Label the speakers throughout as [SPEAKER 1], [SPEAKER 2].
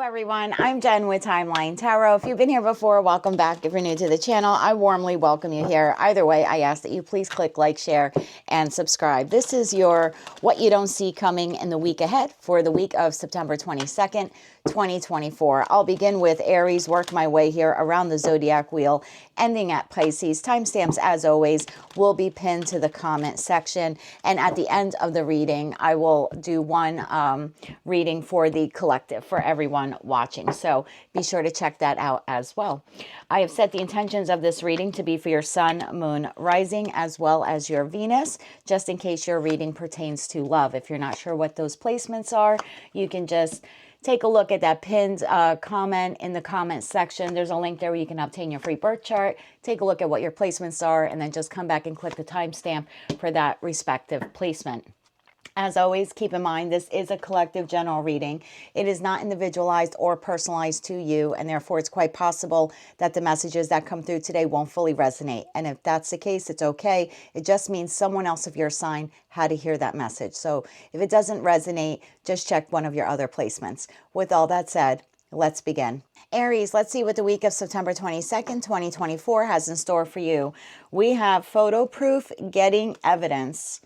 [SPEAKER 1] everyone, I'm Jen with Timeline Tarot. If you've been here before, welcome back. If you're new to the channel, I warmly welcome you here. Either way, I ask that you please click like, share, and subscribe. This is your what you don't see coming in the week ahead for the week of September 22nd, 2024. I'll begin with Aries, work my way here around the zodiac wheel, ending at Pisces. Timestamps, as always, will be pinned to the comment section. And at the end of the reading, I will do one reading for the collective, for everyone watching. So be sure to check that out as well. I have set the intentions of this reading to be for your sun, moon, rising, as well as your Venus, just in case your reading pertains to love. If you're not sure what those placements are, you can just take a look at that pinned comment in the comment section. There's a link there where you can obtain your free birth chart. Take a look at what your placements are, and then just come back and click the timestamp for that respective placement. As always, keep in mind, this is a collective general reading. It is not individualized or personalized to you, and therefore it's quite possible that the messages that come through today won't fully resonate. And if that's the case, it's okay. It just means someone else of your sign had to hear that message. So if it doesn't resonate, just check one of your other placements. With all that said, let's begin. Aries, let's see what the week of September 22nd, 2024 has in store for you. We have photo proof, getting evidence.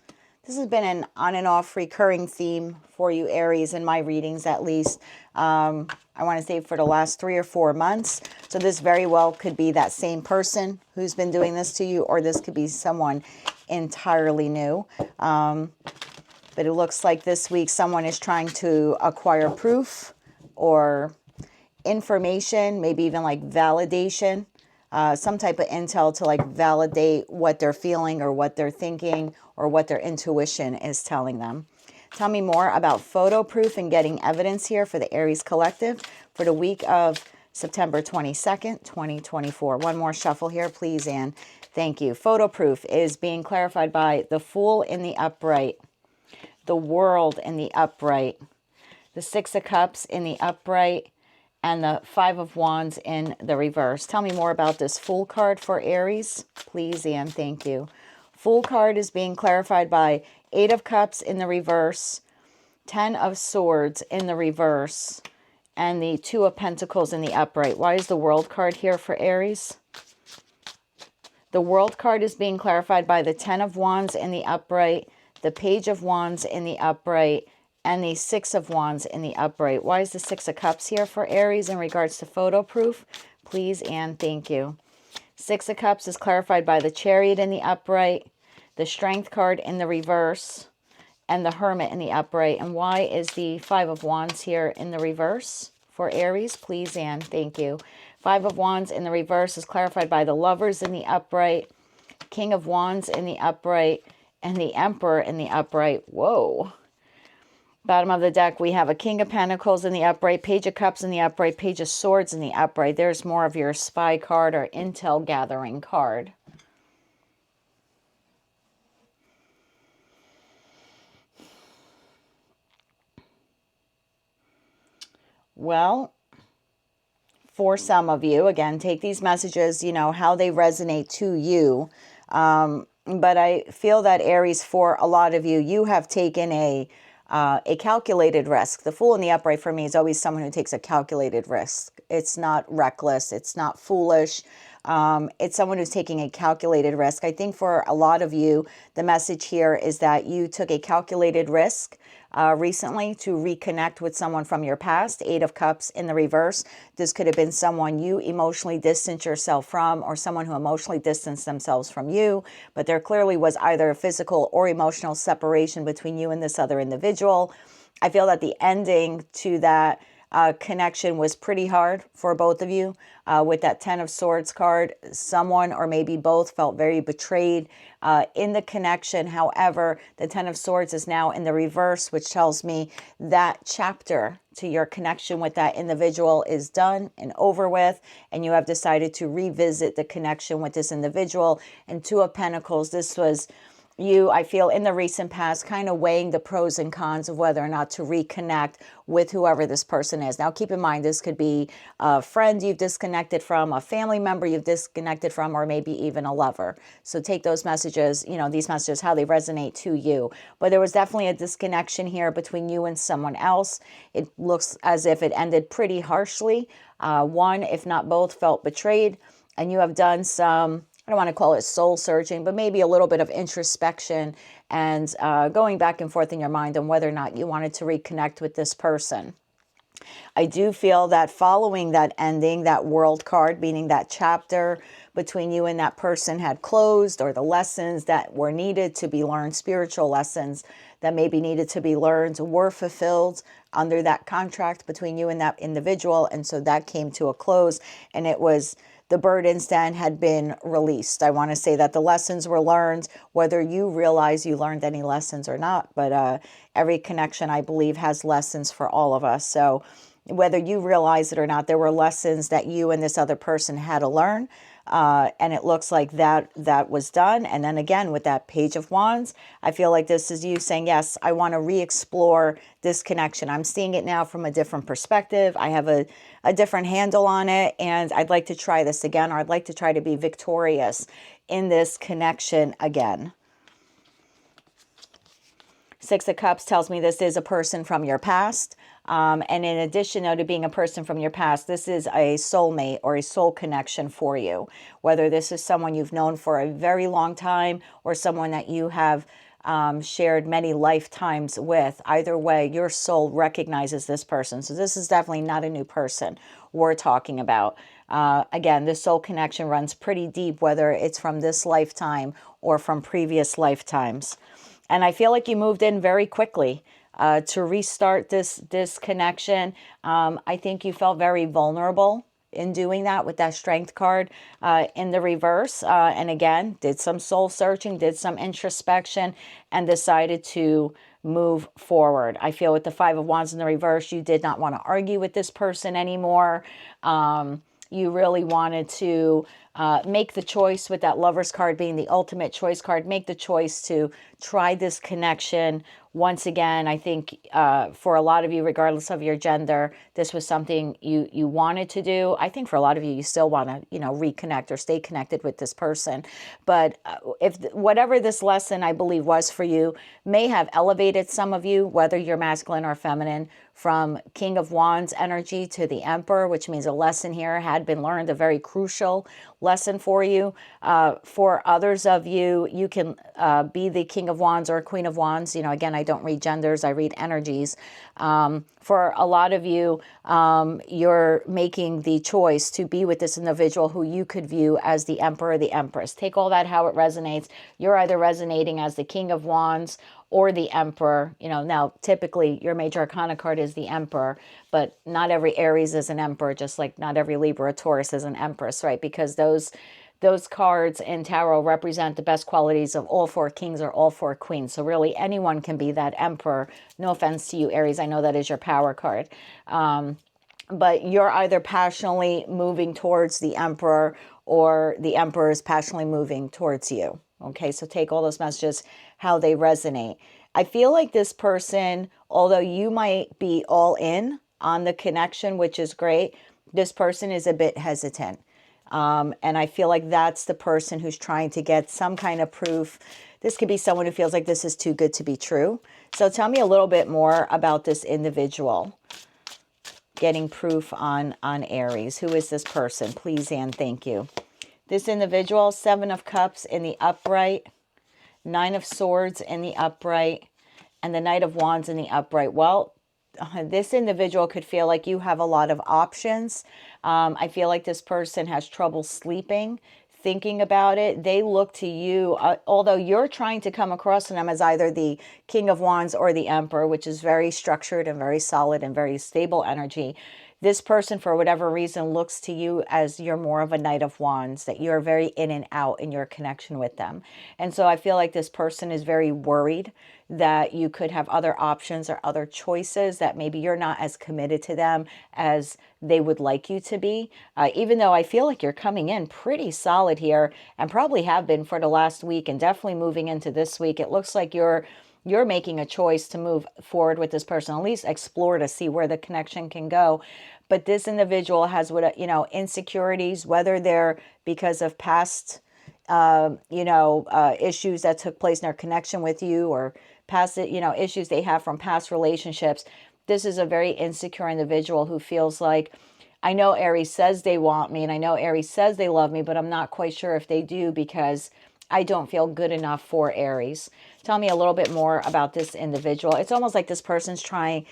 [SPEAKER 1] This has been an on and off recurring theme for you, Aries, in my readings at least. I want to say for the last 3 or 4 months. So this very well could be that same person who's been doing this to you, or this could be someone entirely new. But it looks like this week someone is trying to acquire proof or information, maybe even like validation. Some type of intel to like validate what they're feeling or what they're thinking or what their intuition is telling them. Tell me more about photo proof and getting evidence here for the Aries collective for the week of September 22nd, 2024. One more shuffle here, please, and thank you. Photo proof is being clarified by the Fool in the upright, the World in the upright, the Six of Cups in the upright, and the Five of Wands in the reverse. Tell me more about this Fool card for Aries, please, and thank you. Fool card is being clarified by Eight of Cups in the reverse, 10 of Swords in the reverse, and the Two of Pentacles in the upright. Why is the World card here for Aries? The World card is being clarified by the 10 of Wands in the upright, the Page of Wands in the upright, and the Six of Wands in the upright. Why is the Six of Cups here for Aries in regards to photo proof? Please and thank you. Six of Cups is clarified by the Chariot in the upright, the Strength card in the reverse, and the Hermit in the upright. And why is the Five of Wands here in the reverse for Aries? Please and thank you. Five of Wands in the reverse is clarified by the Lovers in the upright, King of Wands in the upright, and the Emperor in the upright. Whoa. Bottom of the deck, we have a King of Pentacles in the upright, Page of Cups in the upright, Page of Swords in the upright. There's more of your spy card or intel gathering card. Well, for some of you, again, take these messages, you know, how they resonate to you. But I feel that Aries, for a lot of you, you have taken a calculated risk. The Fool in the upright for me is always someone who takes a calculated risk. It's not reckless. It's not foolish. It's someone who's taking a calculated risk. I think for a lot of you, the message here is that you took a calculated risk recently to reconnect with someone from your past. Eight of Cups in the reverse. This could have been someone you emotionally distanced yourself from, or someone who emotionally distanced themselves from you. But there clearly was either a physical or emotional separation between you and this other individual. I feel that the ending to that connection was pretty hard for both of you. With that 10 of Swords card, someone or maybe both felt very betrayed in the connection. However, the 10 of Swords is now in the reverse, which tells me that chapter to your connection with that individual is done and over with, and you have decided to revisit the connection with this individual. And Two of Pentacles, this was you, I feel, in the recent past, kind of weighing the pros and cons of whether or not to reconnect with whoever this person is. Now, keep in mind, this could be a friend you've disconnected from, a family member you've disconnected from, or maybe even a lover. So take those messages, you know, these messages, how they resonate to you. But there was definitely a disconnection here between you and someone else. It looks as if it ended pretty harshly. One, if not both, felt betrayed, and you have done some, I don't want to call it soul searching, but maybe a little bit of introspection and going back and forth in your mind on whether or not you wanted to reconnect with this person. I do feel that following that ending, that world card, meaning that chapter between you and that person had closed, or the lessons that were needed to be learned, spiritual lessons that maybe needed to be learned, were fulfilled under that contract between you and that individual. And so that came to a close, and it was, the burdens then had been released. I want to say that the lessons were learned, whether you realize you learned any lessons or not. But every connection, I believe, has lessons for all of us. So whether you realize it or not, there were lessons that you and this other person had to learn. And it looks like that was done. And then again, with that Page of Wands, I feel like this is you saying, yes, I want to re-explore this connection. I'm seeing it now from a different perspective. I have a different handle on it, and I'd like to try this again, or I'd like to try to be victorious in this connection again. Six of Cups tells me this is a person from your past. And in addition, though, to being a person from your past, this is a soulmate or a soul connection for you. Whether this is someone you've known for a very long time or someone that you have shared many lifetimes with, either way, your soul recognizes this person. So this is definitely not a new person we're talking about. Again, this soul connection runs pretty deep, whether it's from this lifetime or from previous lifetimes. And I feel like you moved in very quickly to restart this connection. I think you felt very vulnerable in doing that with that Strength card in the reverse. And again, did some soul searching, did some introspection, and decided to move forward. I feel with the Five of Wands in the reverse, you did not want to argue with this person anymore. You really wanted to make the choice, with that Lover's card being the ultimate choice card, make the choice to try this connection once again. I think for a lot of you, regardless of your gender, this was something you wanted to do. I think for a lot of you, you still want to, reconnect or stay connected with this person. But if whatever this lesson, I believe, was for you, may have elevated some of you, whether you're masculine or feminine, from King of Wands energy to the Emperor, which means a lesson here had been learned, a very crucial lesson for you. For others of you, you can be the King of Wands or Queen of Wands. Again, I don't read genders, I read energies. For a lot of you, you're making the choice to be with this individual who you could view as the Emperor or the Empress. Take all that how it resonates. You're either resonating as the King of Wands or the Emperor. Now typically your major arcana card is the Emperor, but not every Aries is an Emperor, just like not every Libra or Taurus is an Empress, right? Because those cards in tarot represent the best qualities of all four kings or all four queens. So really anyone can be that Emperor. No offense to you, Aries. I know that is your power card. But you're either passionately moving towards the Emperor, or the Emperor is passionately moving towards you. Okay, so take all those messages, how they resonate. I feel like this person, although you might be all in on the connection, which is great, this person is a bit hesitant. And I feel like that's the person who's trying to get some kind of proof. This could be someone who feels like this is too good to be true. So tell me a little bit more about this individual getting proof on Aries. Who is this person? Please and thank you. This individual, Seven of Cups in the upright, Nine of Swords in the upright, and the Knight of Wands in the upright. Well, this individual could feel like you have a lot of options. I feel like this person has trouble sleeping, thinking about it. They look to you, although you're trying to come across them as either the King of Wands or the Emperor, which is very structured and very solid and very stable energy. This person, for whatever reason, looks to you as you're more of a Knight of Wands, that you're very in and out in your connection with them. And so I feel like this person is very worried. that you could have other options or other choices, that maybe you're not as committed to them as they would like you to be. Even though I feel like you're coming in pretty solid here, and probably have been for the last week, and definitely moving into this week, it looks like you're making a choice to move forward with this person, at least explore to see where the connection can go. But this individual has what, insecurities, whether they're because of past, issues that took place in their connection with you, or past, issues they have from past relationships. This is a very insecure individual who feels like, I know Aries says they want me, and I know Aries says they love me, but I'm not quite sure if they do because I don't feel good enough for Aries. Tell me a little bit more about this individual. It's almost like this person's trying,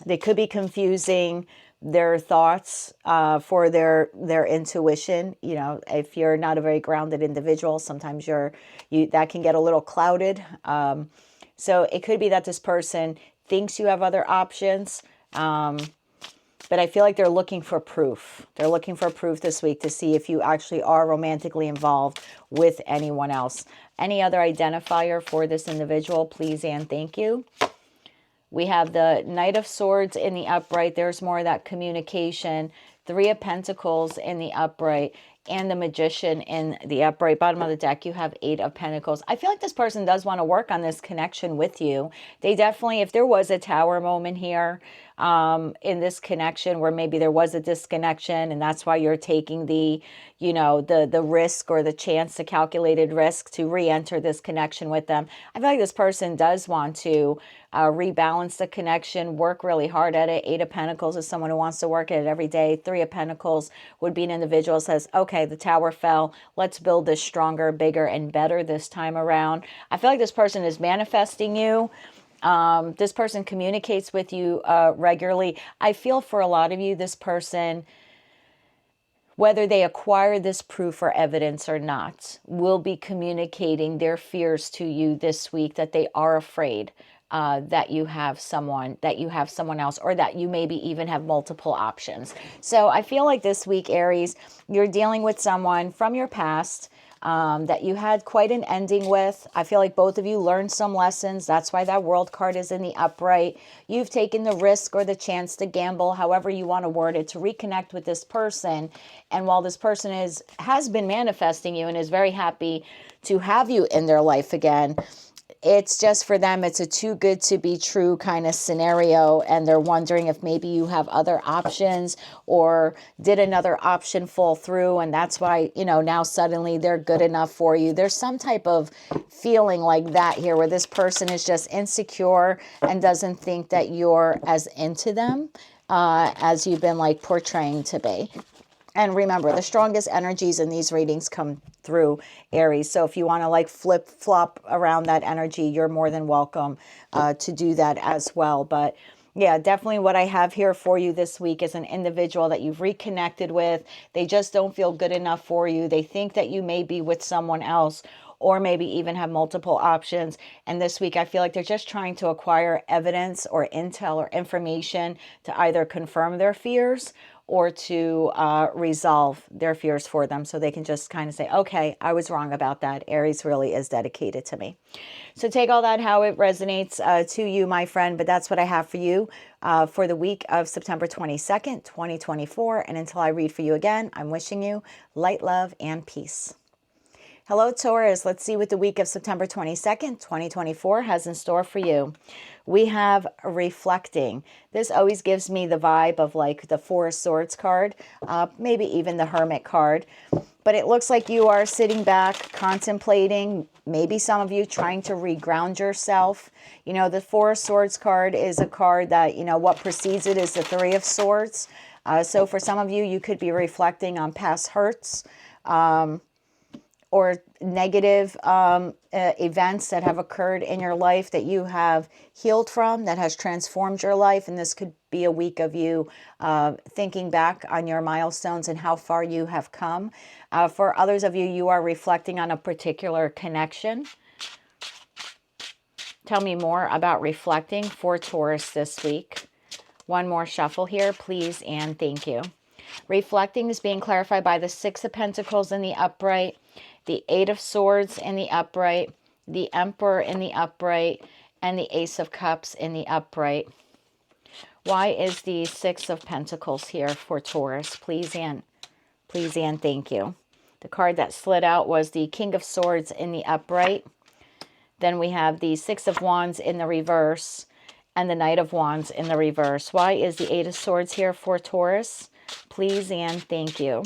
[SPEAKER 1] they could be confusing their thoughts for their intuition. If you're not a very grounded individual, sometimes that can get a little clouded. So it could be that this person thinks you have other options. But I feel like they're looking for proof. They're looking for proof this week to see if you actually are romantically involved with anyone else. Any other identifier for this individual, please and thank you. We have the Knight of Swords in the upright. There's more of that communication. Three of Pentacles in the upright, and the Magician in the upright. Bottom of the deck, you have Eight of Pentacles. I feel like this person does want to work on this connection with you. They definitely, if there was a Tower moment here, in this connection where maybe there was a disconnection, and that's why you're taking the risk, or the chance, the calculated risk to re-enter this connection with them. I feel like this person does want to rebalance the connection, work really hard at it. Eight of Pentacles is someone who wants to work at it every day. Three of Pentacles would be an individual who says, okay, the tower fell. Let's build this stronger, bigger, and better this time around. I feel like this person is manifesting you. This person communicates with you regularly. I feel for a lot of you, this person, whether they acquire this proof or evidence or not, will be communicating their fears to you this week, that they are afraid that you have someone else, or that you maybe even have multiple options. So I feel like this week, Aries, you're dealing with someone from your past that you had quite an ending with. I feel like both of you learned some lessons. That's why that World card is in the upright. You've taken the risk or the chance to gamble, however you want to word it, to reconnect with this person. And while this person has been manifesting you and is very happy to have you in their life again, it's just for them, it's a too good to be true kind of scenario. And they're wondering if maybe you have other options, or did another option fall through? And that's why, now suddenly they're good enough for you. There's some type of feeling like that here, where this person is just insecure and doesn't think that you're as into them as you've been like portraying to be. And remember, the strongest energies in these readings come through Aries. So if you want to like flip-flop around that energy, you're more than welcome to do that as well. But yeah, definitely what I have here for you this week is an individual that you've reconnected with. They just don't feel good enough for you. They think that you may be with someone else, or maybe even have multiple options. And this week, I feel like they're just trying to acquire evidence or intel or information to either confirm their fears, or to resolve their fears for them, so they can just kind of say, okay, I was wrong about that. Aries really is dedicated to me. So take all that how it resonates to you, my friend. But that's what I have for you for the week of September 22nd, 2024. And until I read for you again, I'm wishing you light, love, and peace. Hello, Taurus. Let's see what the week of September 22nd, 2024 has in store for you. We have reflecting. This always gives me the vibe of like the Four of Swords card, maybe even the Hermit card. But it looks like you are sitting back, contemplating, maybe some of you trying to reground yourself. The Four of Swords card is a card that, what precedes it is the Three of Swords. So for some of you, you could be reflecting on past hurts, or negative events that have occurred in your life that you have healed from, that has transformed your life. And this could be a week of you thinking back on your milestones and how far you have come. For others of you, you are reflecting on a particular connection. Tell me more about reflecting for Taurus this week. One more shuffle here, please, and thank you. Reflecting is being clarified by the Six of Pentacles in the upright, the Eight of Swords in the upright, the Emperor in the upright, and the Ace of Cups in the upright. Why is the Six of Pentacles here for Taurus? Please and thank you. The card that slid out was the King of Swords in the upright. Then we have the Six of Wands in the reverse and the Knight of Wands in the reverse. Why is the Eight of Swords here for Taurus? Please and thank you.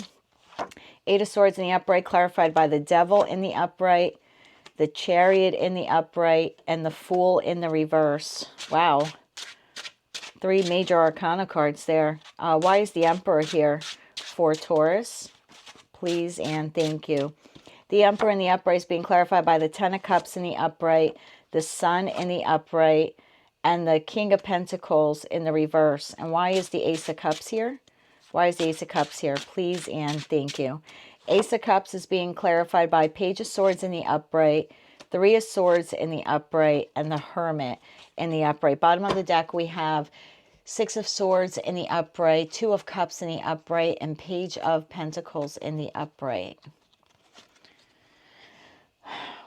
[SPEAKER 1] Eight of Swords in the upright clarified by the Devil in the upright, the Chariot in the upright, and the Fool in the reverse. Wow. 3 major arcana cards there. Why is the Emperor here for Taurus? Please and thank you. The Emperor in the upright is being clarified by the Ten of Cups in the upright, the Sun in the upright, and the King of Pentacles in the reverse. And why is the Ace of Cups here? Why is the Ace of Cups here? Please and thank you. Ace of Cups is being clarified by Page of Swords in the upright, Three of Swords in the upright, and the Hermit in the upright. Bottom of the deck, we have Six of Swords in the upright, Two of Cups in the upright, and Page of Pentacles in the upright.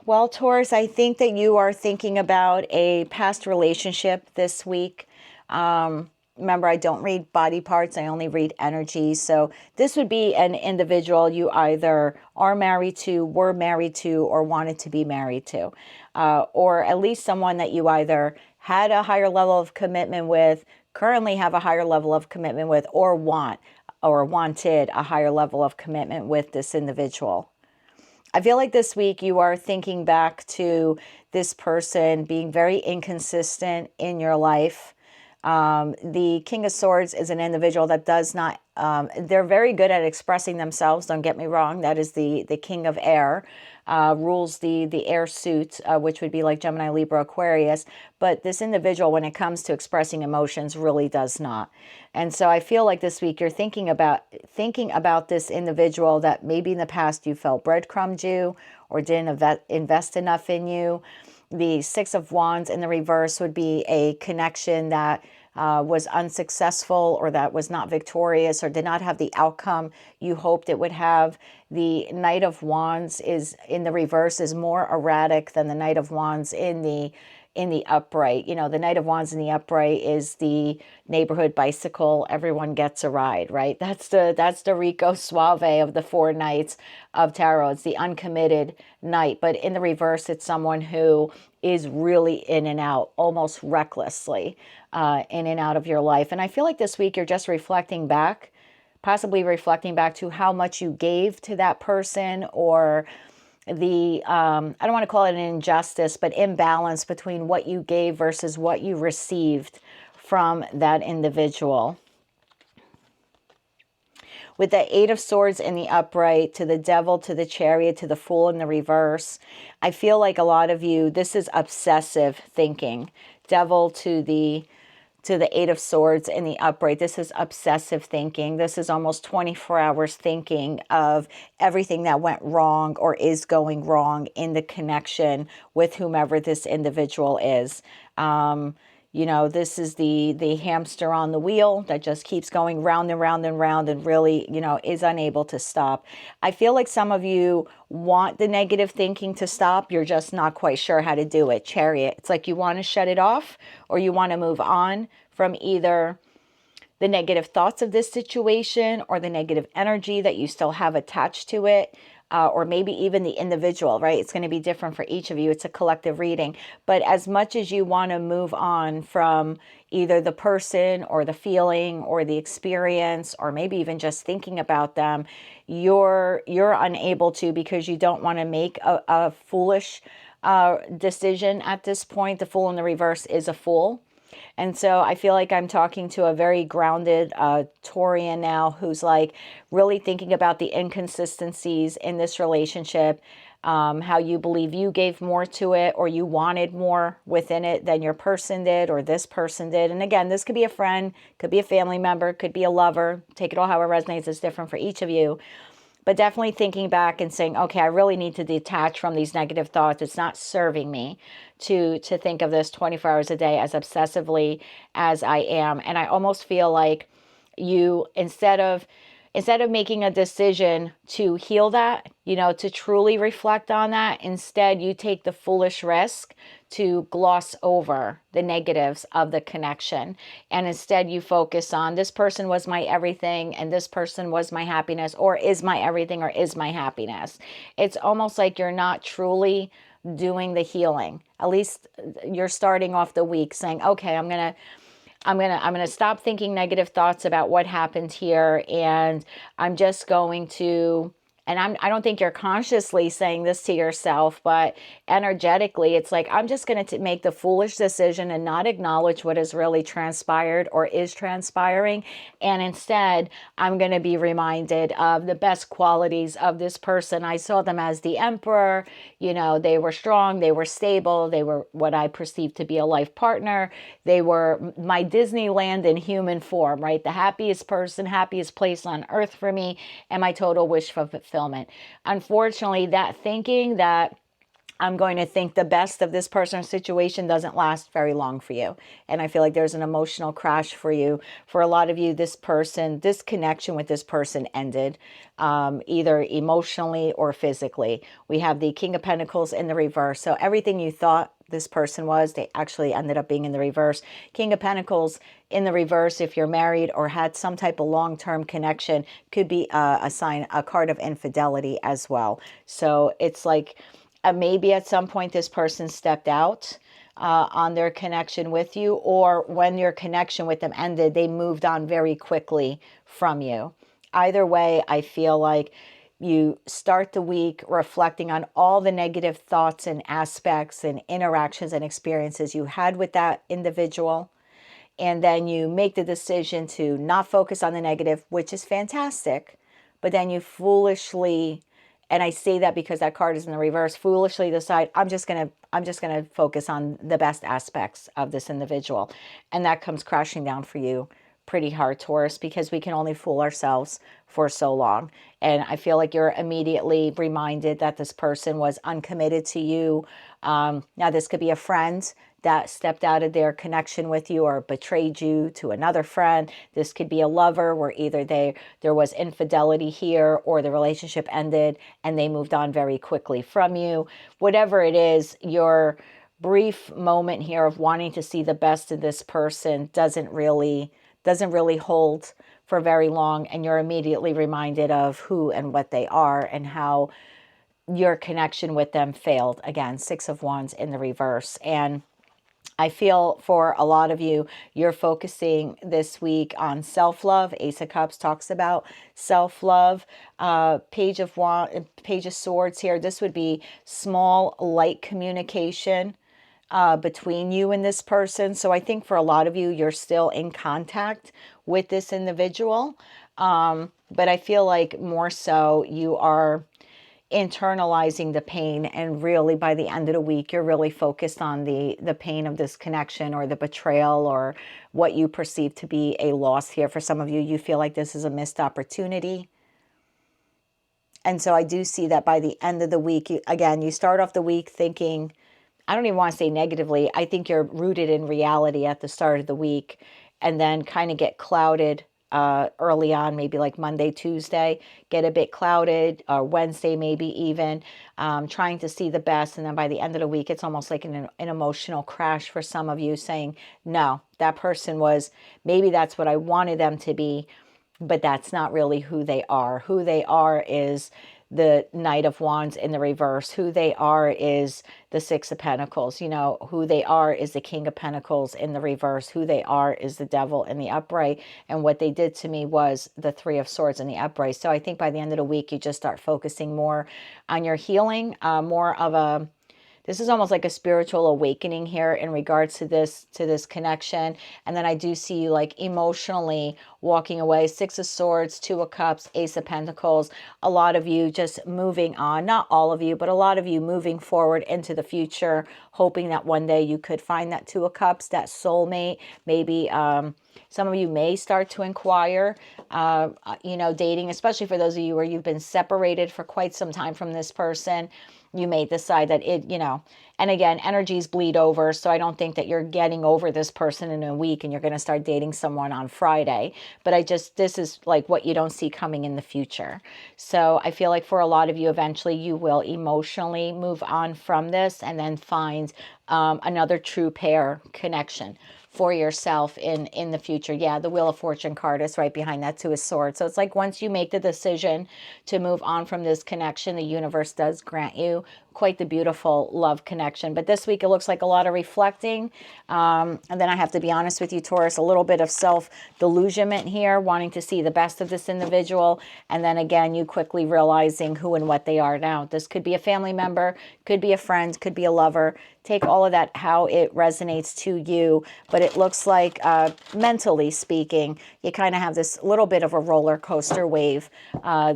[SPEAKER 1] Well, Taurus, I think that you are thinking about a past relationship this week. Remember, I don't read body parts. I only read energy. So this would be an individual you either are married to, were married to, or wanted to be married to. Or at least someone that you either had a higher level of commitment with, currently have a higher level of commitment with, or wanted a higher level of commitment with this individual. I feel like this week you are thinking back to this person being very inconsistent in your life. The King of Swords is an individual that does not, they're very good at expressing themselves, don't get me wrong. That is the King of Air, rules the air suit, which would be like Gemini, Libra, Aquarius. But this individual, when it comes to expressing emotions, really does not. And so I feel like this week you're thinking about this individual that maybe in the past you felt breadcrumbed you or didn't invest enough in you. The Six of Wands in the reverse would be a connection that was unsuccessful or that was not victorious or did not have the outcome you hoped it would have. The Knight of Wands is in the reverse is more erratic than the Knight of Wands in the upright. You know, the Knight of Wands in the upright is the neighborhood bicycle. Everyone gets a ride, right? That's the Rico Suave of the 4 Knights of Tarot. It's the uncommitted knight. But in the reverse, it's someone who is really in and out, almost recklessly in and out of your life. And I feel like this week you're just reflecting back, possibly reflecting back to how much you gave to that person, or the, I don't want to call it an injustice, but imbalance between what you gave versus what you received from that individual. With the Eight of Swords in the upright, to the Devil, to the Chariot, to the Fool in the reverse, I feel like a lot of you, this is obsessive thinking. Devil to the Eight of Swords in the upright. This is obsessive thinking. This is almost 24 hours thinking of everything that went wrong or is going wrong in the connection with whomever this individual is. You know, this is the hamster on the wheel that just keeps going round and round and round and really, you know, is unable to stop. I feel like some of you want the negative thinking to stop. You're just not quite sure how to do it. Chariot. It's like you want to shut it off or you want to move on from either the negative thoughts of this situation or the negative energy that you still have attached to it. Or maybe even the individual, right? It's going to be different for each of you. It's a collective reading. But as much as you want to move on from either the person or the feeling or the experience, or maybe even just thinking about them, you're unable to, because you don't want to make a foolish decision at this point. The Fool in the reverse is a fool. And so I feel like I'm talking to a very grounded Taurian now who's like really thinking about the inconsistencies in this relationship, how you believe you gave more to it or you wanted more within it than your person did or this person did. And again, this could be a friend, could be a family member, could be a lover. Take it all however it resonates. It's different for each of you. But definitely thinking back and saying, okay, I really need to detach from these negative thoughts. It's not serving me to think of this 24 hours a day as obsessively as I am. And I almost feel like you, instead of instead of making a decision to heal that, you know, to truly reflect on that, instead you take the foolish risk to gloss over the negatives of the connection. And instead you focus on, this person was my everything and this person was my happiness, or is my everything or is my happiness. It's almost like you're not truly doing the healing. At least you're starting off the week saying, okay, I'm going to stop thinking negative thoughts about what happened here, and I'm just going to, and I don't think you're consciously saying this to yourself, but energetically, it's like, I'm just going to make the foolish decision and not acknowledge what has really transpired or is transpiring. And instead, I'm going to be reminded of the best qualities of this person. I saw them as the emperor. You know, they were strong, they were stable, they were what I perceived to be a life partner. They were my Disneyland in human form, right? The happiest person, happiest place on earth for me, and my total wish for fulfillment. Unfortunately, that thinking that I'm going to think the best of this person's situation doesn't last very long for you. And I feel like there's an emotional crash for you. For a lot of you, this connection with this person ended, either emotionally or physically. We have the King of Pentacles in the reverse. So everything you thought this person was, they actually ended up being in the reverse. King of Pentacles in the reverse, if you're married or had some type of long-term connection, could be a card of infidelity as well. So it's like, maybe at some point this person stepped out on their connection with you, or when your connection with them ended, they moved on very quickly from you. Either way, I feel like you start the week reflecting on all the negative thoughts and aspects and interactions and experiences you had with that individual. And then you make the decision to not focus on the negative, which is fantastic. But then you foolishly, and I say that because that card is in the reverse, foolishly decide, I'm just gonna focus on the best aspects of this individual. And that comes crashing down for you pretty hard, Taurus, because we can only fool ourselves for so long. And I feel like you're immediately reminded that this person was uncommitted to you. Now, this could be a friend that stepped out of their connection with you or betrayed you to another friend. This could be a lover where either there was infidelity here, or the relationship ended and they moved on very quickly from you. Whatever it is, your brief moment here of wanting to see the best of this person doesn't really hold for very long, and you're immediately reminded of who and what they are and how your connection with them failed. Again, Six of Wands in the reverse. And I feel for a lot of you, you're focusing this week on self-love. Ace of Cups talks about self-love. Page of Swords here. This would be small, light communication between you and this person. So I think for a lot of you, you're still in contact with this individual. But I feel like more so you are internalizing the pain, and really by the end of the week you're really focused on the pain of this connection, or the betrayal, or what you perceive to be a loss here. For some of you, you feel like this is a missed opportunity. And so I do see that by the end of the week, you start off the week thinking, I don't even want to say negatively, I think you're rooted in reality at the start of the week, and then kind of get clouded early on, maybe like Monday, Tuesday, get a bit clouded, or Wednesday maybe even, trying to see the best. And then by the end of the week, it's almost like an emotional crash for some of you, saying, no, that person was, maybe that's what I wanted them to be, but that's not really who they are. Who they are is the Knight of Wands in the reverse. Who they are is the Six of Pentacles. You know, who they are is the King of Pentacles in the reverse. Who they are is the Devil in the upright. And what they did to me was the Three of Swords in the upright. So I think by the end of the week, you just start focusing more on your healing, more of a, this is almost like a spiritual awakening here in regards to this connection. And then I do see you like emotionally walking away. Six of Swords, Two of Cups, Ace of Pentacles. A lot of you just moving on, not all of you, but a lot of you moving forward into the future, hoping that one day you could find that Two of Cups, that soulmate. Maybe some of you may start to inquire, dating, especially for those of you where you've been separated for quite some time from this person. you may decide that it, you know, and again, energies bleed over. So I don't think that you're getting over this person in a week and you're going to start dating someone on Friday. But this is like what you don't see coming in the future. So I feel like for a lot of you, eventually you will emotionally move on from this and then find another true pair connection for yourself in the future. Yeah, the Wheel of Fortune card is right behind that Two of Swords. So it's like once you make the decision to move on from this connection, the universe does grant you quite the beautiful love connection. But this week it looks like a lot of reflecting. And then I have to be honest with you, Taurus, a little bit of self-delusionment here, wanting to see the best of this individual. And then again, you quickly realizing who and what they are now. This could be a family member, could be a friend, could be a lover. Take all of that, how it resonates to you. But it looks like, mentally speaking, you kind of have this little bit of a roller coaster wave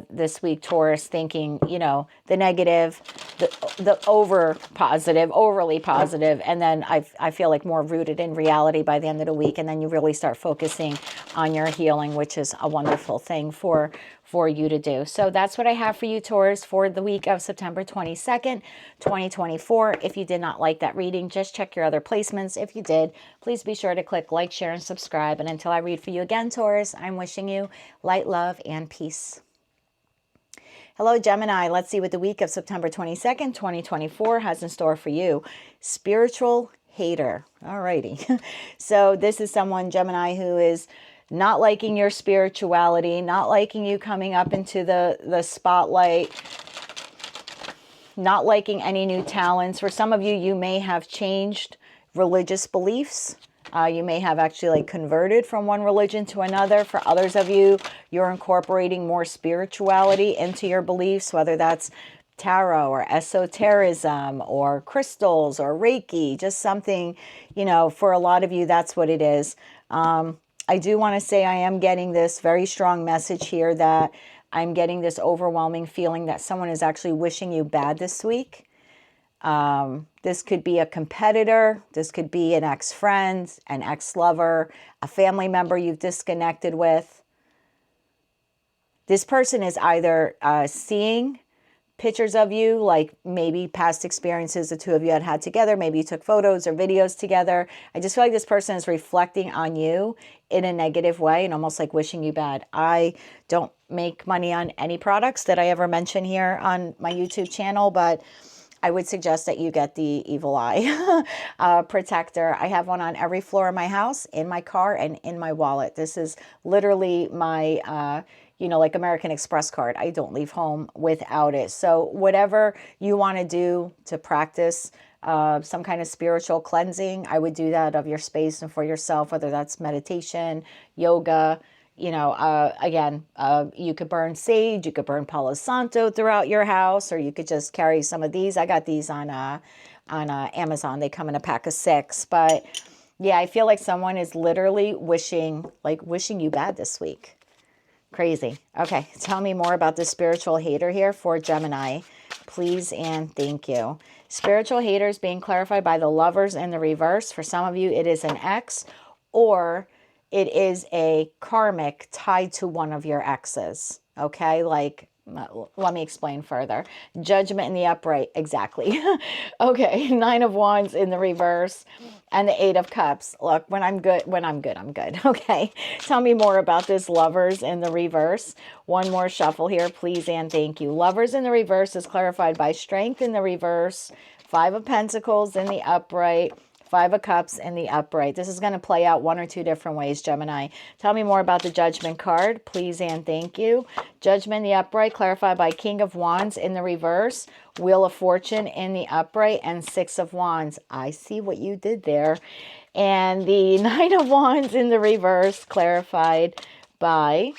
[SPEAKER 1] this week, Taurus, thinking, you know, the negative, the overly positive, and then I feel like more rooted in reality by the end of the week. And then you really start focusing on your healing, which is a wonderful thing for you to do. So that's what I have for you, Taurus, for the week of September 22nd, 2024. If you did not like that reading, just check your other placements. If you did, please be sure to click like, share, and subscribe. And until I read for you again, Taurus, I'm wishing you light, love, and peace. Hello, Gemini. Let's see what the week of September 22nd, 2024 has in store for you. Spiritual hater. All righty. So this is someone, Gemini, who is not liking your spirituality, not liking you coming up into the spotlight, not liking any new talents. For some of you, you may have changed religious beliefs. You may have actually like converted from one religion to another. For others of you, you're incorporating more spirituality into your beliefs, whether that's tarot or esotericism or crystals or Reiki, just something, you know, for a lot of you, that's what it is. I do want to say I am getting this very strong message here that I'm getting this overwhelming feeling that someone is actually wishing you bad this week. This could be a competitor. This could be an ex-friend, an ex-lover, a family member you've disconnected with. This person is either seeing pictures of you, like maybe past experiences the two of you had together. Maybe you took photos or videos together. I just feel like this person is reflecting on you in a negative way and almost like wishing you bad. I don't make money on any products that I ever mention here on my YouTube channel, but I would suggest that you get the evil eye protector. I have one on every floor of my house, in my car, and in my wallet. This is literally my, you know, like American Express card. I don't leave home without it. So whatever you want to do to practice some kind of spiritual cleansing, I would do that of your space and for yourself, whether that's meditation, yoga. You know, again, you could burn sage, you could burn Palo Santo throughout your house, or you could just carry some of these. I got these on Amazon. They come in a pack of 6. But yeah, I feel like someone is literally wishing you bad this week. Crazy. Okay, tell me more about this spiritual hater here for Gemini, please and thank you. Spiritual haters being clarified by the Lovers in the reverse. For some of you, it is an ex, or it is a karmic tied to one of your exes. Okay, like, let me explain further. Judgment in the upright, exactly. Okay, 9 of Wands in the reverse and the 8 of Cups. Look, when I'm good, I'm good. Okay, tell me more about this Lovers in the reverse. One more shuffle here, please and thank you. Lovers in the reverse is clarified by Strength in the reverse, 5 of Pentacles in the upright, 5 of Cups in the upright. This is going to play out 1 or 2 different ways, Gemini. Tell me more about the Judgment card, please and thank you. Judgment in the upright, clarified by King of Wands in the reverse, Wheel of Fortune in the upright, and 6 of Wands. I see what you did there. And the 9 of Wands in the reverse, clarified by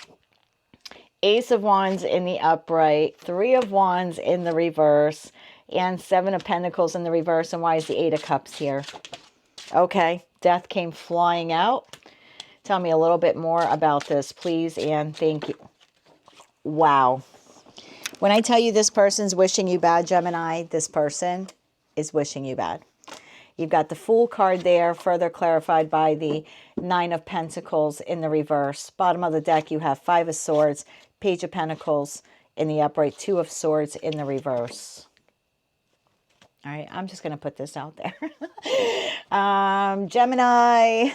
[SPEAKER 1] Ace of Wands in the upright, 3 of Wands in the reverse, and 7 of Pentacles in the reverse. And why is the 8 of Cups here? Okay, Death came flying out. Tell me a little bit more about this, please, and thank you. Wow. When I tell you this person's wishing you bad, Gemini, this person is wishing you bad. You've got the Fool card there, further clarified by the 9 of Pentacles in the reverse. Bottom of the deck, you have 5 of Swords, Page of Pentacles in the upright, 2 of Swords in the reverse. All right, I'm just going to put this out there. Gemini,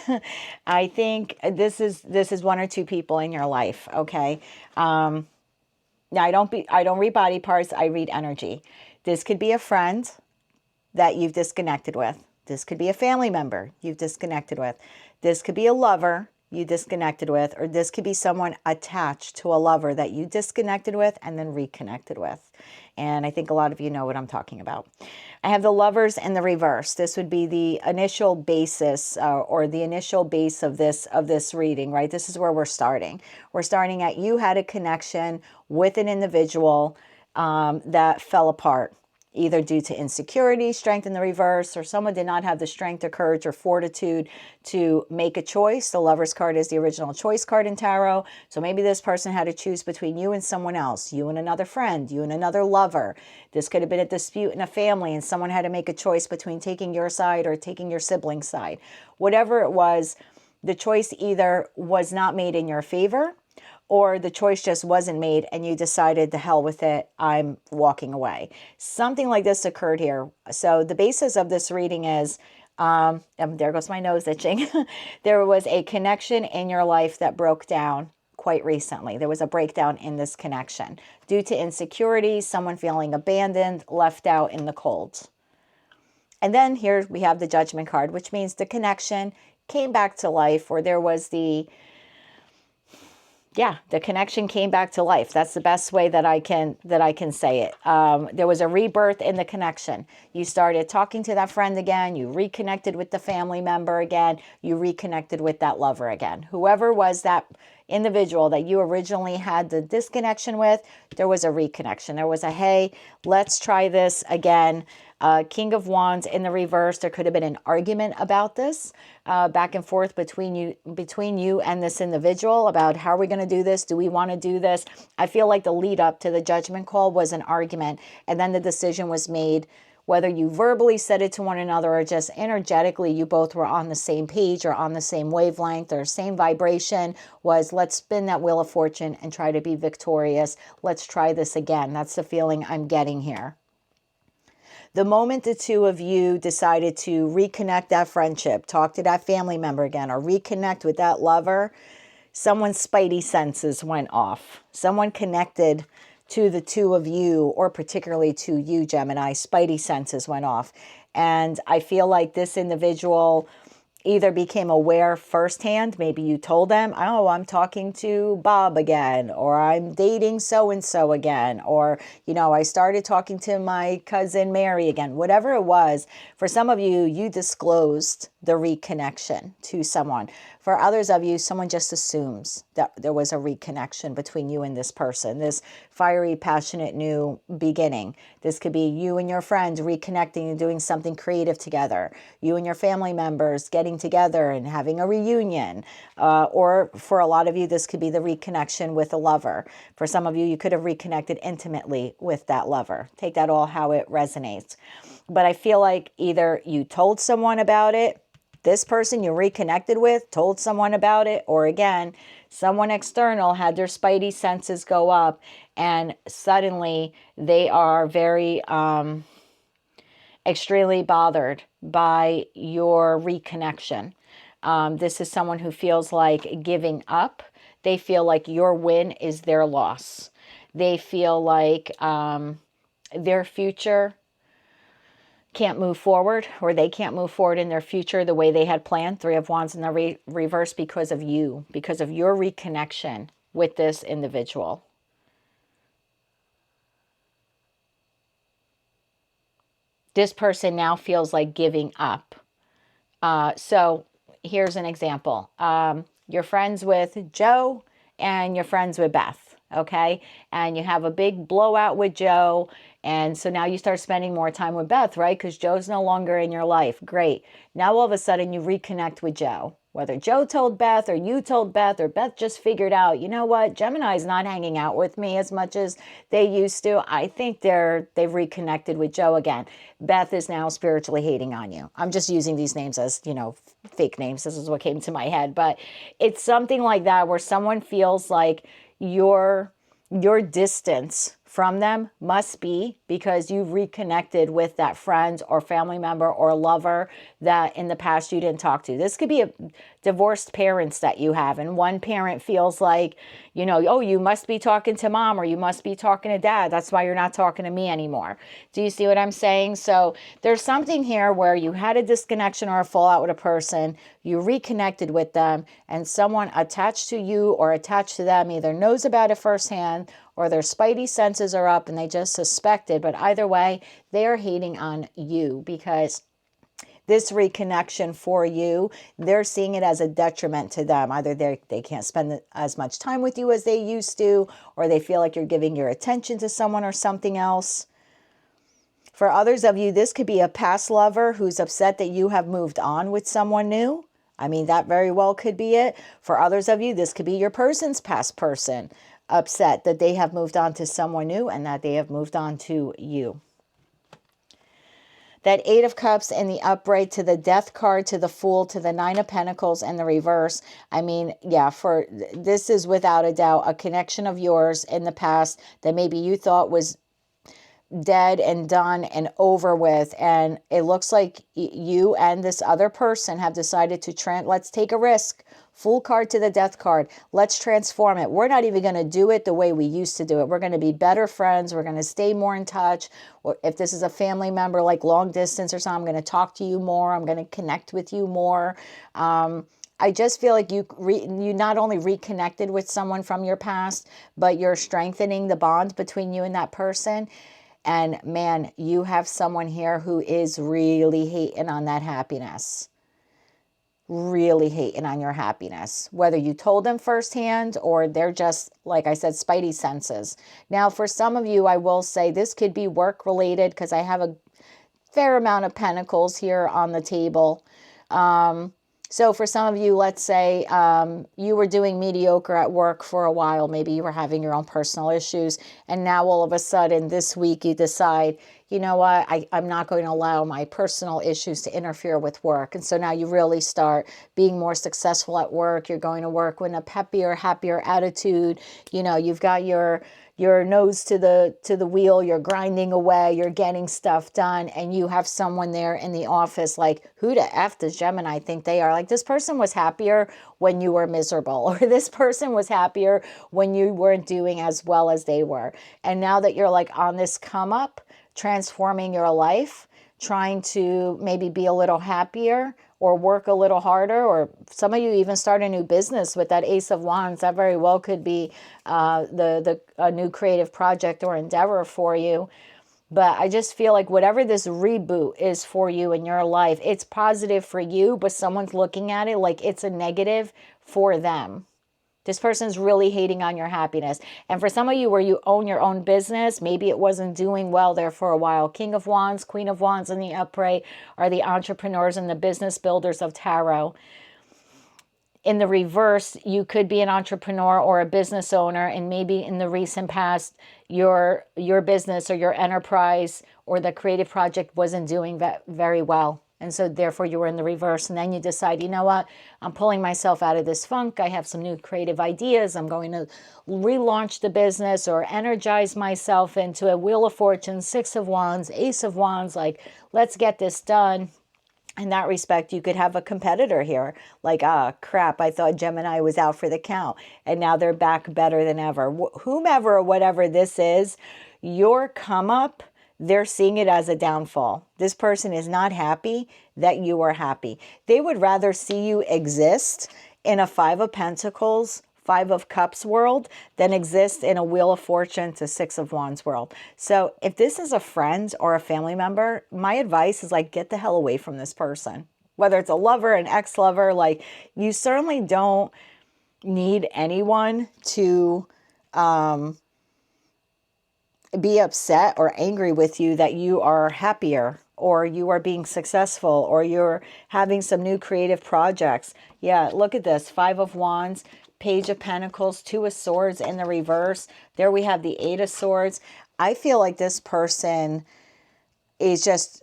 [SPEAKER 1] I think this is one or two people in your life, okay? Now I don't read body parts, I read energy. This could be a friend that you've disconnected with. This could be a family member you've disconnected with. This could be a lover you disconnected with, or this could be someone attached to a lover that you disconnected with and then reconnected with. And I think a lot of you know what I'm talking about. I have the Lovers in the reverse. This would be the initial basis or the initial base of this reading, right? This is where we're starting. We're starting at you had a connection with an individual that fell apart, either due to insecurity, strength in the reverse, or someone did not have the strength or courage or fortitude to make a choice. The Lover's card is the original choice card in tarot. So maybe this person had to choose between you and someone else, you and another friend, you and another lover. This could have been a dispute in a family and someone had to make a choice between taking your side or taking your sibling's side. Whatever it was, the choice either was not made in your favor, or the choice just wasn't made and you decided to hell with it, I'm walking away. Something like this occurred here. So the basis of this reading is, and there goes my nose itching. There was a connection in your life that broke down quite recently. There was a breakdown in this connection due to insecurity, someone feeling abandoned, left out in the cold. And then here we have the Judgment card, which means the connection came back to life, or there was the connection came back to life. That's the best way that I can say it. There was a rebirth in the connection. You started talking to that friend again. You reconnected with the family member again. You reconnected with that lover again. Whoever was that individual that you originally had the disconnection with, there was a reconnection. There was a, hey, let's try this again. King of Wands in the reverse. There could have been an argument about this back and forth between you and this individual about how are we going to do this? Do we want to do this? I feel like the lead up to the Judgment call was an argument, and then the decision was made. Whether you verbally said it to one another or just energetically you both were on the same page or on the same wavelength or same vibration, was let's spin that wheel of fortune and try to be victorious. Let's try this again. That's the feeling I'm getting here. The moment the two of you decided to reconnect that friendship, talk to that family member again, or reconnect with that lover, someone's spidey senses went off. Someone connected to the two of you, or particularly to you, Gemini, spidey senses went off. And I feel like this individual either became aware firsthand, maybe you told them, oh, I'm talking to Bob again, or I'm dating so-and-so again, or, you know, I started talking to my cousin Mary again. Whatever it was, for some of you, you disclosed the reconnection to someone. For others of you, someone just assumes that there was a reconnection between you and this person, this fiery, passionate new beginning. This could be you and your friends reconnecting and doing something creative together. You and your family members getting together and having a reunion. Or for a lot of you, this could be the reconnection with a lover. For some of you, you could have reconnected intimately with that lover. Take that all how it resonates. But I feel like either you told someone about it, this person you reconnected with told someone about it, or again, someone external had their spidey senses go up and suddenly they are very extremely bothered by your reconnection. This is someone who feels like giving up. They feel like your win is their loss. They feel like their future can't move forward, or they can't move forward in their future the way they had planned. Three of Wands in the reverse because of you, because of your reconnection with this individual. This person now feels like giving up. So here's an example. You're friends with Joe and you're friends with Beth, okay? And you have a big blowout with Joe. And so now you start spending more time with Beth, right? Because Joe's no longer in your life. Great. Now all of a sudden you reconnect with Joe. Whether Joe told Beth or you told Beth or Beth just figured out, you know what, Gemini's not hanging out with me as much as they used to. I think they've reconnected with Joe again. Beth is now spiritually hating on you. I'm just using these names as, you know, fake names. This is what came to my head. But it's something like that where someone feels like your distance from them must be because you've reconnected with that friend or family member or lover that in the past you didn't talk to. This could be a divorced parents that you have, and one parent feels like, you know, oh, you must be talking to mom or you must be talking to dad. That's why you're not talking to me anymore. Do you see what I'm saying? So there's something here where you had a disconnection or a fallout with a person, you reconnected with them, and someone attached to you or attached to them either knows about it firsthand or their spidey senses are up and they just suspected. But either way, they're hating on you because this reconnection for you, they're seeing it as a detriment to them. Either they can't spend as much time with you as they used to, or they feel like you're giving your attention to someone or something else. For others of you, this could be a past lover who's upset that you have moved on with someone new. I mean, that very well could be it. For others of you, this could be your person's past person upset that they have moved on to someone new and that they have moved on to you. That Eight of Cups in the upright to the Death card, to the Fool, to the Nine of Pentacles in the reverse. I mean, yeah, this is without a doubt a connection of yours in the past that maybe you thought was dead and done and over with. And it looks like you and this other person have decided to let's take a risk. Fool card to the Death card. Let's transform it. We're not even going to do it the way we used to do it. We're going to be better friends. We're going to stay more in touch. Or if this is a family member, like long distance or something, I'm going to talk to you more. I'm going to connect with you more. I just feel like you not only reconnected with someone from your past, but you're strengthening the bond between you and that person. And man, you have someone here who is really hating on that happiness. Really hating on your happiness, whether you told them firsthand or they're just, like I said, spidey senses. Now, for some of you, I will say this could be work related because I have a fair amount of pentacles here on the table. So for some of you, let's say you were doing mediocre at work for a while. Maybe you were having your own personal issues. And now all of a sudden this week you decide, you know what, I'm not going to allow my personal issues to interfere with work. And so now you really start being more successful at work. You're going to work with a peppier, happier attitude. You know, you've got your nose to the wheel, you're grinding away, you're getting stuff done, and you have someone there in the office like, who the F does Gemini think they are? Like, this person was happier when you were miserable, or this person was happier when you weren't doing as well as they were. And now that you're like on this come up, transforming your life, trying to maybe be a little happier or work a little harder, or some of you even start a new business with that Ace of Wands. That very well could be a new creative project or endeavor for you. But I just feel like whatever this reboot is for you in your life, it's positive for you, but someone's looking at it like it's a negative for them. This person's really hating on your happiness. And for some of you where you own your own business, maybe it wasn't doing well there for a while. King of Wands, Queen of Wands in the upright are the entrepreneurs and the business builders of tarot. In the reverse, you could be an entrepreneur or a business owner, and maybe in the recent past, your business or your enterprise or the creative project wasn't doing very well. And so therefore you were in the reverse. And then you decide, you know what, I'm pulling myself out of this funk. I have some new creative ideas. I'm going to relaunch the business or energize myself into a Wheel of Fortune, Six of Wands, Ace of Wands. Like, let's get this done. In that respect, you could have a competitor here. Like, crap, I thought Gemini was out for the count. And now they're back better than ever. Whomever or whatever this is, your come up, they're seeing it as a downfall. This person is not happy that you are happy. They would rather see you exist in a Five of Pentacles, Five of Cups world than exist in a Wheel of Fortune to Six of Wands world. So if this is a friend or a family member, my advice is like, get the hell away from this person. Whether it's a lover, an ex-lover, like, you certainly don't need anyone to be upset or angry with you that you are happier or you are being successful or you're having some new creative projects. Yeah, look at this. Five of Wands, Page of Pentacles, Two of Swords in the reverse. There we have the Eight of Swords. I feel like this person is just,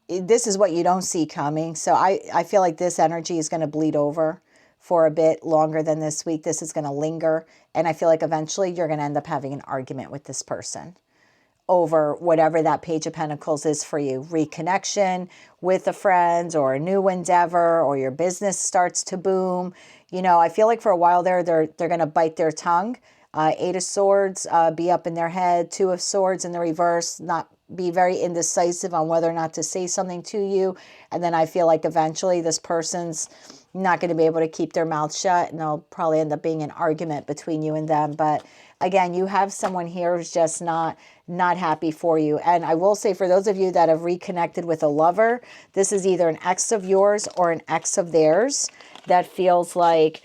[SPEAKER 1] this is what you don't see coming. So I feel like this energy is going to bleed over for a bit longer than this week. This is going to linger. And I feel like eventually you're going to end up having an argument with this person over whatever that Page of Pentacles is for you. Reconnection with a friend or a new endeavor, or your business starts to boom. You know, I feel like for a while there, they're going to bite their tongue. Eight of Swords, be up in their head. Two of Swords in the reverse, not be very indecisive on whether or not to say something to you. And then I feel like eventually this person's not going to be able to keep their mouth shut, and there'll probably end up being an argument between you and them. But again, you have someone here who's just not happy for you. And I will say, for those of you that have reconnected with a lover, this is either an ex of yours or an ex of theirs that feels like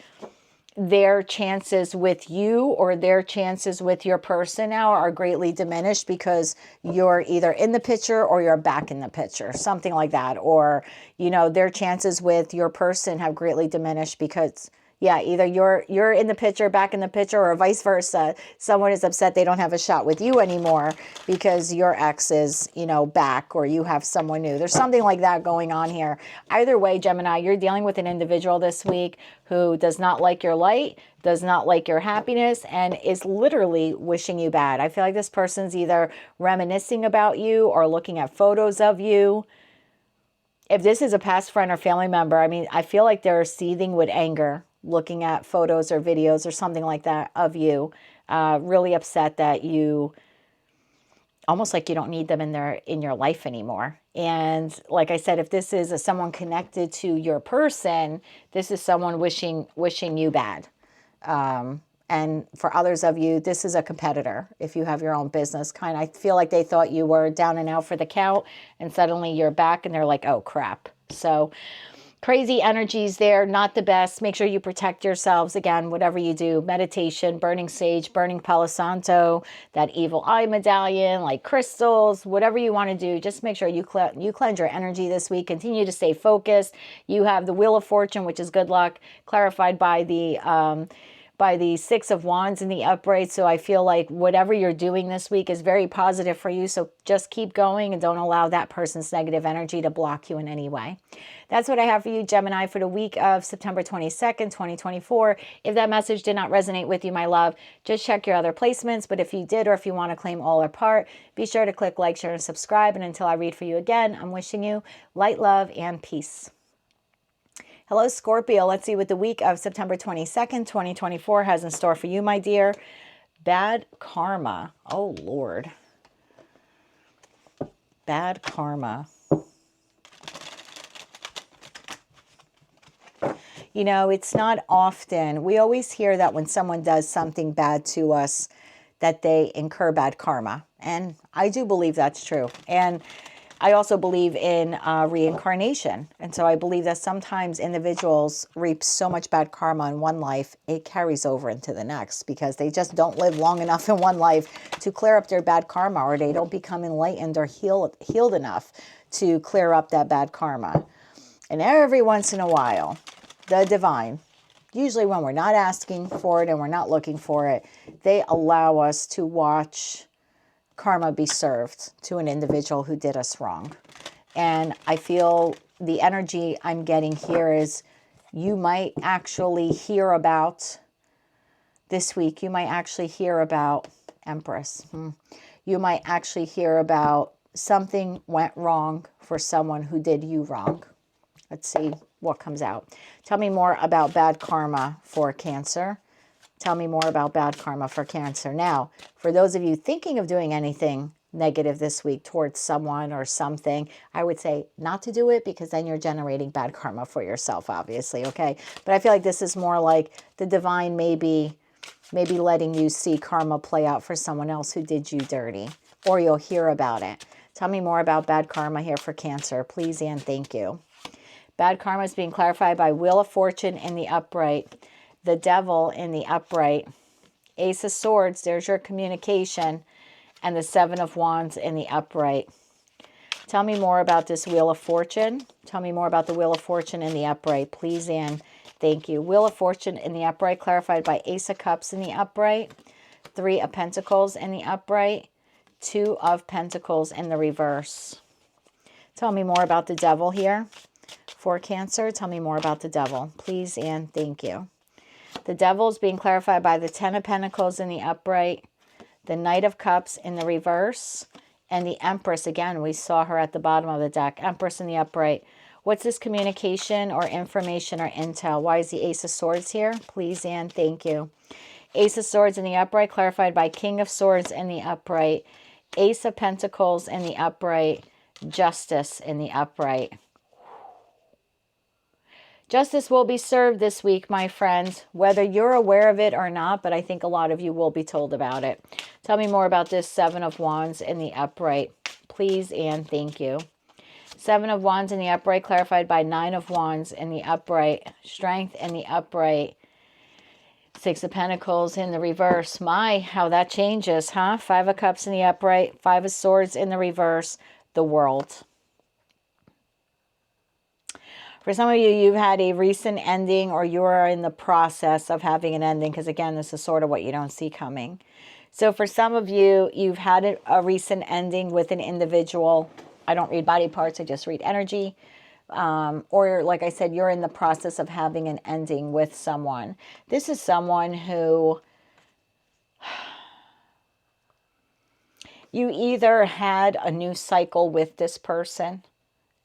[SPEAKER 1] their chances with you or their chances with your person now are greatly diminished because you're either in the picture or you're back in the picture, something like that. Or, you know, their chances with your person have greatly diminished because, yeah, either you're in the picture, back in the picture, or vice versa. Someone is upset they don't have a shot with you anymore because your ex is, you know, back, or you have someone new. There's something like that going on here. Either way, Gemini, you're dealing with an individual this week who does not like your light, does not like your happiness, and is literally wishing you bad. I feel like this person's either reminiscing about you or looking at photos of you. If this is a past friend or family member, I mean, I feel like they're seething with anger, looking at photos or videos or something like that of you, really upset that you, almost like you don't need them in your life anymore. And like I said, if this is someone connected to your person, this is someone wishing you bad. And for others of you, this is a competitor. If you have your own business, I feel like they thought you were down and out for the count, and suddenly you're back and they're like, oh crap. So crazy energies there, not the best. Make sure you protect yourselves. Again, whatever you do, meditation, burning sage, burning Palo Santo, that evil eye medallion, like crystals, whatever you want to do, just make sure you cleanse your energy this week. Continue to stay focused. You have the Wheel of Fortune, which is good luck, clarified by the Six of Wands in the upright. So I feel like whatever you're doing this week is very positive for you. So just keep going and don't allow that person's negative energy to block you in any way. That's what I have for you, Gemini, for the week of September 22nd, 2024. If that message did not resonate with you, my love, just check your other placements. But if you did, or if you want to claim all or part, be sure to click like, share, and subscribe. And until I read for you again, I'm wishing you light, love, and peace. Hello, Scorpio. Let's see what the week of September 22nd, 2024 has in store for you, my dear. Bad karma. Oh, Lord. Bad karma. You know, it's not often. We always hear that when someone does something bad to us, that they incur bad karma. And I do believe that's true. And I also believe in reincarnation. And so I believe that sometimes individuals reap so much bad karma in one life, it carries over into the next because they just don't live long enough in one life to clear up their bad karma, or they don't become enlightened or healed enough to clear up that bad karma. And every once in a while, the divine, usually when we're not asking for it and we're not looking for it, they allow us to watch karma be served to an individual who did us wrong. And I feel the energy I'm getting here is you might actually hear about this week. You might actually hear about Empress. You might actually hear about something went wrong for someone who did you wrong. Let's see what comes out. Tell me more about bad karma for Cancer. Tell me more about bad karma for Cancer. Now, for those of you thinking of doing anything negative this week towards someone or something, I would say not to do it, because then you're generating bad karma for yourself, obviously, okay? But I feel like this is more like the divine maybe letting you see karma play out for someone else who did you dirty, or you'll hear about it. Tell me more about bad karma here for Cancer, please and thank you. Bad karma is being clarified by Wheel of Fortune in the upright, the Devil in the upright, Ace of Swords, there's your communication, and the Seven of Wands in the upright. Tell me more about this Wheel of Fortune. Tell me more about the Wheel of Fortune in the upright, please and thank you. Wheel of Fortune in the upright, clarified by Ace of Cups in the upright, Three of Pentacles in the upright, Two of Pentacles in the reverse. Tell me more about the Devil here For Cancer, tell me more about the Devil, please and thank you. The Devil is being clarified by the Ten of Pentacles in the upright, the Knight of Cups in the reverse, and the Empress. Again, we saw her at the bottom of the deck. Empress in the upright. What's this communication or information or intel? Why is the Ace of Swords here? Please and thank you. Ace of Swords in the upright, clarified by King of Swords in the upright, Ace of Pentacles in the upright, Justice in the upright. Justice will be served this week, my friends, whether you're aware of it or not, but I think a lot of you will be told about it. Tell me more about this Seven of Wands in the upright, please and thank you. Seven of Wands in the upright, clarified by Nine of Wands in the upright, Strength in the upright, Six of Pentacles in the reverse. My, how that changes, huh? Five of Cups in the upright, Five of Swords in the reverse, the World. For some of you, you've had a recent ending or you are in the process of having an ending because, again, this is sort of what you don't see coming. So for some of you, you've had a recent ending with an individual. I don't read body parts. I just read energy. Or like I said, you're in the process of having an ending with someone. This is someone who you either had a new cycle with this person.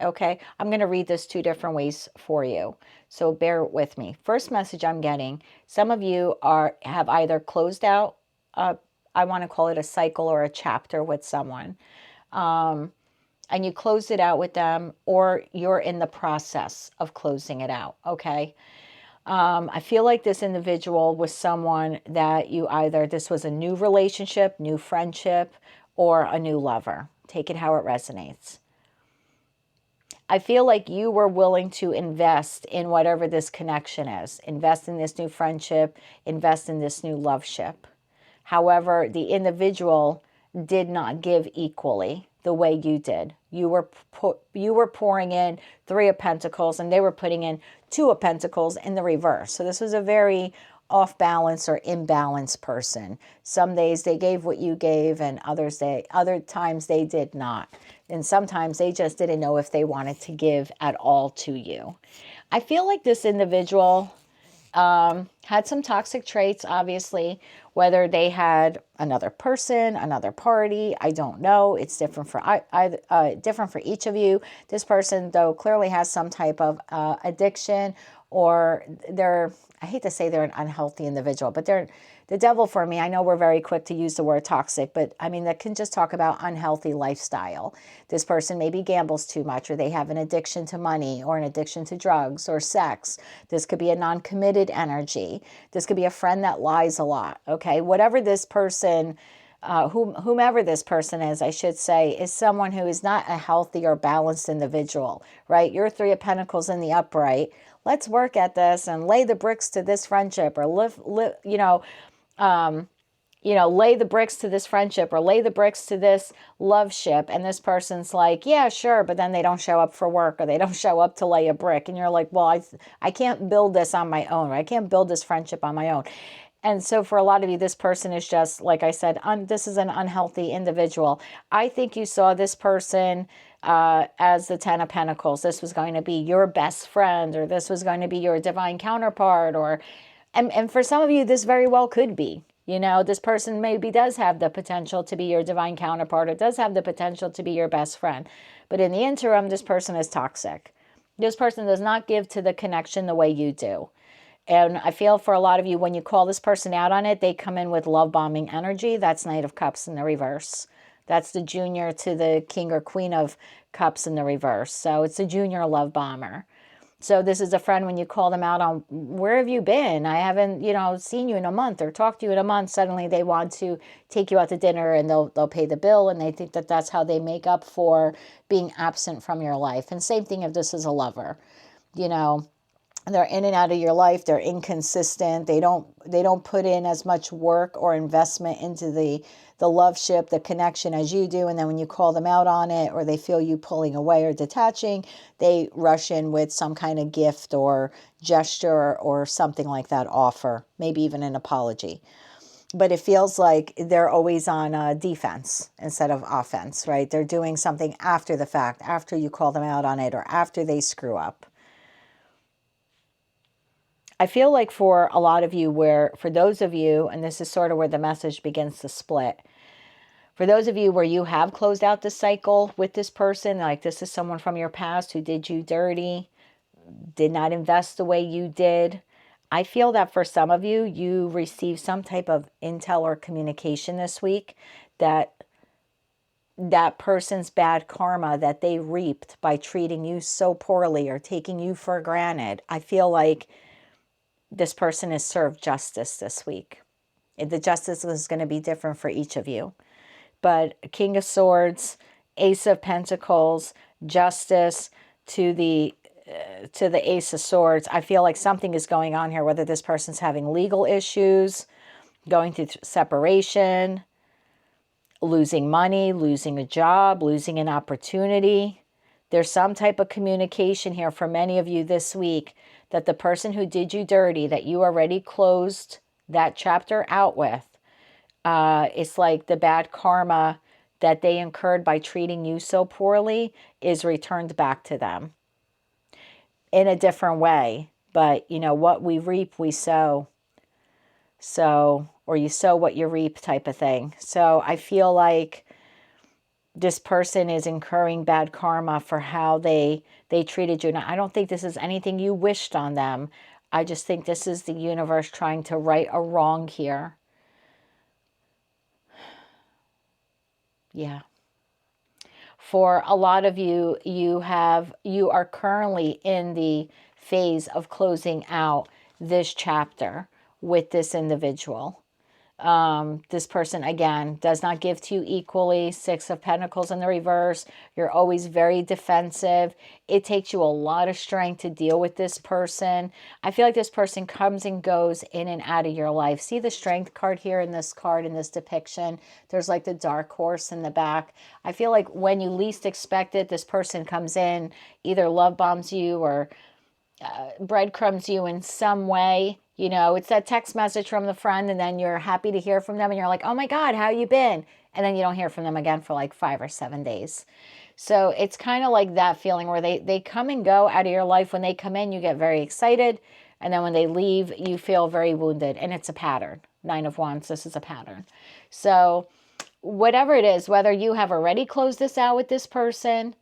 [SPEAKER 1] Okay, I'm going to read this two different ways for you, so bear with me. First message I'm getting, some of you have either closed out, I want to call it a cycle or a chapter with someone, and you closed it out with them, or you're in the process of closing it out, okay? I feel like this individual was someone that you either, this was a new relationship, new friendship, or a new lover. Take it how it resonates. I feel like you were willing to invest in whatever this connection is. Invest in this new friendship, invest in this new loveship. However, the individual did not give equally the way you did. You were pouring in Three of Pentacles and they were putting in Two of Pentacles in the reverse. So this was a very off balance or imbalanced person. Some days they gave what you gave and other times they did not. And sometimes they just didn't know if they wanted to give at all to you. I feel like this individual had some toxic traits, obviously, whether they had another person, another party, I don't know. It's different for different for each of you. This person, though, clearly has some type of addiction, or I hate to say they're an unhealthy individual, but they're the devil for me. I know we're very quick to use the word toxic, but I mean, that can just talk about unhealthy lifestyle. This person maybe gambles too much, or they have an addiction to money, or an addiction to drugs or sex. This could be a non-committed energy. This could be a friend that lies a lot, okay? Whatever this person, whomever this person is, I should say, is someone who is not a healthy or balanced individual, right? Your Three of Pentacles in the upright. Let's work at this and lay the bricks to this friendship, or lay the bricks to this friendship, or lay the bricks to this love ship. And this person's like, yeah, sure. But then they don't show up for work, or they don't show up to lay a brick. And you're like, well, I can't build this on my own, or I can't build this friendship on my own. And so for a lot of you, this person is just, like I said, this is an unhealthy individual. I think you saw this person as the Ten of Pentacles. This was going to be your best friend, or this was going to be your divine counterpart, and for some of you, this very well could be. You know, this person maybe does have the potential to be your divine counterpart, or does have the potential to be your best friend. But in the interim, this person is toxic. This person does not give to the connection the way you do. And I feel for a lot of you, when you call this person out on it, they come in with love bombing energy. That's Knight of Cups in the reverse. That's the junior to the King or Queen of Cups in the reverse. So it's a junior love bomber. So this is a friend, when you call them out on, where have you been? I haven't, seen you in a month or talked to you in a month. Suddenly they want to take you out to dinner, and they'll pay the bill, and they think that that's how they make up for being absent from your life. And same thing if this is a lover, they're in and out of your life. They're inconsistent. They don't put in as much work or investment into the love ship, the connection, as you do. And then when you call them out on it, or they feel you pulling away or detaching, they rush in with some kind of gift or gesture or something like that, offer, maybe even an apology. But it feels like they're always on defense instead of offense, right? They're doing something after the fact, after you call them out on it, or after they screw up. I feel like for a lot of you, for those of you, and this is sort of where the message begins to split, for those of you where you have closed out the cycle with this person, like this is someone from your past who did you dirty, did not invest the way you did. I feel that for some of you, you received some type of intel or communication this week that that person's bad karma that they reaped by treating you so poorly or taking you for granted. I feel like this person is served justice this week. The justice is going to be different for each of you. But King of Swords, Ace of Pentacles, justice to the Ace of Swords. I feel like something is going on here, whether this person's having legal issues, going through separation, losing money, losing a job, losing an opportunity. There's some type of communication here for many of you this week that the person who did you dirty, that you already closed that chapter out with, it's like the bad karma that they incurred by treating you so poorly is returned back to them in a different way. But, you know, what we reap, we sow. So, or you sow what you reap type of thing. So I feel like this person is incurring bad karma for how they treated you. Now, I don't think this is anything you wished on them. I just think this is the universe trying to right a wrong here. Yeah. For a lot of you, you are currently in the phase of closing out this chapter with this individual. This person, again, does not give to you equally. Six of Pentacles in the reverse. You're always very defensive. It takes you a lot of strength to deal with this person. I feel like this person comes and goes in and out of your life. See the Strength card here in this card, in this depiction? There's like the Dark Horse in the back. I feel like when you least expect it, this person comes in, either love bombs you or breadcrumbs you in some way. You know, it's that text message from the friend and then you're happy to hear from them and you're like, oh my God, how you been? And then you don't hear from them again for like 5 or 7 days. So it's kind of like that feeling where they come and go out of your life. When they come in, you get very excited. And then when they leave, you feel very wounded. And it's a pattern. 9 of Wands, this is a pattern. So whatever it is, whether you have already closed this out with this person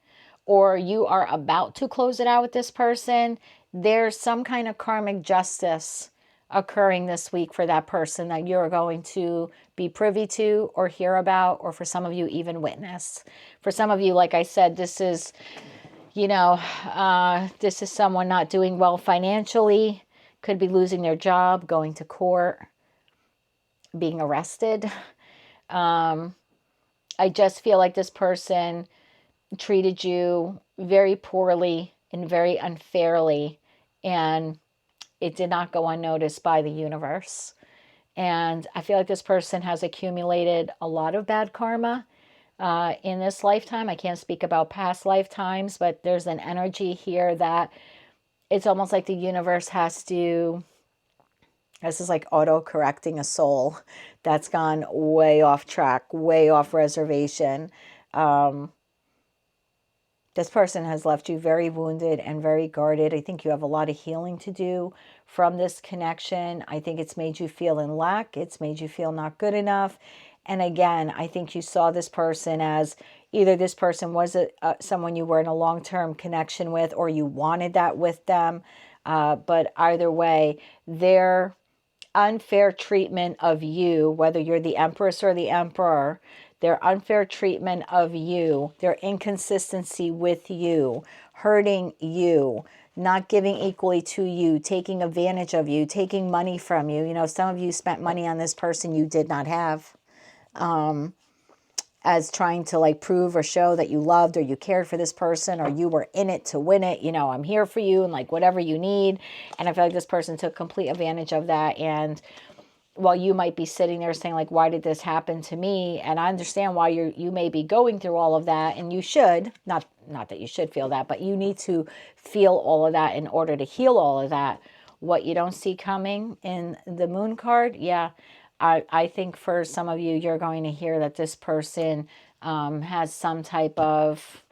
[SPEAKER 1] or you are about to close it out with this person, there's some kind of karmic justice occurring this week for that person that you're going to be privy to or hear about, or for some of you even witness. For some of you, like I said, this is, you know, this is someone not doing well financially, could be losing their job, going to court, being arrested. I just feel like this person treated you very poorly and very unfairly, and it did not go unnoticed by the universe. And I feel like this person has accumulated a lot of bad karma in this lifetime. I can't speak about past lifetimes, but there's an energy here that it's almost like the universe has to, this is like auto-correcting a soul that's gone way off track, way off reservation. This person has left you very wounded and very guarded. I think you have a lot of healing to do from this connection. I think it's made you feel in lack. It's made you feel not good enough. And again, I think you saw this person as either this person was someone you were in a long-term connection with, or you wanted that with them. But either way, their unfair treatment of you, whether you're the Empress or the Emperor, their unfair treatment of you, their inconsistency with you, hurting you, not giving equally to you, taking advantage of you, taking money from you. You know, some of you spent money on this person you did not have, as trying to like prove or show that you loved or you cared for this person, or you were in it to win it. You know, I'm here for you and like whatever you need. And I feel like this person took complete advantage of that. And while you might be sitting there saying like, why did this happen to me? And I understand why you may be going through all of that, and you should, not that you should feel that, but you need to feel all of that in order to heal all of that. What you don't see coming in the Moon card, yeah, I think for some of you, you're going to hear that this person has some type of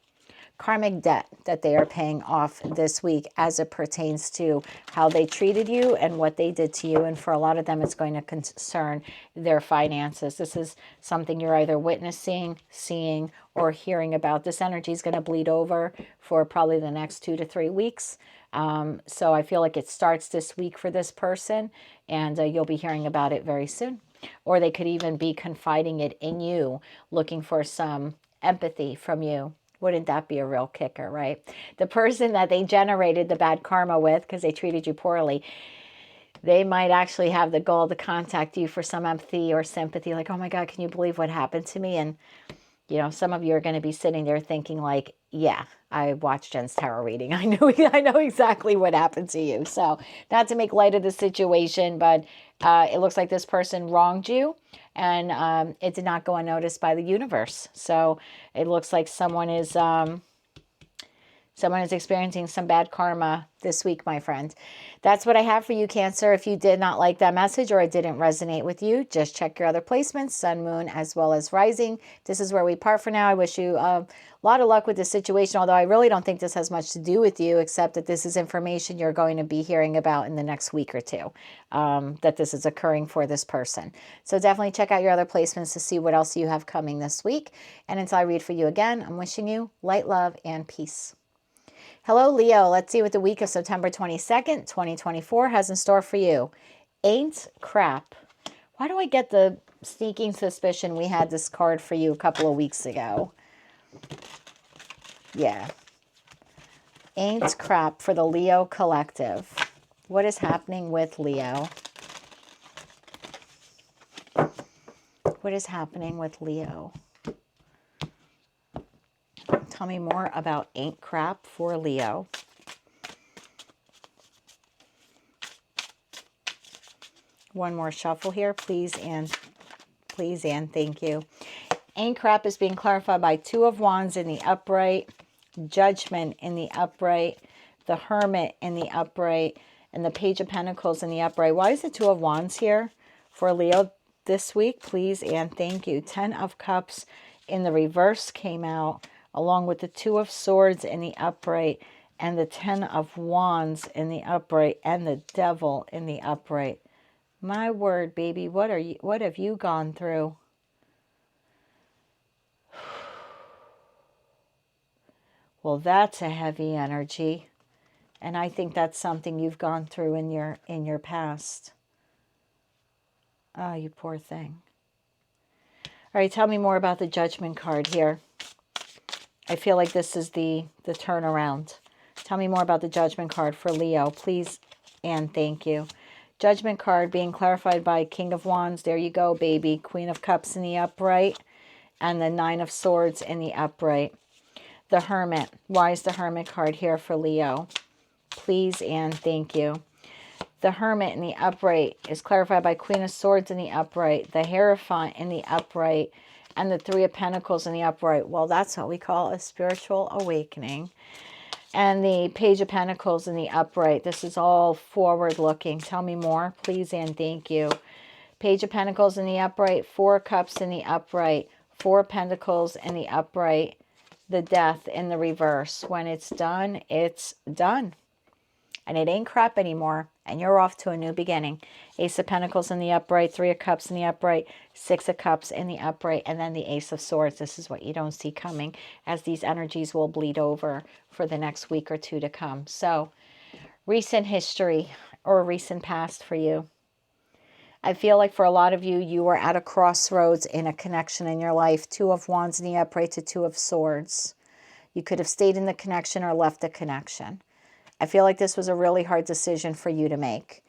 [SPEAKER 1] karmic debt that they are paying off this week as it pertains to how they treated you and what they did to you. And for a lot of them, it's going to concern their finances. This is something you're either witnessing, seeing, or hearing about. This energy is going to bleed over for probably the next 2 to 3 weeks. So I feel like it starts this week for this person, and you'll be hearing about it very soon. Or they could even be confiding it in you, looking for some empathy from you. Wouldn't that be a real kicker, right? The person that they generated the bad karma with because they treated you poorly, they might actually have the goal to contact you for some empathy or sympathy, like, oh my God, can you believe what happened to me? And, you know, some of you are going to be sitting there thinking like, yeah, I watched Jen's tarot reading. I know exactly what happened to you. So not to make light of the situation, but it looks like this person wronged you, and it did not go unnoticed by the universe. So it looks like someone is experiencing some bad karma this week, my friend. That's what I have for you, Cancer. If you did not like that message or it didn't resonate with you, just check your other placements, sun, moon, as well as rising. This is where we part for now. I wish you a lot of luck with this situation, although I really don't think this has much to do with you, except that this is information you're going to be hearing about in the next week or two, that this is occurring for this person. So definitely check out your other placements to see what else you have coming this week. And until I read for you again, I'm wishing you light, love, and peace. Hello, Leo. Let's see what the week of September 22nd, 2024 has in store for you. Ain't crap. Why do I get the sneaking suspicion we had this card for you a couple of weeks ago? Yeah. Ain't crap for the Leo collective. What is happening with Leo? What is happening with Leo? Tell me more about ain't crap for Leo. One more shuffle here, please and thank you. Ain't crap is being clarified by Two of Wands in the upright, Judgment in the upright, the Hermit in the upright, and the Page of Pentacles in the upright. Why is the Two of Wands here for Leo this week? Please and thank you. 10 of Cups in the reverse came out, along with the Two of Swords in the upright and the 10 of Wands in the upright and the Devil in the upright. My word, baby, what have you gone through? Well, that's a heavy energy, and I think that's something you've gone through in your past. Oh, you poor thing. All right, tell me more about the Judgment card here. I feel like this is the turnaround. Tell me more about the Judgment card for Leo, please and thank you. Judgment card being clarified by King of Wands. There you go, baby. Queen of Cups in the upright and the Nine of Swords in the upright. The Hermit. Why is the Hermit card here for Leo? Please and thank you. The Hermit in the upright is clarified by Queen of Swords in the upright, the Hierophant in the upright, and the Three of Pentacles in the upright. Well, that's what we call a spiritual awakening. And the Page of Pentacles in the upright. This is all forward looking. Tell me more, please and thank you. Page of Pentacles in the upright, Four Cups in the upright, Four Pentacles in the upright, the Death in the reverse. When it's done, it's done. And it ain't crap anymore. And you're off to a new beginning. Ace of Pentacles in the upright, Three of Cups in the upright, Six of Cups in the upright, and then the Ace of Swords. This is what you don't see coming, as these energies will bleed over for the next week or two to come. So, recent history or recent past for you. I feel like for a lot of you, you were at a crossroads in a connection in your life. Two of Wands in the upright to Two of Swords. You could have stayed in the connection or left the connection. I feel like this was a really hard decision for you to make.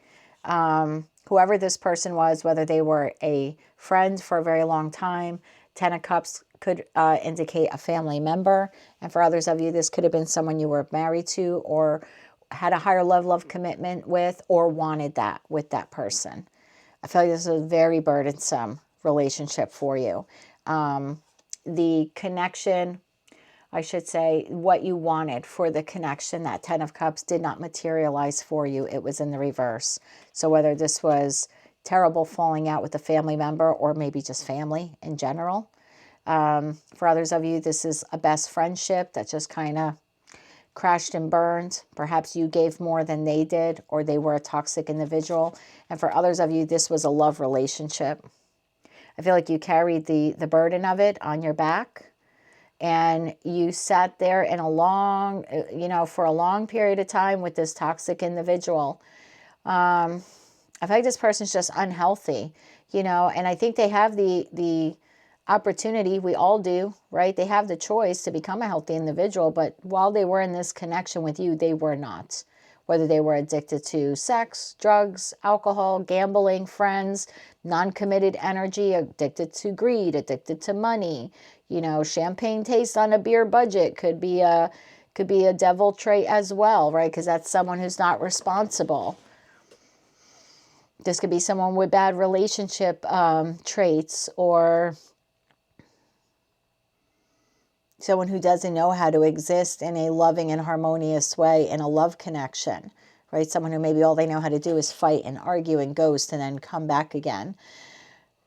[SPEAKER 1] Whoever this person was, whether they were a friend for a very long time, 10 of Cups could indicate a family member. And for others of you, this could have been someone you were married to or had a higher level of commitment with or wanted that with that person. I feel like this is a very burdensome relationship for you. The connection, I should say, what you wanted for the connection, that 10 of Cups did not materialize for you. It was in the reverse. So whether this was terrible falling out with a family member or maybe just family in general, For others of you, this is a best friendship that just kind of crashed and burned. Perhaps you gave more than they did, or they were a toxic individual. And for others of you, this was a love relationship. I feel like you carried the burden of it on your back, and you sat there in a long, for a long period of time with this toxic individual. I feel like this person's just unhealthy, and I think they have the opportunity, we all do, right? They have the choice to become a healthy individual, but while they were in this connection with you, they were not. Whether they were addicted to sex, drugs, alcohol, gambling, friends, non-committed energy, addicted to greed, addicted to money, champagne taste on a beer budget could be a devil trait as well, right? Because that's someone who's not responsible. This could be someone with bad relationship traits, or someone who doesn't know how to exist in a loving and harmonious way in a love connection, right? Someone who maybe all they know how to do is fight and argue and ghost and then come back again.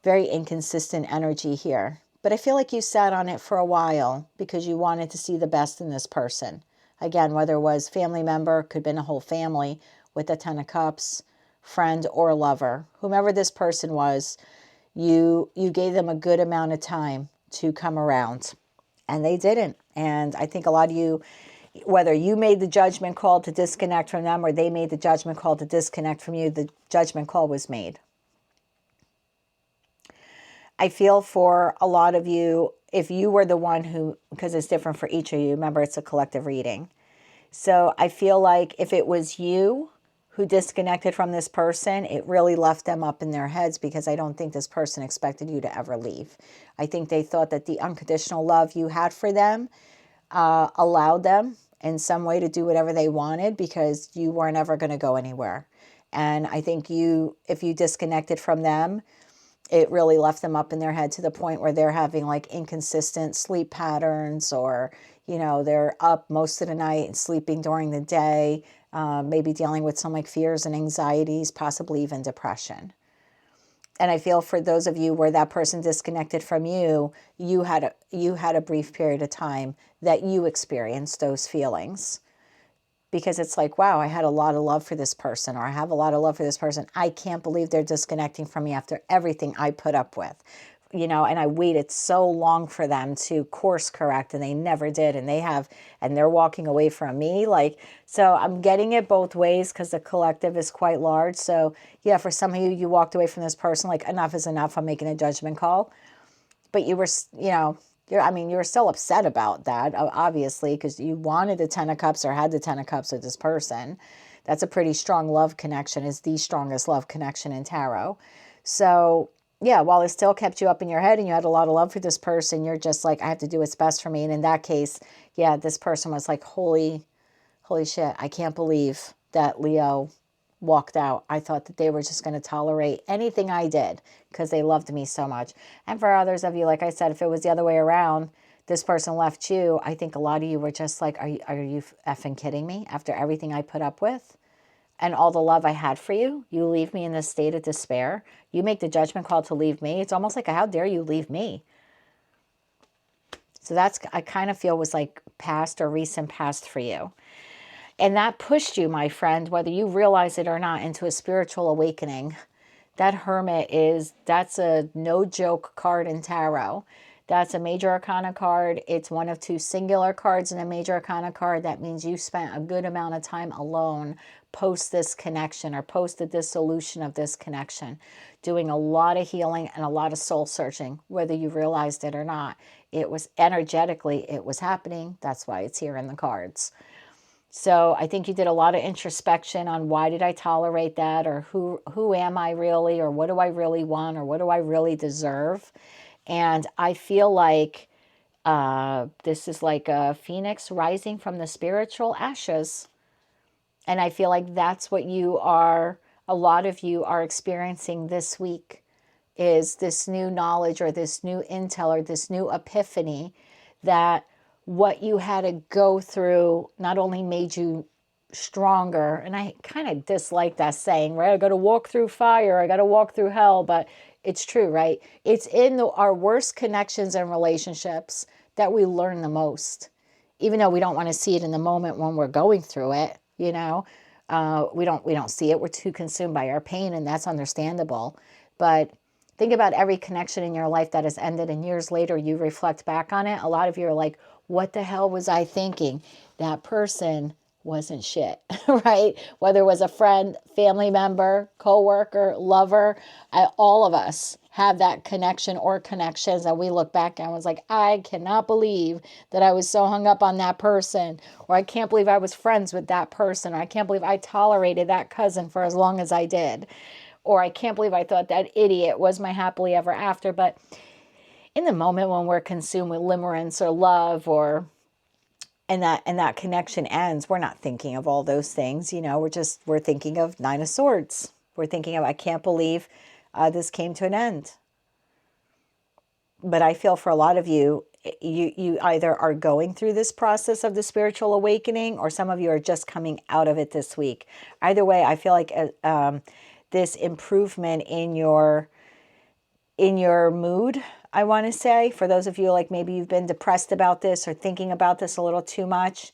[SPEAKER 1] Very inconsistent energy here. But I feel like you sat on it for a while because you wanted to see the best in this person. Again, whether it was family member, could have been a whole family with the 10 of Cups, friend or lover. Whomever this person was, you gave them a good amount of time to come around. And they didn't. And I think a lot of you, whether you made the judgment call to disconnect from them or they made the judgment call to disconnect from you, the judgment call was made. I feel for a lot of you, if you were the one who, because it's different for each of you, remember it's a collective reading. So I feel like if it was you who disconnected from this person, it really left them up in their heads, because I don't think this person expected you to ever leave. I think they thought that the unconditional love you had for them allowed them in some way to do whatever they wanted, because you weren't ever going to go anywhere. And I think if you disconnected from them, it really left them up in their head to the point where they're having like inconsistent sleep patterns, or, they're up most of the night and sleeping during the day, maybe dealing with some like fears and anxieties, possibly even depression. And I feel for those of you where that person disconnected from you, you had a brief period of time that you experienced those feelings. Because it's like, wow, I had a lot of love for this person, or I have a lot of love for this person. I can't believe they're disconnecting from me after everything I put up with. And I waited so long for them to course correct, and they never did. And they're walking away from me. So I'm getting it both ways, because the collective is quite large. So yeah, for some of you, you walked away from this person like, enough is enough. I'm making a judgment call. But you were, you were still upset about that, obviously, because you wanted the 10 of Cups or had the 10 of Cups with this person. That's a pretty strong love connection. It's the strongest love connection in tarot. So yeah, while it still kept you up in your head and you had a lot of love for this person, you're just like, I have to do what's best for me. And in that case, yeah, this person was like, holy shit, I can't believe that Leo walked out. I thought that they were just going to tolerate anything I did because they loved me so much. And for others of you, like I said, if it was the other way around, this person left you, I think a lot of you were just like, are you effing kidding me? After everything I put up with and all the love I had for you, you leave me in this state of despair. You make the judgment call to leave me. It's almost like, how dare you leave me? So that's, I kind of feel was like past or recent past for you. And that pushed you, my friend, whether you realize it or not, into a spiritual awakening. That Hermit that's a no joke card in tarot. That's a major arcana card. It's one of two singular cards in a major arcana card. That means you spent a good amount of time alone post this connection, or post the dissolution of this connection, doing a lot of healing and a lot of soul searching, whether you realized it or not. It was energetically, it was happening. That's why it's here in the cards. So I think you did a lot of introspection on why did I tolerate that, or who am I really, or what do I really want, or what do I really deserve? And I feel like this is like a phoenix rising from the spiritual ashes. And I feel like that's what a lot of you are experiencing this week, is this new knowledge, or this new intel, or this new epiphany that what you had to go through not only made you stronger, and I kind of dislike that saying, right? I got to walk through fire, I got to walk through hell, but It's true, right? It's in our worst connections and relationships that we learn the most, even though we don't want to see it in the moment when we're going through it. You know, we don't see it. We're too consumed by our pain, and that's understandable. But think about every connection in your life that has ended, and years later you reflect back on it. A lot of you are like, what the hell was I thinking? That person wasn't shit, right? Whether it was a friend, family member, coworker, lover, all of us have that connection or connections that we look back and was like, I cannot believe that I was so hung up on that person, or I can't believe I was friends with that person, or I can't believe I tolerated that cousin for as long as I did, or I can't believe I thought that idiot was my happily ever after. But in the moment when we're consumed with limerence or love, or and that connection ends, we're not thinking of all those things. You know, we're thinking of Nine of Swords. We're thinking of, I can't believe this came to an end. But I feel for a lot of you, you either are going through this process of the spiritual awakening, or some of you are just coming out of it this week. Either way, I feel like this improvement in your mood, I want to say, for those of you like maybe you've been depressed about this or thinking about this a little too much,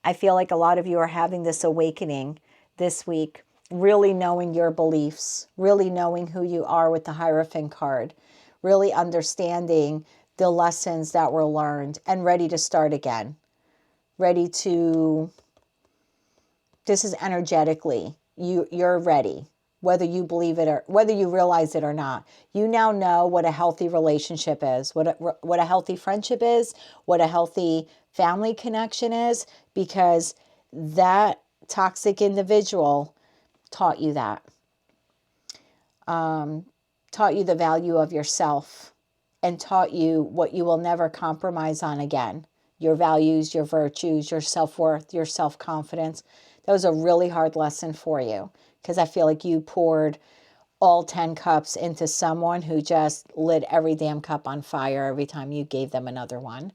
[SPEAKER 1] I feel like a lot of you are having this awakening this week, really knowing your beliefs, really knowing who you are with the Hierophant card, really understanding the lessons that were learned and ready to start again. Ready to, this is energetically, you're ready. Whether you believe it or whether you realize it or not, you now know what a healthy relationship is, what a healthy friendship is, what a healthy family connection is, because that toxic individual taught you that, taught you the value of yourself, and taught you what you will never compromise on again: your values, your virtues, your self-worth, your self-confidence. That was a really hard lesson for you, because I feel like you poured all 10 cups into someone who just lit every damn cup on fire every time you gave them another one.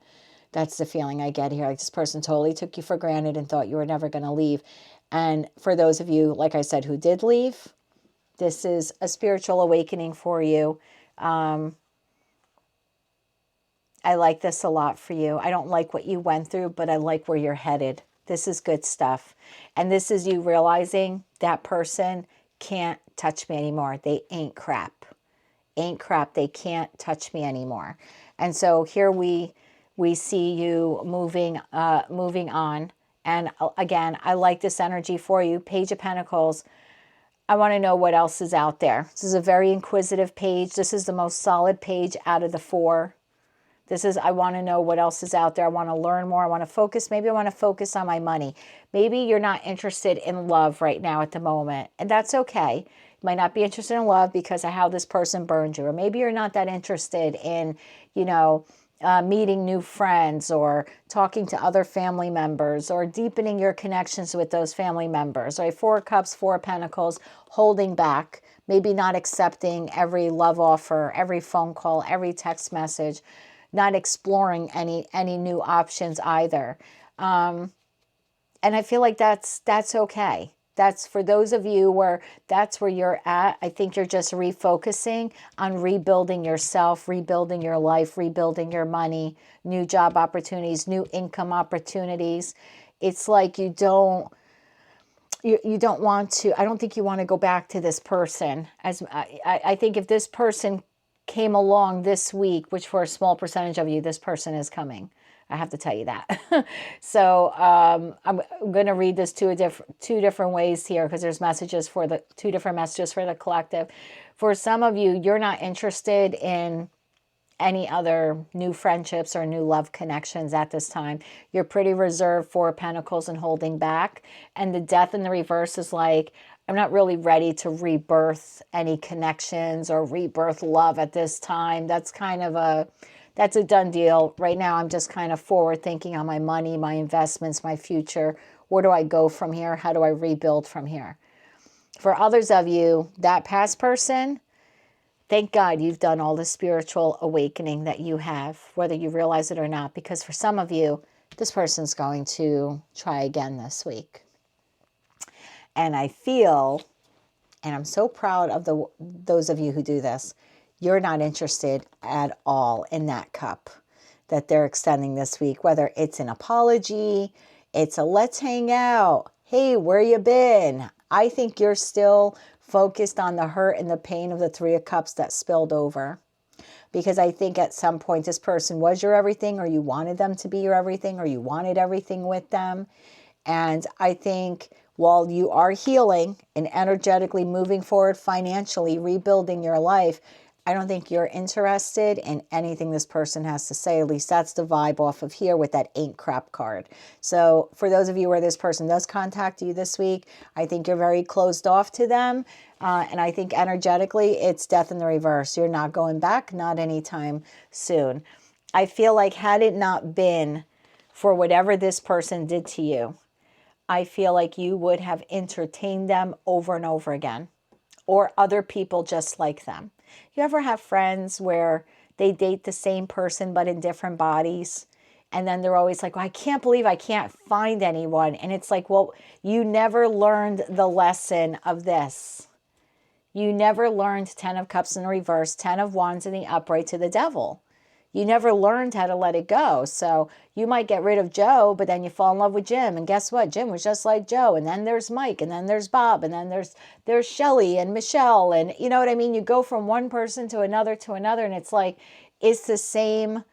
[SPEAKER 1] That's the feeling I get here. Like, this person totally took you for granted and thought you were never going to leave. And for those of you, like I said, who did leave, this is a spiritual awakening for you. I like this a lot for you. I don't like what you went through, but I like where you're headed. This is good stuff. And this is you realizing that person can't touch me anymore. They ain't crap. Ain't crap. They can't touch me anymore. And so here we see you moving on. And again, I like this energy for you. Page of Pentacles. I want to know what else is out there. This is a very inquisitive page. This is the most solid page out of the 4. This is, I want to know what else is out there. I want to learn more. I want to focus. Maybe I want to focus on my money. Maybe you're not interested in love right now at the moment, and that's okay. You might not be interested in love because of how this person burned you. Or maybe you're not that interested in, meeting new friends, or talking to other family members, or deepening your connections with those family members. Right? 4 of Cups, 4 of Pentacles, holding back. Maybe not accepting every love offer, every phone call, every text message. Not exploring any new options either. And I feel like that's okay. That's for those of you where that's where you're at. I think you're just refocusing on rebuilding yourself, rebuilding your life, rebuilding your money, new job opportunities, new income opportunities. It's like you don't want to, I don't think you want to go back to this person. I think if this person came along this week, which for a small percentage of you, this person is coming. I have to tell you that. So I'm going to read this two different ways here, because there's messages for the 2 different messages for the collective. For some of you, you're not interested in any other new friendships or new love connections at this time. You're pretty reserved, 4 of Pentacles, and holding back. And the Death in the reverse is like, I'm not really ready to rebirth any connections or rebirth love at this time. That's a done deal. Right now, I'm just kind of forward thinking on my money, my investments, my future. Where do I go from here? How do I rebuild from here? For others of you, that past person, thank God you've done all the spiritual awakening that you have, whether you realize it or not, because for some of you, this person's going to try again this week. And I feel, and I'm so proud of those of you who do this, You're not interested at all in that cup that they're extending this week, whether it's an apology, it's a let's hang out, hey, where you been? I think you're still focused on the hurt and the pain of the Three of Cups that spilled over. Because I think at some point this person was your everything, or you wanted them to be your everything, or you wanted everything with them. And I think while you are healing and energetically moving forward financially, rebuilding your life, I don't think you're interested in anything this person has to say. At least that's the vibe off of here with that ain't crap card. So for those of you where this person does contact you this week, I think you're very closed off to them. And I think energetically, it's death in the reverse. You're not going back, not anytime soon. I feel like had it not been for whatever this person did to you, I feel like you would have entertained them over and over again, or other people just like them. You ever have friends where they date the same person but in different bodies? And then they're always like, well, I can't believe I can't find anyone. And it's like, well, you never learned the lesson of this. You never learned 10 of Cups in the reverse, 10 of Wands in the upright to the Devil. You never learned how to let it go. So you might get rid of Joe, but then you fall in love with Jim. And guess what? Jim was just like Joe. And then there's Mike, and then there's Bob, and then there's Shelly and Michelle. And you know what I mean? You go from one person to another, and it's like, it's the same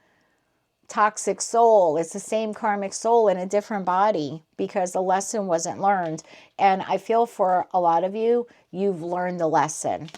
[SPEAKER 1] toxic soul. It's the same karmic soul in a different body because the lesson wasn't learned. And I feel for a lot of you, you've learned the lesson.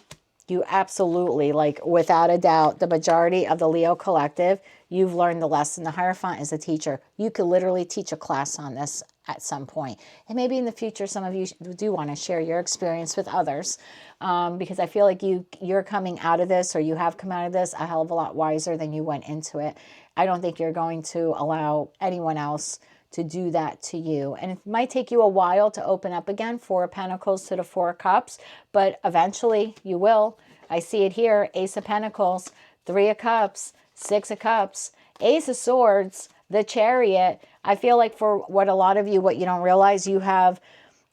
[SPEAKER 1] You absolutely, like without a doubt, the majority of the Leo collective, you've learned the lesson. The Hierophant is a teacher. You could literally teach a class on this at some point. And maybe in the future, some of you do want to share your experience with others because I feel like you're coming out of this, or you have come out of this a hell of a lot wiser than you went into it. I don't think you're going to allow anyone else to do that to you. And it might take you a while to open up again, Four of Pentacles to the Four of Cups, but eventually you will. I see it here, Ace of Pentacles, Three of Cups, Six of Cups, Ace of Swords, the Chariot. I feel like for what a lot of you, what you don't realize, you have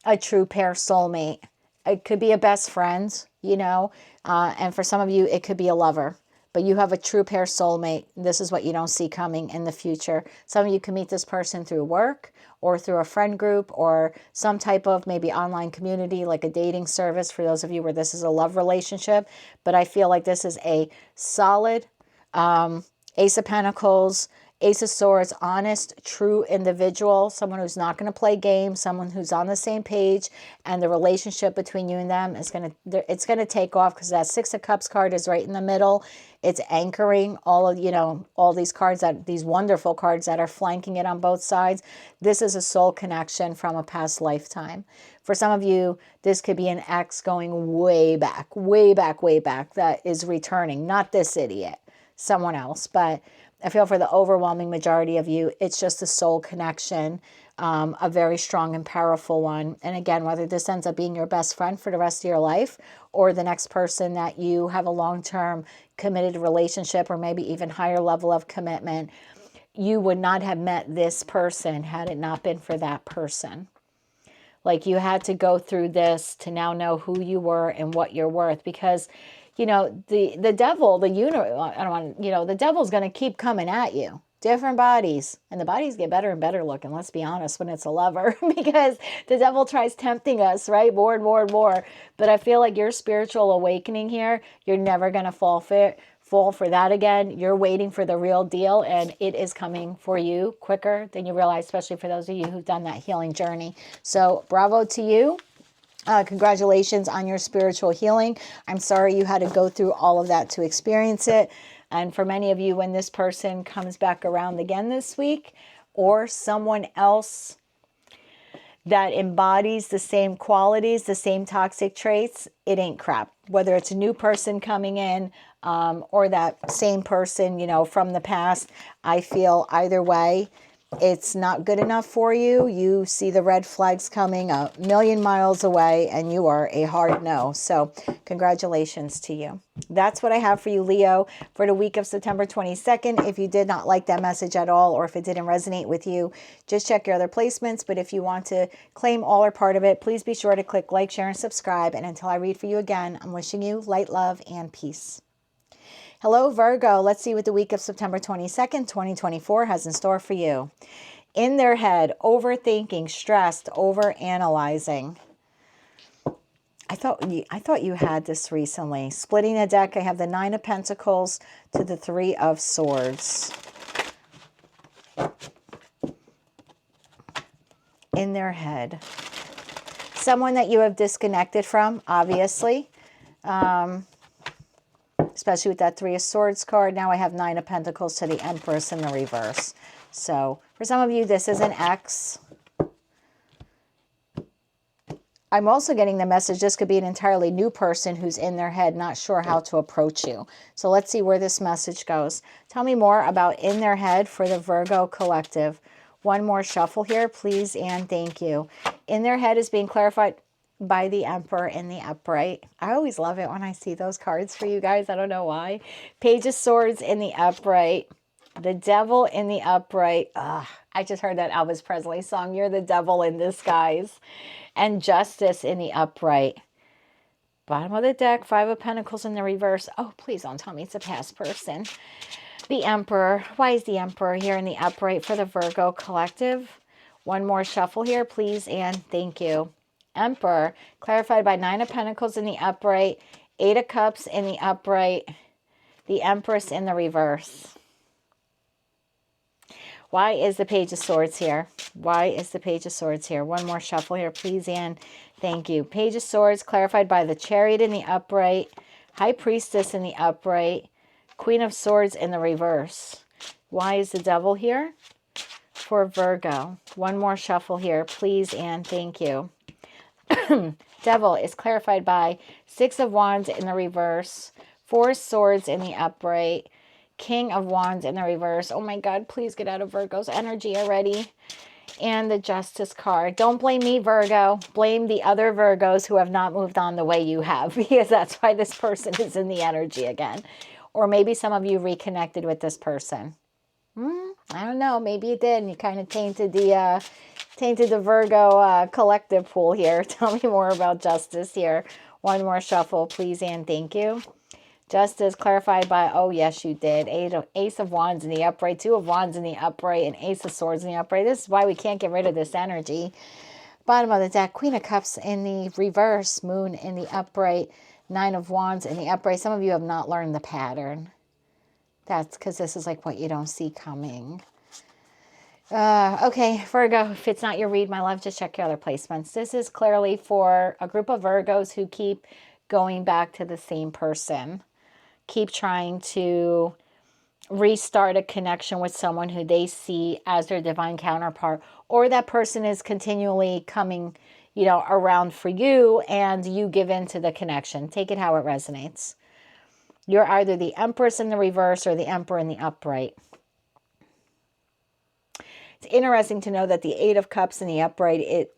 [SPEAKER 1] a true pair soulmate. It could be a best friend, you know, and for some of you, it could be a lover. But you have a true pair soulmate. This is what you don't see coming in the future. Some of you can meet this person through work or through a friend group or some type of maybe online community like a dating service for those of you where this is a love relationship. But I feel like this is a solid Ace of Pentacles, Ace of Swords, honest, true individual, someone who's not going to play games, someone who's on the same page, and the relationship between you and them is going to take off because that Six of Cups card is right in the middle. It's anchoring all of, you know, all these cards, these wonderful cards that are flanking it on both sides. This is a soul connection from a past lifetime. For some of you, this could be an ex going way back, way back, way back that is returning. Not this idiot, someone else, but I feel for the overwhelming majority of you, it's just a soul connection, a very strong and powerful one. And again, whether this ends up being your best friend for the rest of your life or the next person that you have a long-term committed relationship or maybe even higher level of commitment, you would not have met this person had it not been for that person. Like you had to go through this to now know who you were and what you're worth because you know, the devil, the universe, I don't want, you know, the devil's going to keep coming at you. Different bodies. And the bodies get better and better looking, let's be honest, when it's a lover. Because the devil tries tempting us, right? More and more and more. But I feel like your spiritual awakening here, you're never going to fall for that again. You're waiting for the real deal. And it is coming for you quicker than you realize, especially for those of you who've done that healing journey. So bravo to you. Congratulations on your spiritual healing. I'm sorry you had to go through all of that to experience it. And for many of you, when this person comes back around again this week, or someone else that embodies the same qualities, the same toxic traits, it ain't crap. Whether it's a new person coming in or that same person, you know, from the past, I feel either way, it's not good enough for you. You see the red flags coming a million miles away and you are a hard no. So congratulations to you. That's what I have for you, Leo, for the week of September 22nd. If you did not like that message at all, or if it didn't resonate with you, just check your other placements. But if you want to claim all or part of it, please be sure to click like, share, and subscribe. And until I read for you again, I'm wishing you light, love, and peace. Hello, Virgo. Let's see what the week of September 22nd, 2024 has in store for you. In their head, overthinking, stressed, overanalyzing. I thought you had this recently. Splitting the deck, I have the Nine of Pentacles to the Three of Swords. In their head. Someone that you have disconnected from, obviously. Especially with that Three of Swords card. Now I have Nine of Pentacles to the Empress in the reverse. So, for some of you, this is an ex. I'm also getting the message this could be an entirely new person who's in their head, not sure how to approach you. So let's see where this message goes. Tell me more about in their head for the Virgo collective. One more shuffle here, please, and thank you. In their head is being clarified by the Emperor in the upright. I always love it when I see those cards for you guys. I don't know why. Page of Swords in the upright. The Devil in the upright. I just heard that Elvis Presley song, You're the Devil in Disguise. And Justice in the upright. Bottom of the deck, Five of Pentacles in the reverse. Oh, please don't tell me it's a past person. The Emperor. Why is the Emperor here in the upright for the Virgo collective? One more shuffle here, please, and thank you. Emperor, clarified by Nine of Pentacles in the upright, Eight of Cups in the upright, the Empress in the reverse. Why is the Page of Swords here? Why is the Page of Swords here? One more shuffle here, please, and thank you. Page of Swords, clarified by the Chariot in the upright, High Priestess in the upright, Queen of Swords in the reverse. Why is the Devil here? For Virgo. One more shuffle here, please, and thank you. Devil is clarified by Six of Wands in the reverse, Four Swords in the upright, King of Wands in the reverse. Oh my God, please get out of Virgo's energy already. And the Justice card. Don't blame me, Virgo. Blame the other Virgos who have not moved on the way you have, because that's why this person is in the energy again. Or maybe some of you reconnected with this person. I don't know. Maybe you did, and you kind of tainted the Virgo collective pool here. Tell me more about Justice here. One more shuffle, please, and thank you. Justice clarified by, oh, yes, you did. Ace of Wands in the upright, Two of Wands in the upright, and Ace of Swords in the upright. This is why we can't get rid of this energy. Bottom of the deck, Queen of Cups in the reverse, Moon in the upright, Nine of Wands in the upright. Some of you have not learned the pattern. That's because this is like what you don't see coming. Okay, Virgo, if it's not your read, my love, just check your other placements. This is clearly for a group of Virgos who keep going back to the same person. Keep trying to restart a connection with someone who they see as their divine counterpart, or that person is continually coming, around for you, and you give in to the connection. Take it how it resonates. You're either the Empress in the reverse or the Emperor in the upright. It's interesting to know that the Eight of Cups in the upright,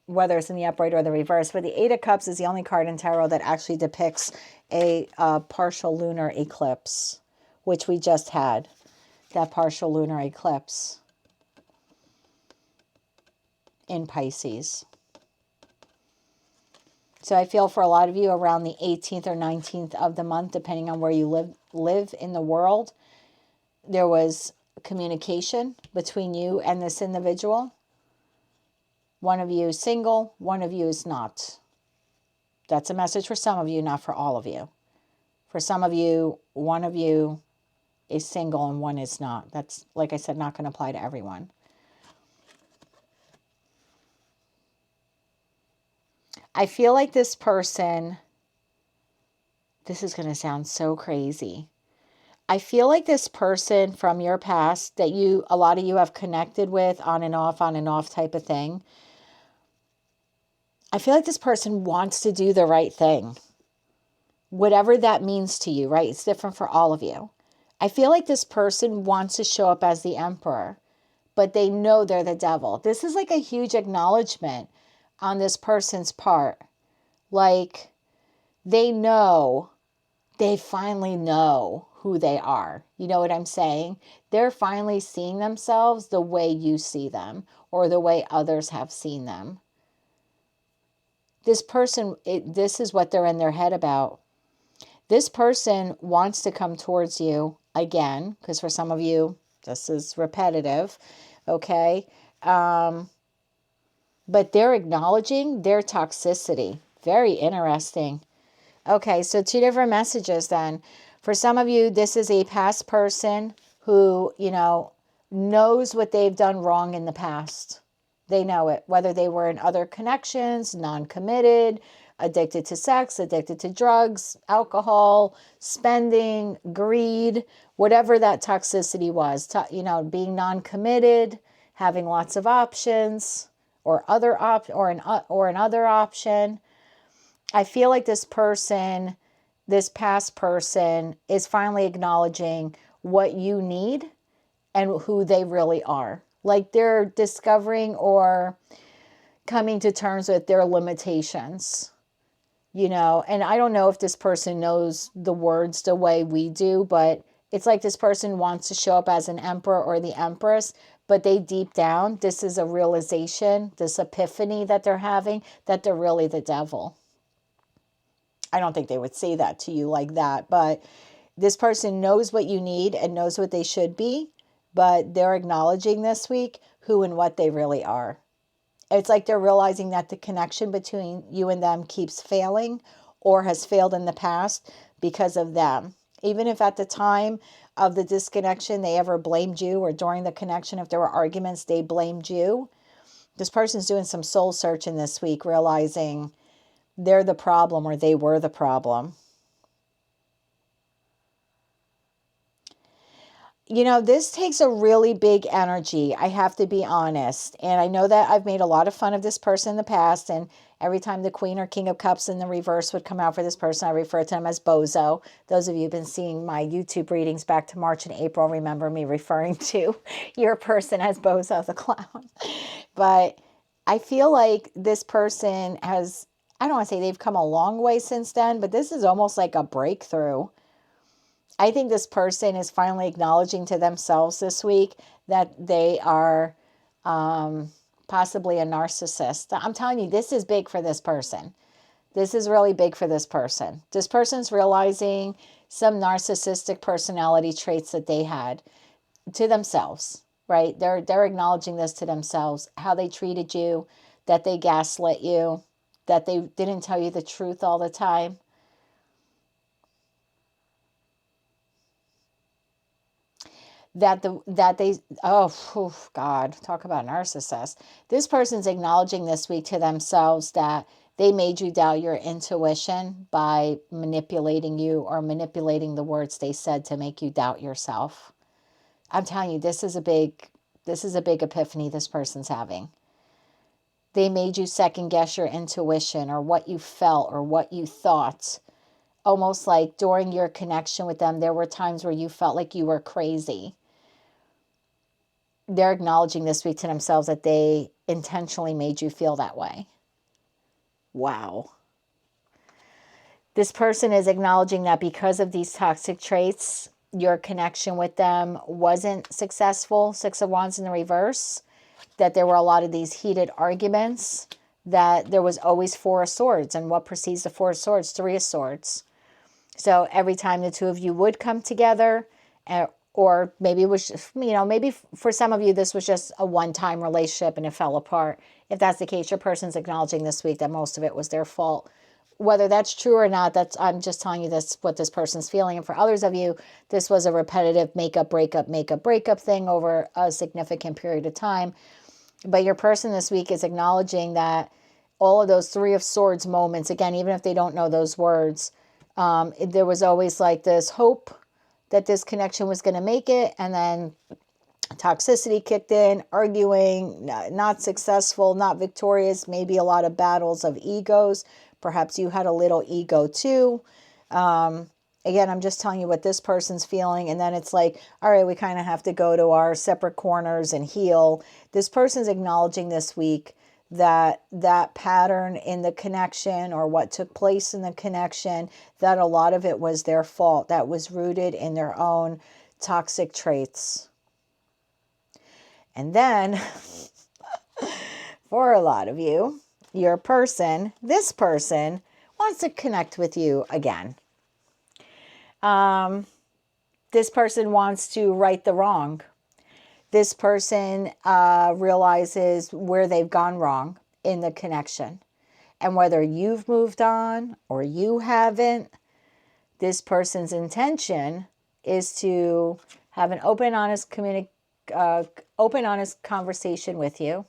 [SPEAKER 1] whether it's in the upright or the reverse, but the Eight of Cups is the only card in tarot that actually depicts a partial lunar eclipse, which we just had, that partial lunar eclipse in Pisces. So I feel for a lot of you around the 18th or 19th of the month, depending on where you live in the world, there was communication between you and this individual. One of you is single, one of you is not. That's a message for some of you, not for all of you. For some of you, one of you is single and one is not. That's, like I said, not going to apply to everyone. I feel like this person, this is going to sound so crazy. I feel like this person from your past that a lot of you have connected with on and off type of thing. I feel like this person wants to do the right thing. Whatever that means to you, right? It's different for all of you. I feel like this person wants to show up as the Emperor, but they know they're the Devil. This is like a huge acknowledgement on this person's part. Like, they finally know who they are. You know what I'm saying? They're finally seeing themselves the way you see them, or the way others have seen them. This person, this is what they're in their head about. This person wants to come towards you again, because for some of you, this is repetitive, okay? But they're acknowledging their toxicity. Very interesting. Okay, so two different messages then. For some of you, this is a past person who, you know, knows what they've done wrong in the past. They know it, whether they were in other connections, non-committed, addicted to sex, addicted to drugs, alcohol, spending, greed, whatever that toxicity was, you know, being non-committed, having lots of options, or another option. I feel like this person, this past person, is finally acknowledging what you need and who they really are. Like they're discovering or coming to terms with their limitations, you know. And I don't know if this person knows the words the way we do, but it's like this person wants to show up as an emperor or the empress, but they deep down, this is a realization, this epiphany that they're having, that they're really the devil. I don't think they would say that to you like that, but this person knows what you need and knows what they should be, but they're acknowledging this week who and what they really are. It's like they're realizing that the connection between you and them keeps failing or has failed in the past because of them. Even if at the time of the disconnection they ever blamed you, or during the connection, if there were arguments, they blamed you. This person's doing some soul searching this week, realizing they're the problem or they were the problem. You know, this takes a really big energy, I have to be honest. And I know that I've made a lot of fun of this person in the past. And every time the Queen or King of Cups in the reverse would come out for this person, I refer to them as Bozo. Those of you who've been seeing my YouTube readings back to March and April remember me referring to your person as Bozo the Clown. But I feel like this person has, I don't want to say they've come a long way since then, but this is almost like a breakthrough. I think this person is finally acknowledging to themselves this week that they are possibly a narcissist. I'm telling you, this is big for this person. This is really big for this person. This person's realizing some narcissistic personality traits that they had to themselves, right? They're acknowledging this to themselves, how they treated you, that they gaslit you, that they didn't tell you the truth all the time. Oh God, talk about narcissist. This person's acknowledging this week to themselves that they made you doubt your intuition by manipulating you or manipulating the words they said to make you doubt yourself. I'm telling you, this is a big epiphany this person's having. They made you second guess your intuition or what you felt or what you thought. Almost like during your connection with them, there were times where you felt like you were crazy. They're acknowledging this week to themselves that they intentionally made you feel that way. Wow. This person is acknowledging that because of these toxic traits, your connection with them wasn't successful. 6 of Wands in the reverse. That there were a lot of these heated arguments. That there was always 4 of Swords. And what precedes the 4 of Swords? 3 of Swords. So every time the two of you would come together, or maybe it was just, you know, maybe for some of you, this was just a one-time relationship and it fell apart. If that's the case, your person's acknowledging this week that most of it was their fault. Whether that's true or not, I'm just telling you this, what this person's feeling. And for others of you, this was a repetitive makeup, breakup thing over a significant period of time. But your person this week is acknowledging that all of those 3 of Swords moments, again, even if they don't know those words, there was always like this hope that this connection was going to make it. And then toxicity kicked in, arguing, not successful, not victorious, maybe a lot of battles of egos. Perhaps you had a little ego too. Again, I'm just telling you what this person's feeling. And then it's like, all right, we kind of have to go to our separate corners and heal. This person's acknowledging this week that pattern in the connection, or what took place in the connection, that a lot of it was their fault. That was rooted in their own toxic traits. And then for a lot of you, this person wants to connect with you again. This person wants to right the wrong. This person realizes where they've gone wrong in the connection. And whether you've moved on or you haven't, this person's intention is to have an open, honest conversation with you.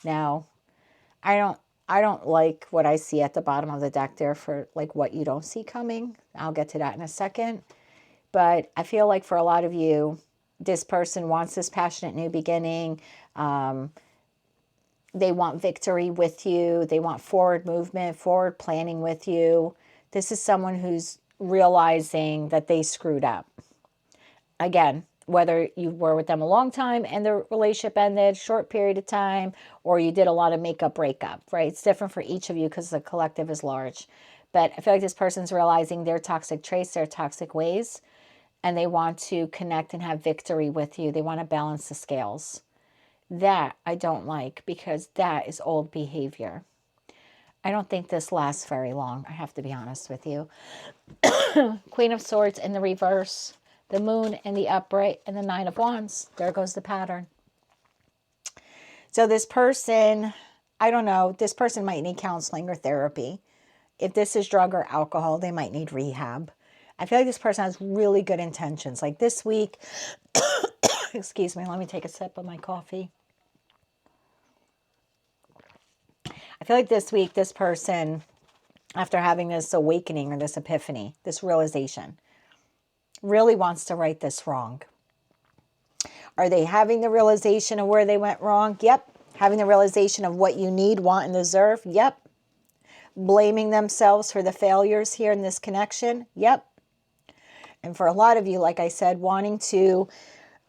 [SPEAKER 1] Now, I don't like what I see at the bottom of the deck there for like what you don't see coming. I'll get to that in a second. But I feel like for a lot of you, this person wants this passionate new beginning. They want victory with you. They want forward movement, forward planning with you. This is someone who's realizing that they screwed up. Again, whether you were with them a long time and the relationship ended, short period of time, or you did a lot of makeup breakup, right? It's different for each of you because the collective is large. But I feel like this person's realizing their toxic traits, their toxic ways, and they want to connect and have victory with you. They want to balance the scales. That I don't like because that is old behavior. I don't think this lasts very long. I have to be honest with you. Queen of Swords in the reverse, the Moon in the upright, and the Nine of Wands. There goes the pattern. So this person, I don't know, this person might need counseling or therapy. If this is drug or alcohol, they might need rehab. I feel like this person has really good intentions. Like this week, excuse me, let me take a sip of my coffee. I feel like this week, this person, after having this awakening or this epiphany, this realization, really wants to right this wrong. Are they having the realization of where they went wrong? Yep. Having the realization of what you need, want, and deserve? Yep. Blaming themselves for the failures here in this connection? Yep. And for a lot of you, like I said, wanting to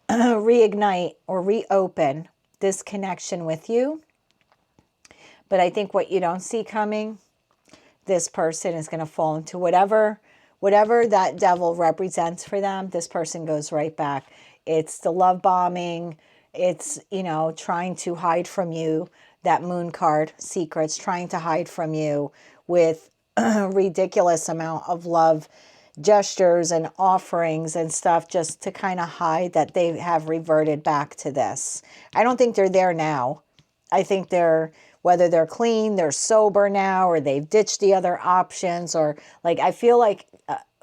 [SPEAKER 1] reignite or reopen this connection with you. But I think what you don't see coming, this person is going to fall into whatever that devil represents for them. This person goes right back. It's the love bombing. It's, trying to hide from you. That Moon card, secrets, trying to hide from you with a ridiculous amount of love gestures and offerings and stuff just to kind of hide that they have reverted back to this. I don't think they're there now. I think whether they're clean, they're sober now, or they've ditched the other options, or like, I feel like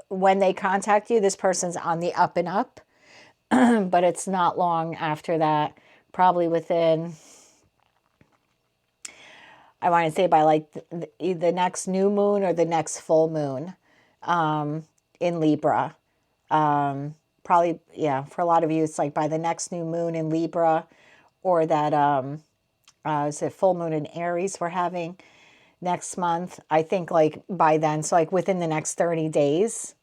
[SPEAKER 1] when they contact you, this person's on the up and up, but it's not long after that, probably within, I want to say by like the next new moon or the next full moon in Libra. Probably, yeah, for a lot of you, it's like by the next new moon in Libra, or that, is it full moon in Aries we're having next month. I think like by then, so like within the next 30 days,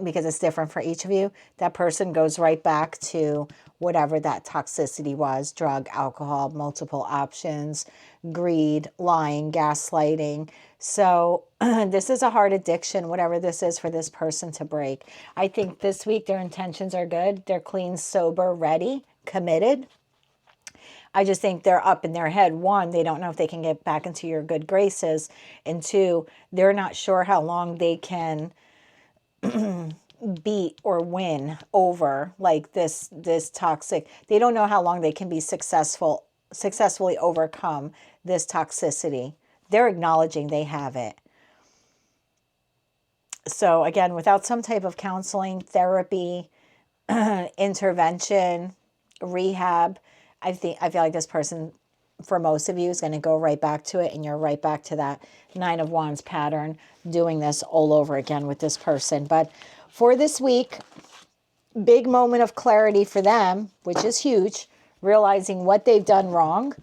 [SPEAKER 1] because it's different for each of you, that person goes right back to whatever that toxicity was: drug, alcohol, multiple options, greed, lying, gaslighting. So this is a hard addiction, whatever this is for this person to break. I think this week their intentions are good. They're clean, sober, ready, committed. I just think they're up in their head. One, they don't know if they can get back into your good graces. And two, they're not sure how long they can beat or win over like this toxic. They don't know how long they can be successfully overcome this toxicity. They're acknowledging they have it. So again, without some type of counseling, therapy, intervention, rehab, I feel like this person, for most of you, is going to go right back to it, and you're right back to that Nine of Wands pattern, doing this all over again with this person. But for this week, big moment of clarity for them, which is huge, realizing what they've done wrong,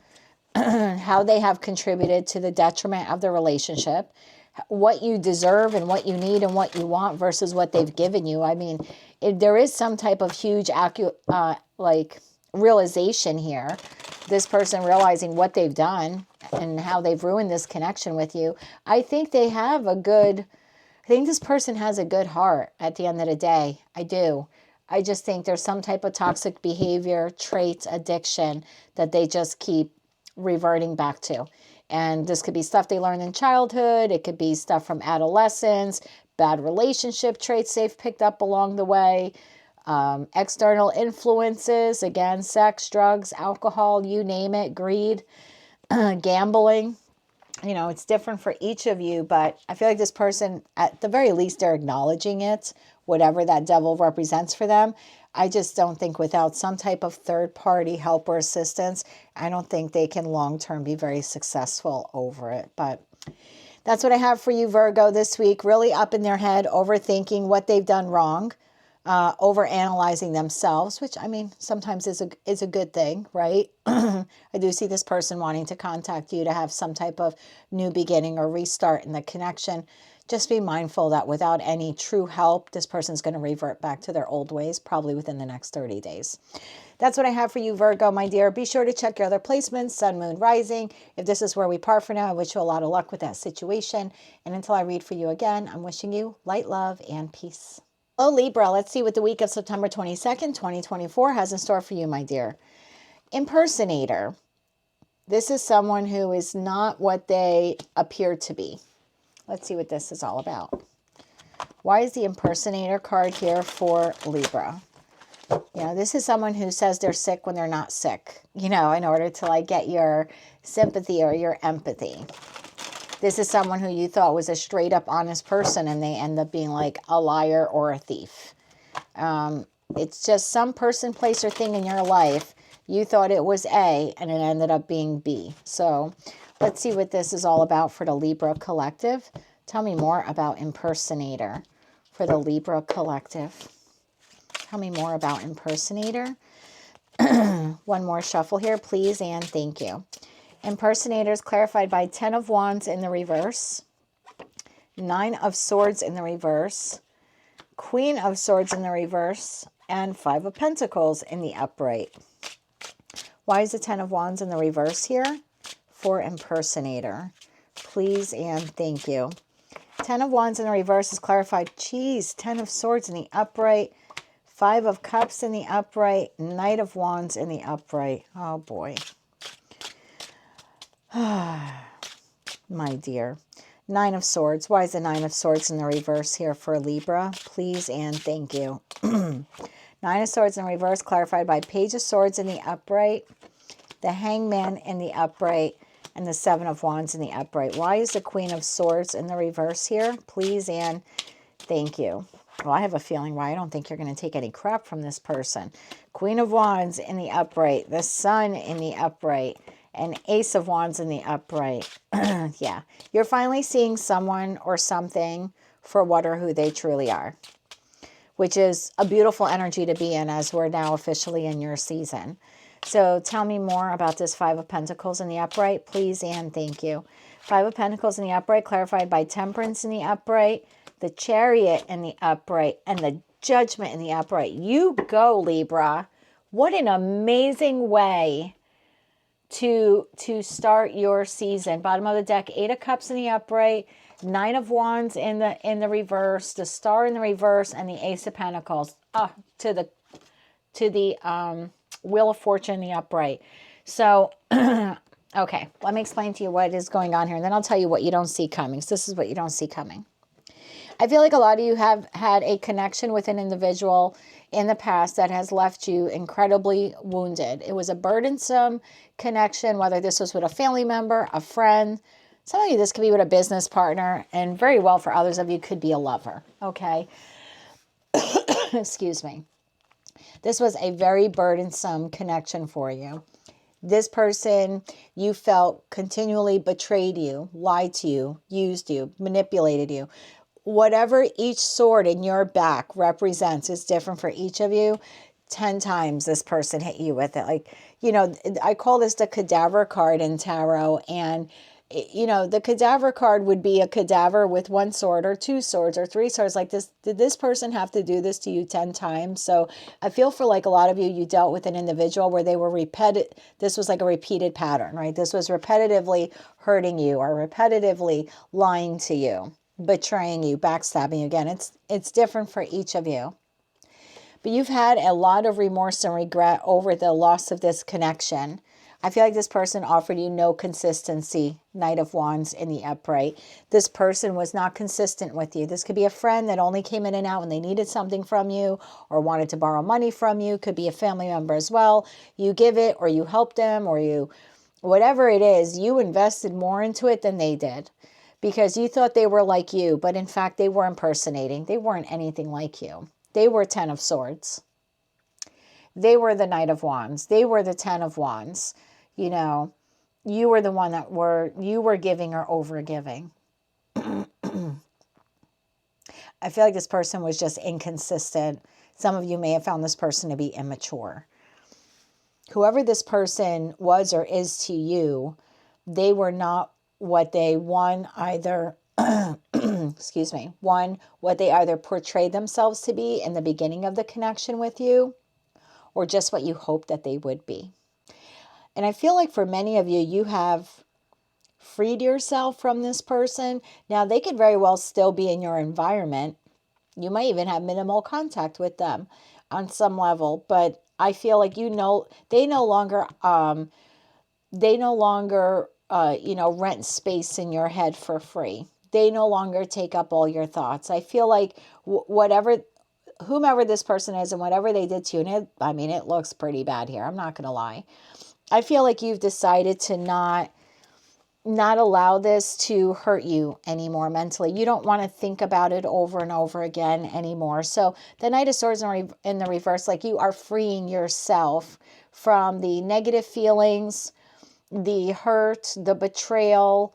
[SPEAKER 1] how they have contributed to the detriment of the relationship, what you deserve and what you need and what you want versus what they've given you. I mean, if there is some type of huge realization here, this person realizing what they've done and how they've ruined this connection with you. I think this person has a good heart at the end of the day. I do. I just think there's some type of toxic behavior, traits, addiction that they just keep reverting back to. And this could be stuff they learned in childhood. It could be stuff from adolescence, bad relationship traits they've picked up along the way, external influences, again, sex, drugs, alcohol, you name it, greed, gambling. You know, it's different for each of you, but I feel like this person, at the very least, they're acknowledging it, whatever that devil represents for them. I just don't think without some type of third-party help or assistance, I don't think they can long-term be very successful over it. But that's what I have for you, Virgo, this week. Really up in their head, overthinking what they've done wrong, over-analyzing themselves, which, I mean, sometimes is a good thing, right? I do see this person wanting to contact you to have some type of new beginning or restart in the connection. Just be mindful that without any true help, this person's going to revert back to their old ways, probably within the next 30 days. That's what I have for you, Virgo, my dear. Be sure to check your other placements, sun, moon, rising. If this is where we part for now, I wish you a lot of luck with that situation. And until I read for you again, I'm wishing you light, love, and peace. Hello, Libra. Let's see what the week of September 22nd, 2024 has in store for you, my dear. Impersonator. This is someone who is not what they appear to be. Let's see what this is all about. Why is the impersonator card here for Libra? You know, this is someone who says they're sick when they're not sick, you know, in order to like get your sympathy or your empathy. This is someone who you thought was a straight up honest person and they end up being like a liar or a thief. It's just some person, place, or thing in your life. You thought it was A and it ended up being B. So let's see what this is all about for the Libra collective. Tell me more about impersonator for the Libra collective. Tell me more about impersonator. One more shuffle here, please, and thank you. Impersonators clarified by 10 of Wands in the reverse, 9 of Swords in the reverse, Queen of Swords in the reverse, and 5 of Pentacles in the upright. Why is the 10 of Wands in the reverse here? For impersonator. Please and thank you. 10 of Wands in the reverse is clarified. Geez, 10 of Swords in the upright, 5 of Cups in the upright, Knight of Wands in the upright. Oh, boy. My dear. 9 of Swords. Why is the 9 of Swords in the reverse here for Libra? Please and thank you. 9 of Swords in reverse, clarified by Page of Swords in the upright, the Hangman in the upright, and the 7 of Wands in the upright. Why is the Queen of Swords in the reverse here? Please and thank you. Well, I have a feeling why I don't think you're going to take any crap from this person. Queen of Wands in the upright, the Sun in the upright, and Ace of Wands in the upright. Yeah, you're finally seeing someone or something for what or who they truly are, which is a beautiful energy to be in as we're now officially in your season. So tell me more about this 5 of Pentacles in the upright, please and thank you. 5 of Pentacles in the upright, clarified by Temperance in the upright, the Chariot in the upright, and the Judgment in the upright. You go, Libra. What an amazing way to start your season. Bottom of the deck, 8 of Cups in the upright, 9 of Wands in the reverse, the Star in the reverse, and the Ace of Pentacles. To the Wheel of Fortune in the upright. So, okay, let me explain to you what is going on here, and then I'll tell you what you don't see coming. So this is what you don't see coming. I feel like a lot of you have had a connection with an individual in the past that has left you incredibly wounded. It was a burdensome connection, whether this was with a family member, a friend. Some of you, this could be with a business partner, and very well for others of you could be a lover, okay? Excuse me. This was a very burdensome connection for you. This person you felt continually betrayed you, lied to you, used you, manipulated you. Whatever each sword in your back represents is different for each of you. 10 times this person hit you with it. Like, you know, I call this the cadaver card in tarot. And, you know, the cadaver card would be a cadaver with 1 sword or 2 swords or 3 swords. Like this, did this person have to do this to you 10 times? So I feel for like a lot of you, you dealt with an individual where they were this was like a repeated pattern, right? This was repetitively hurting you or repetitively lying to you, betraying you, backstabbing you. Again, it's different for each of you. But you've had a lot of remorse and regret over the loss of this connection. I feel like this person offered you no consistency, Knight of Wands in the upright. This person was not consistent with you. This could be a friend that only came in and out when they needed something from you or wanted to borrow money from you. Could be a family member as well. You give it or you help them or you, whatever it is, you invested more into it than they did because you thought they were like you, but in fact, they were impersonating. They weren't anything like you. They were 10 of Swords. They were the Knight of Wands. They were the 10 of Wands. You know, you were the one you were giving or over giving. I feel like this person was just inconsistent. Some of you may have found this person to be immature. Whoever this person was or is to you, they were not what they, excuse me, what they either portrayed themselves to be in the beginning of the connection with you, or just what you hoped that they would be. And I feel like for many of you, you have freed yourself from this person. Now, they could very well still be in your environment. You might even have minimal contact with them on some level, but I feel like, you know, they no longer rent space in your head for free. They no longer take up all your thoughts. I feel like whomever this person is and whatever they did to you, and it looks pretty bad here. I'm not going to lie. I feel like you've decided to not allow this to hurt you anymore mentally. You don't want to think about it over and over again anymore. So the Knight of Swords in the reverse, like you are freeing yourself from the negative feelings, the hurt, the betrayal.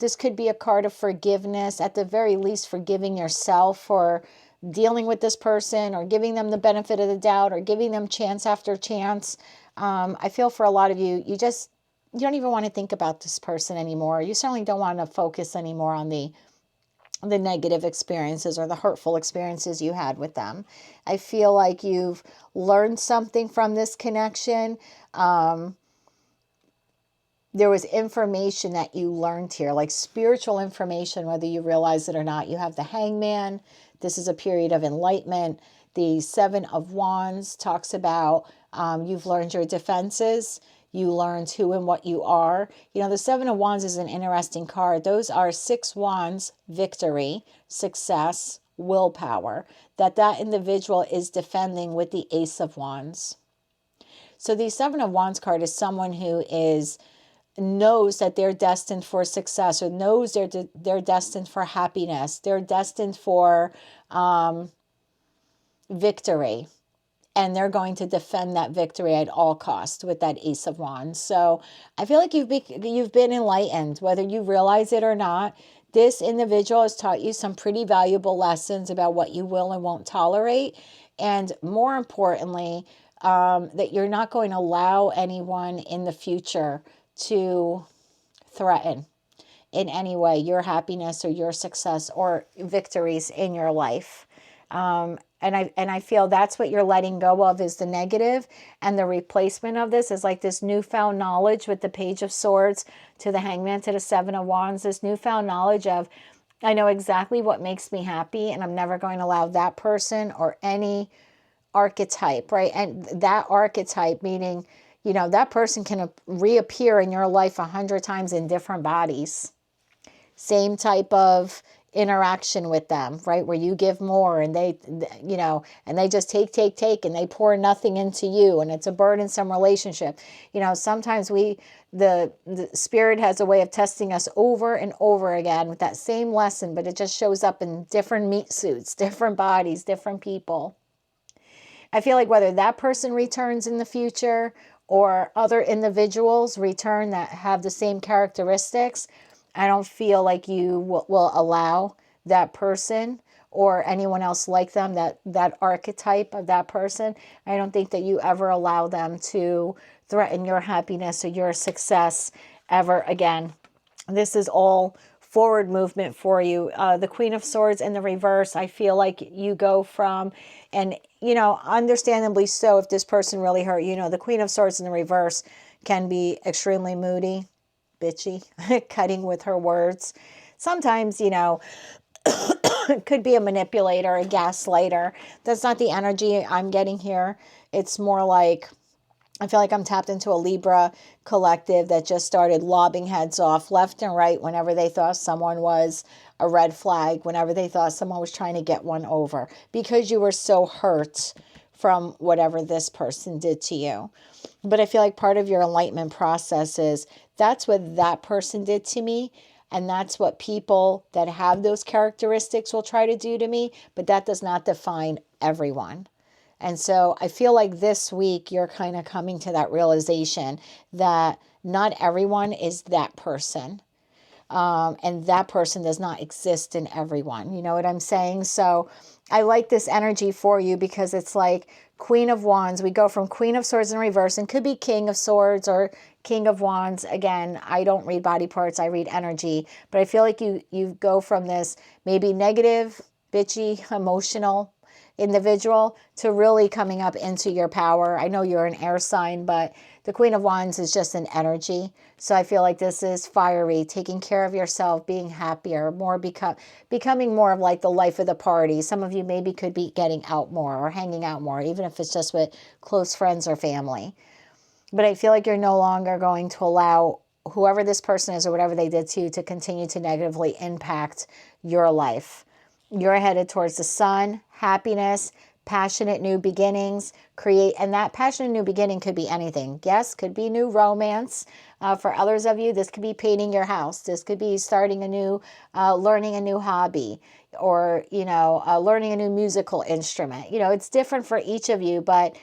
[SPEAKER 1] This could be a card of forgiveness, at the very least forgiving yourself for dealing with this person or giving them the benefit of the doubt or giving them chance after chance. I feel for a lot of you, you don't even want to think about this person anymore. You certainly don't want to focus anymore on the negative experiences or the hurtful experiences you had with them. I feel like you've learned something from this connection. There was information that you learned here, like spiritual information, whether you realize it or not. You have the Hangman. This is a period of enlightenment. The Seven of Wands talks about you've learned your defenses. You learned who and what you are. You know, the Seven of Wands is an interesting card. Those are 6 wands, victory, success, willpower, that individual is defending with the Ace of Wands. So the Seven of Wands card is someone who knows that they're destined for success, or knows they're destined for happiness. They're destined for victory. And they're going to defend that victory at all costs with that Ace of Wands. So I feel like you've been enlightened, whether you realize it or not. This individual has taught you some pretty valuable lessons about what you will and won't tolerate. And more importantly, that you're not going to allow anyone in the future to threaten in any way your happiness or your success or victories in your life. And I feel that's what you're letting go of, is the negative, and the replacement of this is like this newfound knowledge with the Page of Swords to the Hangman to the Seven of Wands, this newfound knowledge of, I know exactly what makes me happy, and I'm never going to allow that person or any archetype, right? And that archetype meaning, you know, that person can reappear in your life 100 times in different bodies. Same type of interaction with them, right? Where you give more and they, you know, and they just take, and they pour nothing into you, and it's a burdensome relationship. You know, sometimes the spirit has a way of testing us over and over again with that same lesson, but it just shows up in different meat suits, different bodies, different people. I feel like whether that person returns in the future or other individuals return that have the same characteristics, I don't feel like you will allow that person or anyone else like them, that archetype of that person. I don't think that you ever allow them to threaten your happiness or your success ever again. This is all forward movement for you. The Queen of Swords in the reverse, I feel like you go from, and, you know, understandably so, if this person really hurt you, know, the Queen of Swords in the reverse can be extremely moody, bitchy, cutting with her words. Sometimes, you know, could be a manipulator, a gaslighter. That's not the energy I'm getting here. It's more like I feel like I'm tapped into a Libra collective that just started lobbing heads off left and right whenever they thought someone was a red flag, whenever they thought someone was trying to get one over, because you were so hurt from whatever this person did to you. But I feel like part of your enlightenment process is that's what that person did to me. And that's what people that have those characteristics will try to do to me. But that does not define everyone. And so I feel like this week you're kind of coming to that realization that not everyone is that person. And that person does not exist in everyone. You know what I'm saying? So I like this energy for you because it's like Queen of Wands. We go from Queen of Swords in reverse, and could be King of Swords or King of Wands. Again, I don't read body parts, I read energy. But I feel like you go from this maybe negative, bitchy, emotional individual to really coming up into your power. I know you're an air sign, but the Queen of Wands is just an energy. So I feel like this is fiery, taking care of yourself, being happier, more becoming more of like the life of the party. Some of you maybe could be getting out more or hanging out more, even if it's just with close friends or family. But I feel like you're no longer going to allow whoever this person is or whatever they did to you to continue to negatively impact your life. You're headed towards the sun, happiness, passionate new beginnings, and that passionate new beginning could be anything. Yes, could be new romance. For others of you, this could be painting your house. This could be starting a new, learning a new hobby, or, learning a new musical instrument. It's different for each of you, but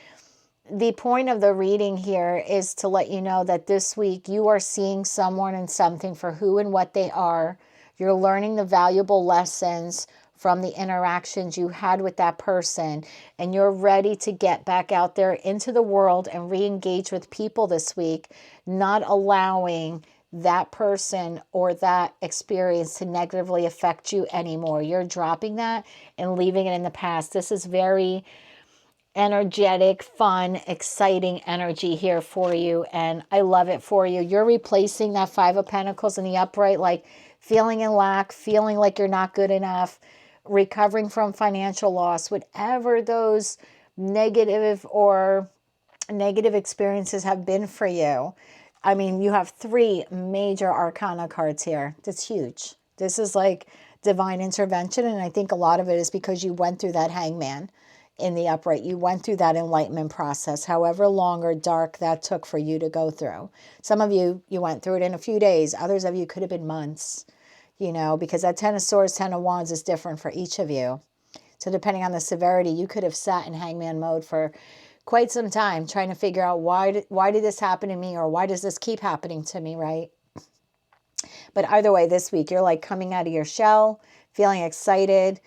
[SPEAKER 1] the point of the reading here is to let you know that this week you are seeing someone and something for who and what they are. You're learning the valuable lessons from the interactions you had with that person, and you're ready to get back out there into the world and re-engage with people this week, not allowing that person or that experience to negatively affect you anymore. You're dropping that and leaving it in the past. This is very energetic, fun, exciting energy here for you, and I love it for you. You're replacing that Five of Pentacles in the upright, like feeling in lack, feeling like you're not good enough, recovering from financial loss, whatever those negative experiences have been for you. I mean, you have 3 major arcana cards here. That's huge. This is like divine intervention, and I think a lot of it is because you went through that Hangman in the upright. You went through that enlightenment process, however long or dark that took for you to go through. Some of you went through it in a few days. Others of you could have been months, because that 10 of Swords, 10 of Wands is different for each of you. So depending on the severity, you could have sat in Hangman mode for quite some time trying to figure out why did this happen to me, or why does this keep happening to me, right? But either way, this week, you're like coming out of your shell, feeling excited.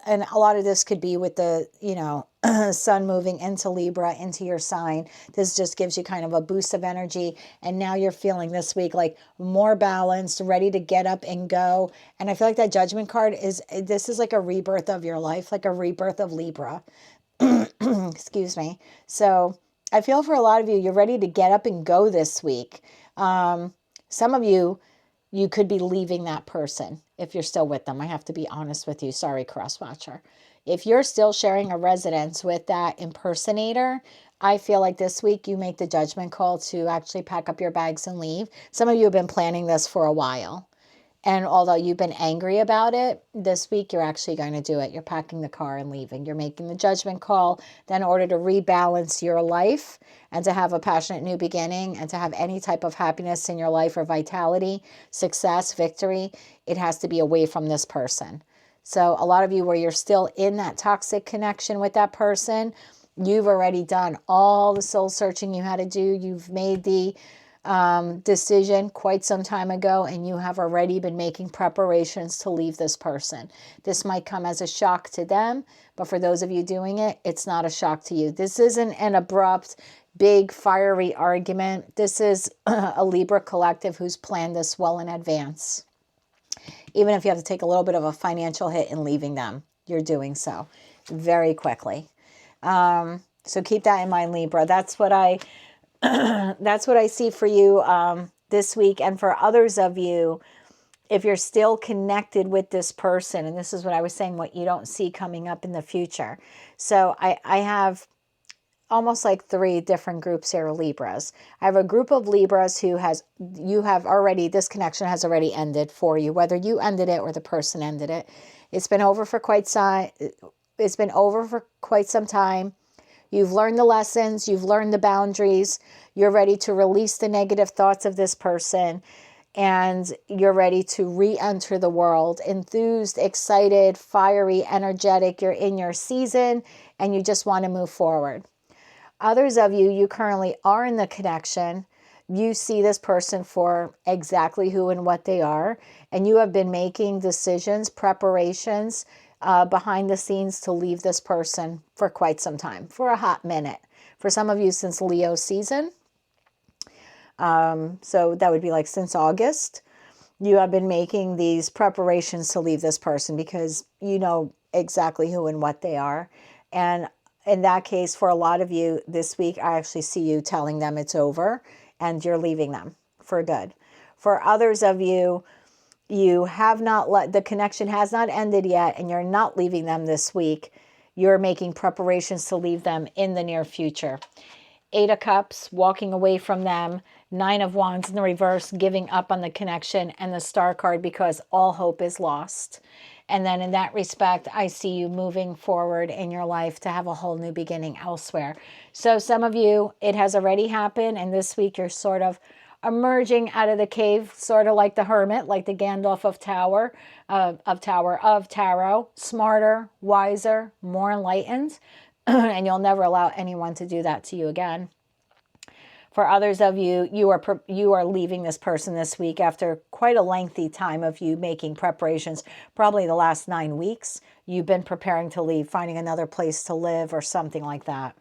[SPEAKER 1] And a lot of this could be with the, sun moving into Libra, into your sign. This just gives you kind of a boost of energy. And now you're feeling this week like more balanced, ready to get up and go. And I feel like that Judgment card this is like a rebirth of your life, like a rebirth of Libra. Excuse me. So I feel for a lot of you, you're ready to get up and go this week. Some of you could be leaving that person if you're still with them. I have to be honest with you. Sorry, cross-watcher. If you're still sharing a residence with that impersonator, I feel like this week you make the judgment call to actually pack up your bags and leave. Some of you have been planning this for a while. And although you've been angry about it, this week you're actually going to do it. You're packing the car and leaving. You're making the judgment call then in order to rebalance your life and to have a passionate new beginning and to have any type of happiness in your life or vitality, success, victory. It has to be away from this person. So a lot of you where you're still in that toxic connection with that person, you've already done all the soul searching you had to do. You've made the decision quite some time ago, and you have already been making preparations to leave this person. This might come as a shock to them, but for those of you doing it, it's not a shock to you. This isn't an abrupt, big, fiery argument. This is a Libra collective who's planned this well in advance. Even if you have to take a little bit of a financial hit in leaving them, you're doing so very quickly. So keep that in mind, Libra. That's what I see for you this week. And for others of you, if you're still connected with this person, and this is what I was saying, what you don't see coming up in the future. So I have almost like 3 different groups here of Libras. I have a group of Libras who this connection has already ended for you, whether you ended it or the person ended it. It's been over for quite some time. You've learned the lessons, you've learned the boundaries, you're ready to release the negative thoughts of this person, and you're ready to re-enter the world. Enthused, excited, fiery, energetic. You're in your season and you just want to move forward. Others of you, you currently are in the connection. You see this person for exactly who and what they are, and you have been making decisions, preparations behind the scenes to leave this person for quite some time, for a hot minute. For some of you, since Leo season. So that would be like since August. You have been making these preparations to leave this person because you know exactly who and what they are. And in that case, for a lot of you this week, I actually see you telling them it's over and you're leaving them for good. For others of you, you have not the connection has not ended yet and you're not leaving them this week. You're making preparations to leave them in the near future. 8 of Cups, walking away from them. 9 of Wands in the reverse, giving up on the connection, and the Star card because all hope is lost. And then in that respect, I see you moving forward in your life to have a whole new beginning elsewhere. So some of you, it has already happened, and this week you're sort of emerging out of the cave, sort of like the hermit, like the Gandalf of Tarot, smarter, wiser, more enlightened, and you'll never allow anyone to do that to you again. For others of you, you are leaving this person this week after quite a lengthy time of you making preparations, probably the last 9 weeks. You've been preparing to leave, finding another place to live or something like that.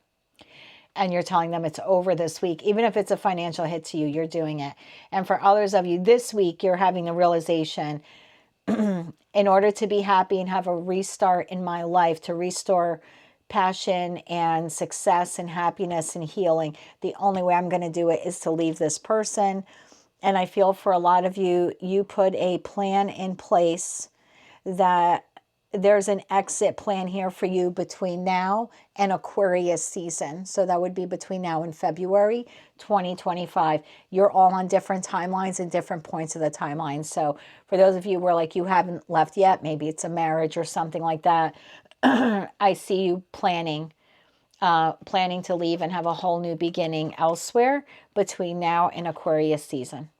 [SPEAKER 1] And you're telling them it's over this week. Even if it's a financial hit to you, you're doing it. And for others of you, this week, you're having the realization, in order to be happy and have a restart in my life, to restore passion and success and happiness and healing, the only way I'm going to do it is to leave this person. And I feel for a lot of you, you put a plan in place that there's an exit plan here for you between now and Aquarius season. So that would be between now and February 2025. You're all on different timelines and different points of the timeline. So for those of you where like you haven't left yet, maybe it's a marriage or something like that, I see you planning to leave and have a whole new beginning elsewhere between now and Aquarius season.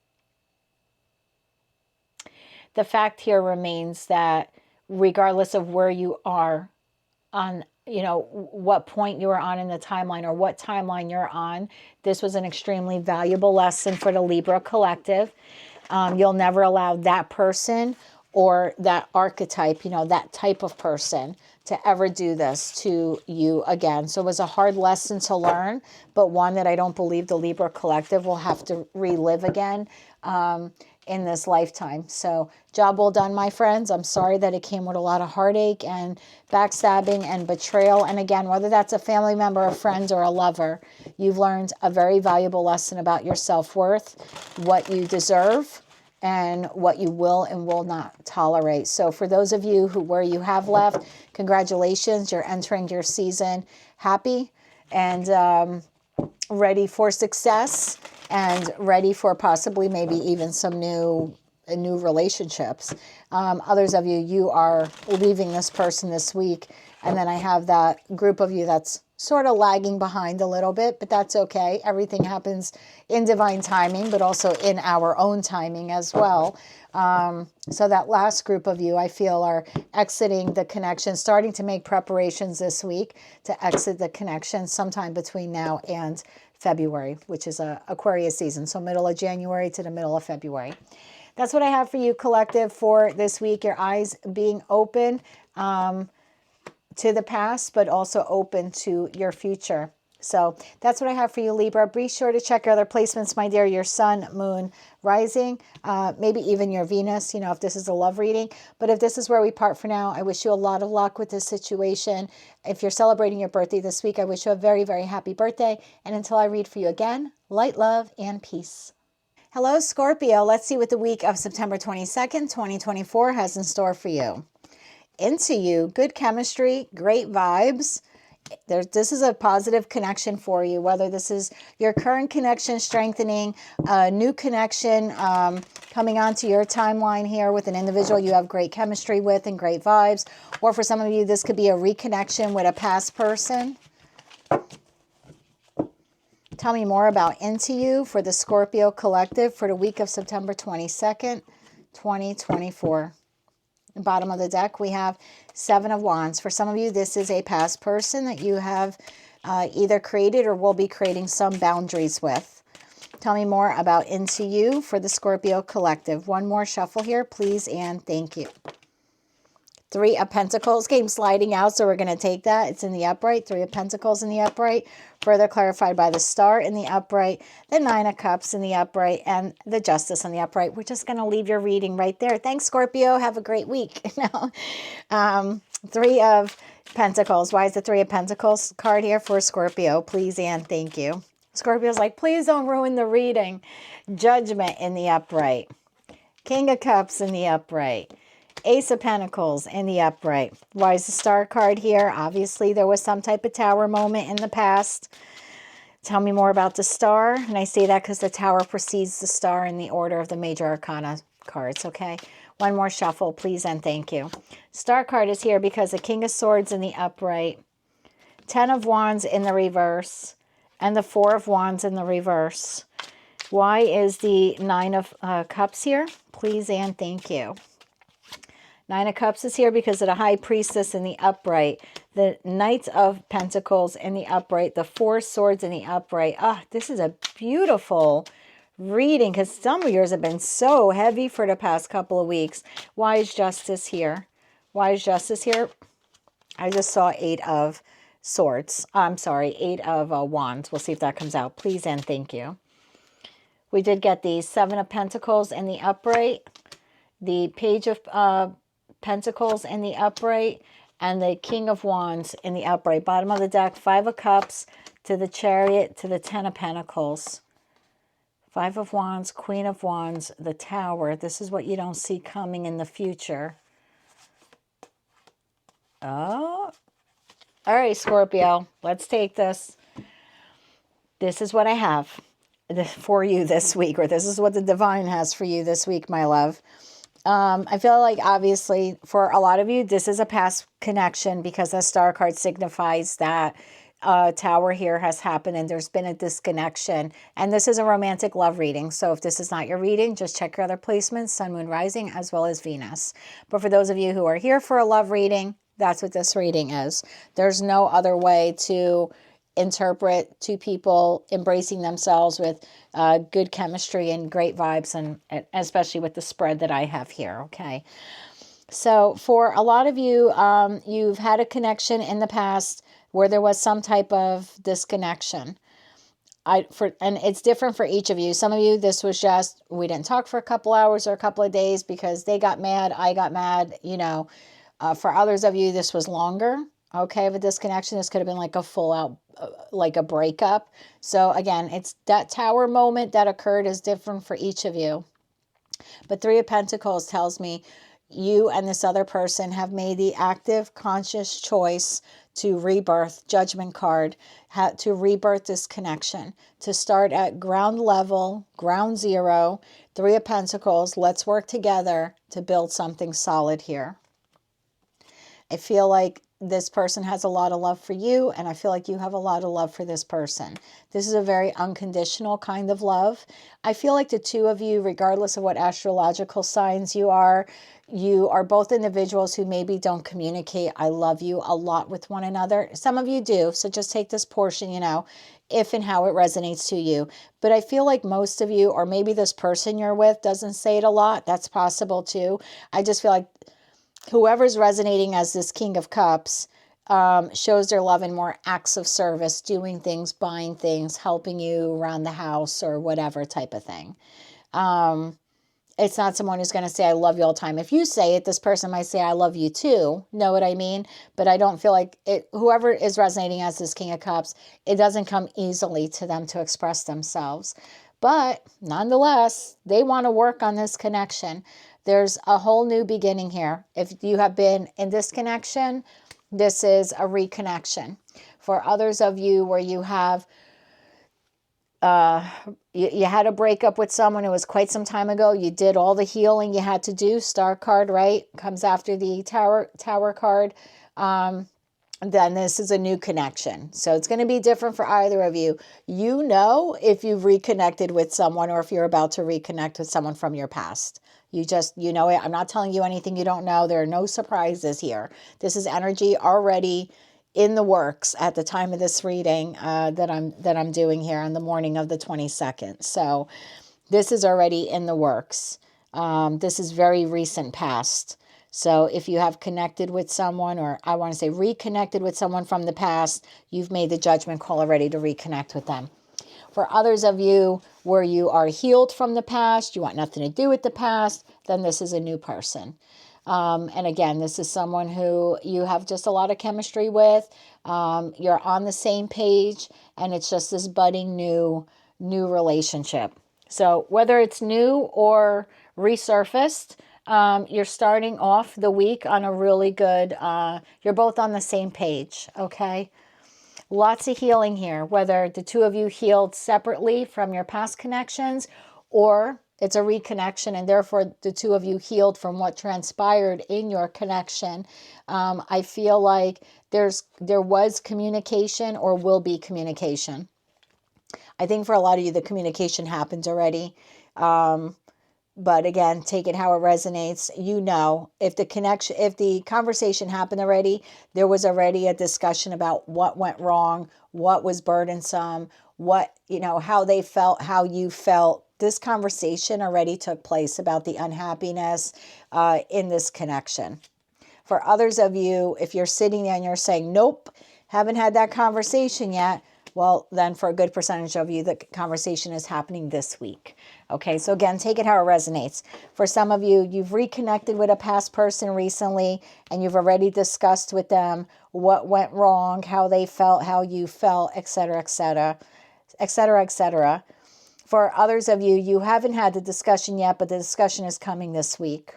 [SPEAKER 1] The fact here remains that regardless of where you are on, what point you are on in the timeline or what timeline you're on, this was an extremely valuable lesson for the Libra collective. You'll never allow that person or that archetype, that type of person to ever do this to you again. So it was a hard lesson to learn, but one that I don't believe the Libra collective will have to relive again in this lifetime. So job well done, my friends. I'm sorry that it came with a lot of heartache and backstabbing and betrayal. And again, whether that's a family member, a friend, or a lover, you've learned a very valuable lesson about your self-worth, what you deserve, and what you will and will not tolerate. So for those of you where you have left, congratulations, you're entering your season happy and ready for success and ready for possibly maybe even some new relationships. Others of you, you are leaving this person this week. And then I have that group of you that's sort of lagging behind a little bit, but that's okay. Everything happens in divine timing, but also in our own timing as well. So that last group of you, I feel, are exiting the connection, starting to make preparations this week to exit the connection sometime between now and February, which is Aquarius season. So middle of January to the middle of February. That's what I have for you, collective, for this week. Your eyes being open to the past, but also open to your future. So that's what I have for you, Libra. Be sure to check your other placements, my dear, your sun, moon, rising, maybe even your Venus, if this is a love reading. But if this is where we part for now, I wish you a lot of luck with this situation. If you're celebrating your birthday this week, I wish you a very, very happy birthday. And until I read for you again, light, love, and peace. Hello, Scorpio. Let's see what the week of September 22nd, 2024 has in store for you. Into you, good chemistry, great vibes, This is a positive connection for you, whether this is your current connection strengthening, a new connection coming onto your timeline here with an individual you have great chemistry with and great vibes, or for some of you, this could be a reconnection with a past person. Tell me more about Into You for the Scorpio collective for the week of September 22nd, 2024. The bottom of the deck, we have Seven of Wands. For some of you, this is a past person that you have either created or will be creating some boundaries with. Tell me more about Into You for the Scorpio collective. One more shuffle here, please, and thank you. Three of Pentacles came sliding out, so we're going to take that. It's in the upright. Three of Pentacles in the upright. Further clarified by the Star in the upright, the Nine of Cups in the upright, and the Justice in the upright. We're just going to leave your reading right there. Thanks, Scorpio. Have a great week. Three of Pentacles. Why is the Three of Pentacles card here for Scorpio? Please and thank you. Scorpio's like, please don't ruin the reading. Judgment in the upright. King of Cups in the upright. Ace of Pentacles in the upright. Why is the Star card here? Obviously, there was some type of Tower moment in the past. Tell me more about the Star. And I say that because the Tower precedes the Star in the order of the major arcana cards, okay? One more shuffle, please, and thank you. Star card is here because the King of Swords in the upright, Ten of Wands in the reverse, and the Four of Wands in the reverse. Why is the Nine of Cups here? Please and thank you. Nine of Cups is here because of the High Priestess in the upright, the Knight of Pentacles in the upright, the Four Swords in the upright. Ah, this is a beautiful reading because some of yours have been so heavy for the past couple of weeks. Why is Justice here? Why is Justice here? I just saw Eight of Swords. I'm sorry, Eight of Wands. We'll see if that comes out. Please and thank you. We did get the Seven of Pentacles in the upright, the Page of Pentacles in the upright, and the King of Wands in the upright. Bottom of the deck, Five of Cups to the Chariot to the Ten of Pentacles. Five of Wands, Queen of Wands, the Tower. This is what you don't see coming in the future. Oh, all right, Scorpio, let's take this. This is what I have for you this week, or this is what the divine has for you this week, my love. I feel like obviously for a lot of you, this is a past connection because the Star card signifies that Tower here has happened and there's been a disconnection. And this is a romantic love reading. So if this is not your reading, just check your other placements, Sun, Moon, Rising, as well as Venus. But for those of you who are here for a love reading, that's what this reading is. There's no other way to interpret two people embracing themselves with good chemistry and great vibes, and especially with the spread that I have here, okay? So for a lot of you, you've had a connection in the past where there was some type of disconnection. And it's different for each of you. Some of you, this was just, we didn't talk for a couple hours or a couple of days because they got mad, I got mad, you know. For others of you, this was longer, okay, of a disconnection. This could have been like a full out, like a breakup. So again, it's that Tower moment that occurred is different for each of you. But Three of Pentacles tells me you and this other person have made the active, conscious choice to rebirth, Judgment card, to rebirth this connection, to start at ground level, ground zero. Three of Pentacles, let's work together to build something solid here. I feel like this person has a lot of love for you, and I feel like you have a lot of love for this person. This is a very unconditional kind of love. I feel like the two of you, regardless of what astrological signs you are both individuals who maybe don't communicate I love you a lot with one another. Some of you do, so just take this portion, you know, if and how it resonates to you. But I feel like most of you, or maybe this person you're with doesn't say it a lot. That's possible too. I just feel like whoever's resonating as this King of Cups shows their love in more acts of service, doing things, buying things, helping you around the house or whatever type of thing. It's not someone who's going to say, I love you all the time. If you say it, this person might say, I love you too. Know what I mean? But I don't feel like it. Whoever is resonating as this King of Cups, it doesn't come easily to them to express themselves. But nonetheless, they want to work on this connection. There's a whole new beginning here. If you have been in this connection, this is a reconnection. For others of you where you have you had a breakup with someone, it was quite some time ago, you did all the healing you had to do, Star card, right, comes after the Tower card, then this is a new connection. So it's going to be different for either of you. You know if you've reconnected with someone or if you're about to reconnect with someone from your past. You know it. I'm not telling you anything you don't know. There are no surprises here. This is energy already in the works at the time of this reading that I'm doing here on the morning of the 22nd. So this is already in the works. This is very recent past. So if you have connected with someone, or I want to say reconnected with someone from the past, you've made the judgment call already to reconnect with them. For others of you where you are healed from the past, you want nothing to do with the past, then this is a new person. And again, this is someone who you have just a lot of chemistry with. You're on the same page, and it's just this budding new relationship. So whether it's new or resurfaced, you're starting off the week on a really good, you're both on the same page, okay? Lots of healing here, whether the two of you healed separately from your past connections, or it's a reconnection and therefore the two of you healed from what transpired in your connection. I feel like there was communication or will be communication. I think for a lot of you, the communication happened already. But again, take it how it resonates. You know, if the conversation happened already, there was already a discussion about what went wrong, what was burdensome, how they felt, how you felt. This conversation already took place about the unhappiness in this connection. For others of you, if you're sitting there and you're saying, nope, haven't had that conversation yet, well, then for a good percentage of you, the conversation is happening this week. Okay, so again, take it how it resonates. For some of you, you've reconnected with a past person recently, and you've already discussed with them what went wrong, how they felt, how you felt, etc., etc., etc., etc. For others of you, you haven't had the discussion yet, but the discussion is coming this week.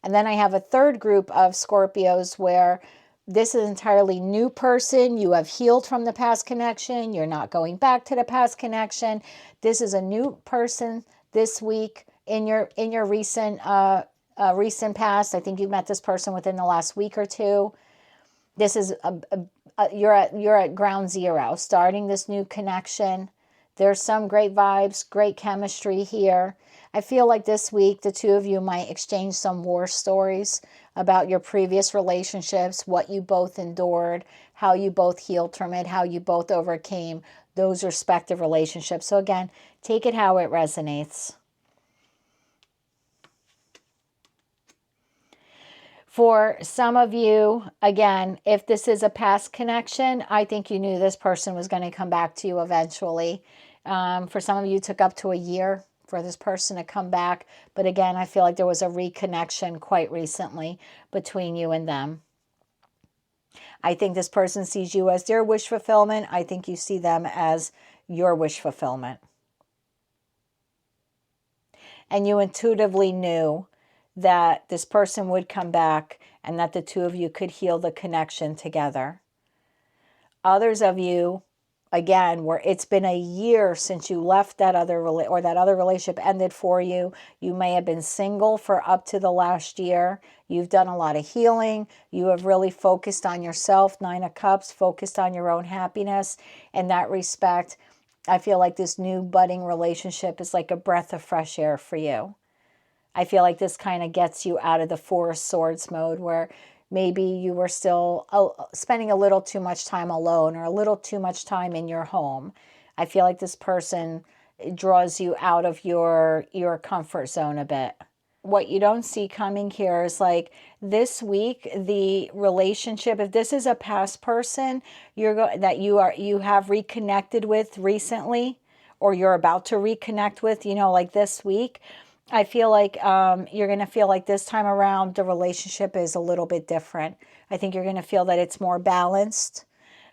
[SPEAKER 1] And then I have a third group of Scorpios where this is an entirely new person. You have healed from the past connection. You're not going back to the past connection. This is a new person this week in your recent past. I think you met this person within the last week or two. This is you're at ground zero, starting this new connection. There's some great vibes, great chemistry here. I feel like this week the two of you might exchange some war stories about your previous relationships, what you both endured, how you both healed from it, how you both overcame those respective relationships. So again, take it how it resonates. For some of you, again, if this is a past connection, I think you knew this person was going to come back to you eventually. For some of you, it took up to a year for this person to come back. But again, I feel like there was a reconnection quite recently between you and them. I think this person sees you as their wish fulfillment. I think you see them as your wish fulfillment. And you intuitively knew that this person would come back and that the two of you could heal the connection together. Others of you, again, where it's been a year since you left that other relationship ended for you. You may have been single for up to the last year. You've done a lot of healing. You have really focused on yourself, Nine of Cups, focused on your own happiness. In that respect, I feel like this new budding relationship is like a breath of fresh air for you. I feel like this kind of gets you out of the Four of Swords mode where maybe you were still spending a little too much time alone or a little too much time in your home. I feel like this person draws you out of your comfort zone a bit. What you don't see coming here is like this week, the relationship, if this is a past person that you have reconnected with recently, or you're about to reconnect with, like this week, I feel like you're going to feel like this time around the relationship is a little bit different. I think you're going to feel that it's more balanced.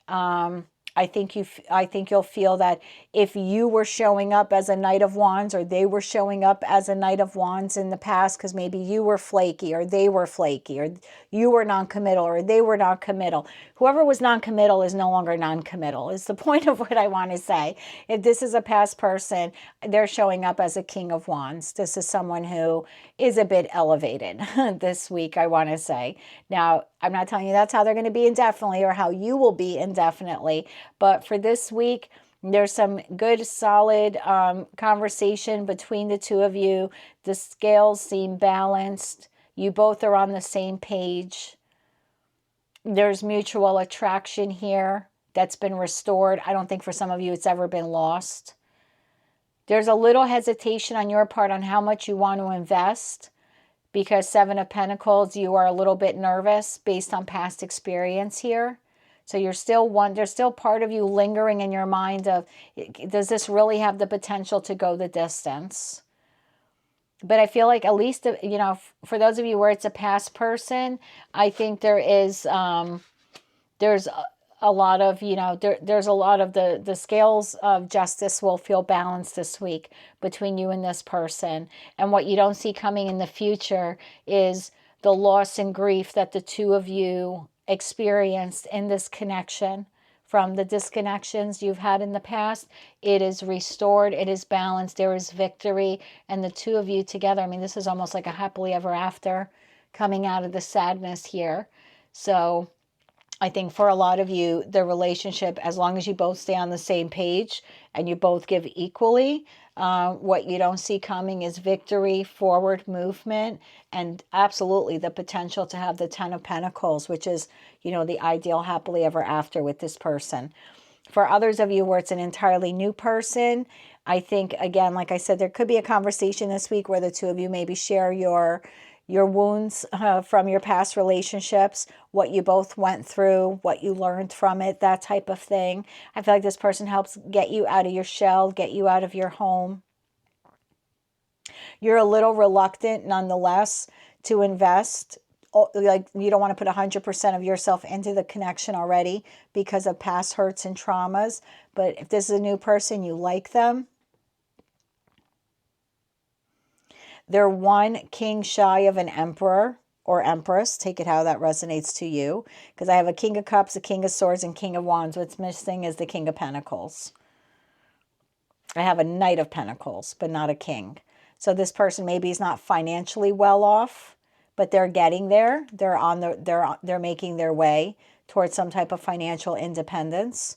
[SPEAKER 1] I I think you'll feel that if you were showing up as a Knight of Wands, or they were showing up as a Knight of Wands in the past, because maybe you were flaky, or they were flaky, or you were non-committal, or they were non-committal. Whoever was non-committal is no longer non-committal, is the point of what I want to say. If this is a past person, they're showing up as a King of Wands. This is someone who is a bit elevated this week, I want to say. Now, I'm not telling you that's how they're going to be indefinitely, or how you will be indefinitely. But for this week, there's some good, solid conversation between the two of you. The scales seem balanced. You both are on the same page. There's mutual attraction here that's been restored. I don't think for some of you it's ever been lost. There's a little hesitation on your part on how much you want to invest, because Seven of Pentacles, you are a little bit nervous based on past experience here. So you're still there's still part of you lingering in your mind of, does this really have the potential to go the distance? But I feel like, at least, you know, for those of you where it's a past person, I think there is, there's a lot of, you know, there's a lot of the scales of justice will feel balanced this week between you and this person. And what you don't see coming in the future is the loss and grief that the two of you experienced in this connection from the disconnections you've had in the past. It is restored. It is balanced. There is victory. And the two of you together, I mean, this is almost like a happily ever after coming out of the sadness here. So I think for a lot of you, the relationship, as long as you both stay on the same page and you both give equally, what you don't see coming is victory, forward movement, and absolutely the potential to have the Ten of Pentacles, which is, you know, the ideal happily ever after with this person. For others of you where it's an entirely new person, I think, again, like I said, there could be a conversation this week where the two of you maybe share your wounds from your past relationships, what you both went through, what you learned from it, that type of thing. I feel like this person helps get you out of your shell, get you out of your home. You're a little reluctant, nonetheless, to invest. Like, you don't want to put 100% of yourself into the connection already because of past hurts and traumas. But if this is a new person, you like them. They're one king shy of an emperor or empress. Take it how that resonates to you. Because I have a King of Cups, a King of Swords, and King of Wands. What's missing is the King of Pentacles. I have a Knight of Pentacles, but not a King. So this person maybe is not financially well off, but they're getting there. They're making their way towards some type of financial independence.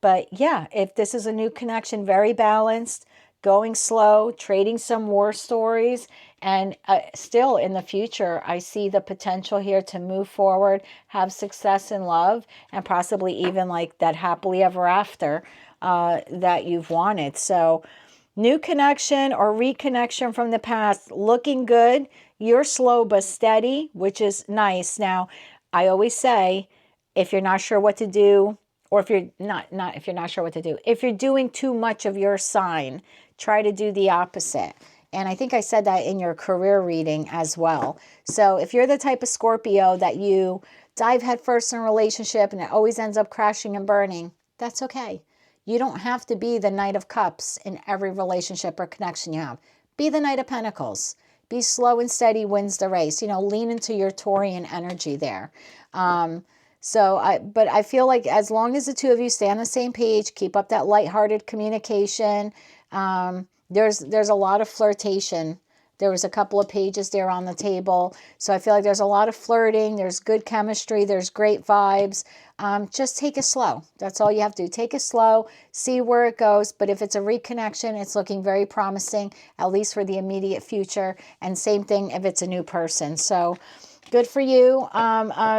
[SPEAKER 1] But yeah, if this is a new connection, very balanced, going slow, trading some war stories, and still in the future, I see the potential here to move forward, have success in love, and possibly even like that happily ever after that you've wanted. So new connection or reconnection from the past, looking good. You're slow but steady, which is nice. Now, I always say, if you're not sure what to do, or if you're if you're not sure what to do, if you're doing too much of your sign, try to do the opposite. And I think I said that in your career reading as well. So if you're the type of Scorpio that you dive headfirst in a relationship and it always ends up crashing and burning, that's okay. You don't have to be the Knight of Cups in every relationship or connection you have. Be the Knight of Pentacles. Be slow and steady wins the race. You know, lean into your Taurian energy there. But I feel like as long as the two of you stay on the same page, keep up that lighthearted communication. There's a lot of flirtation. There was a couple of pages there on the table. So I feel like there's a lot of flirting. There's good chemistry. There's great vibes. Just take it slow. That's all you have to do. Take it slow. See where it goes. But if it's a reconnection, it's looking very promising, at least for the immediate future. And same thing if it's a new person. So good for you,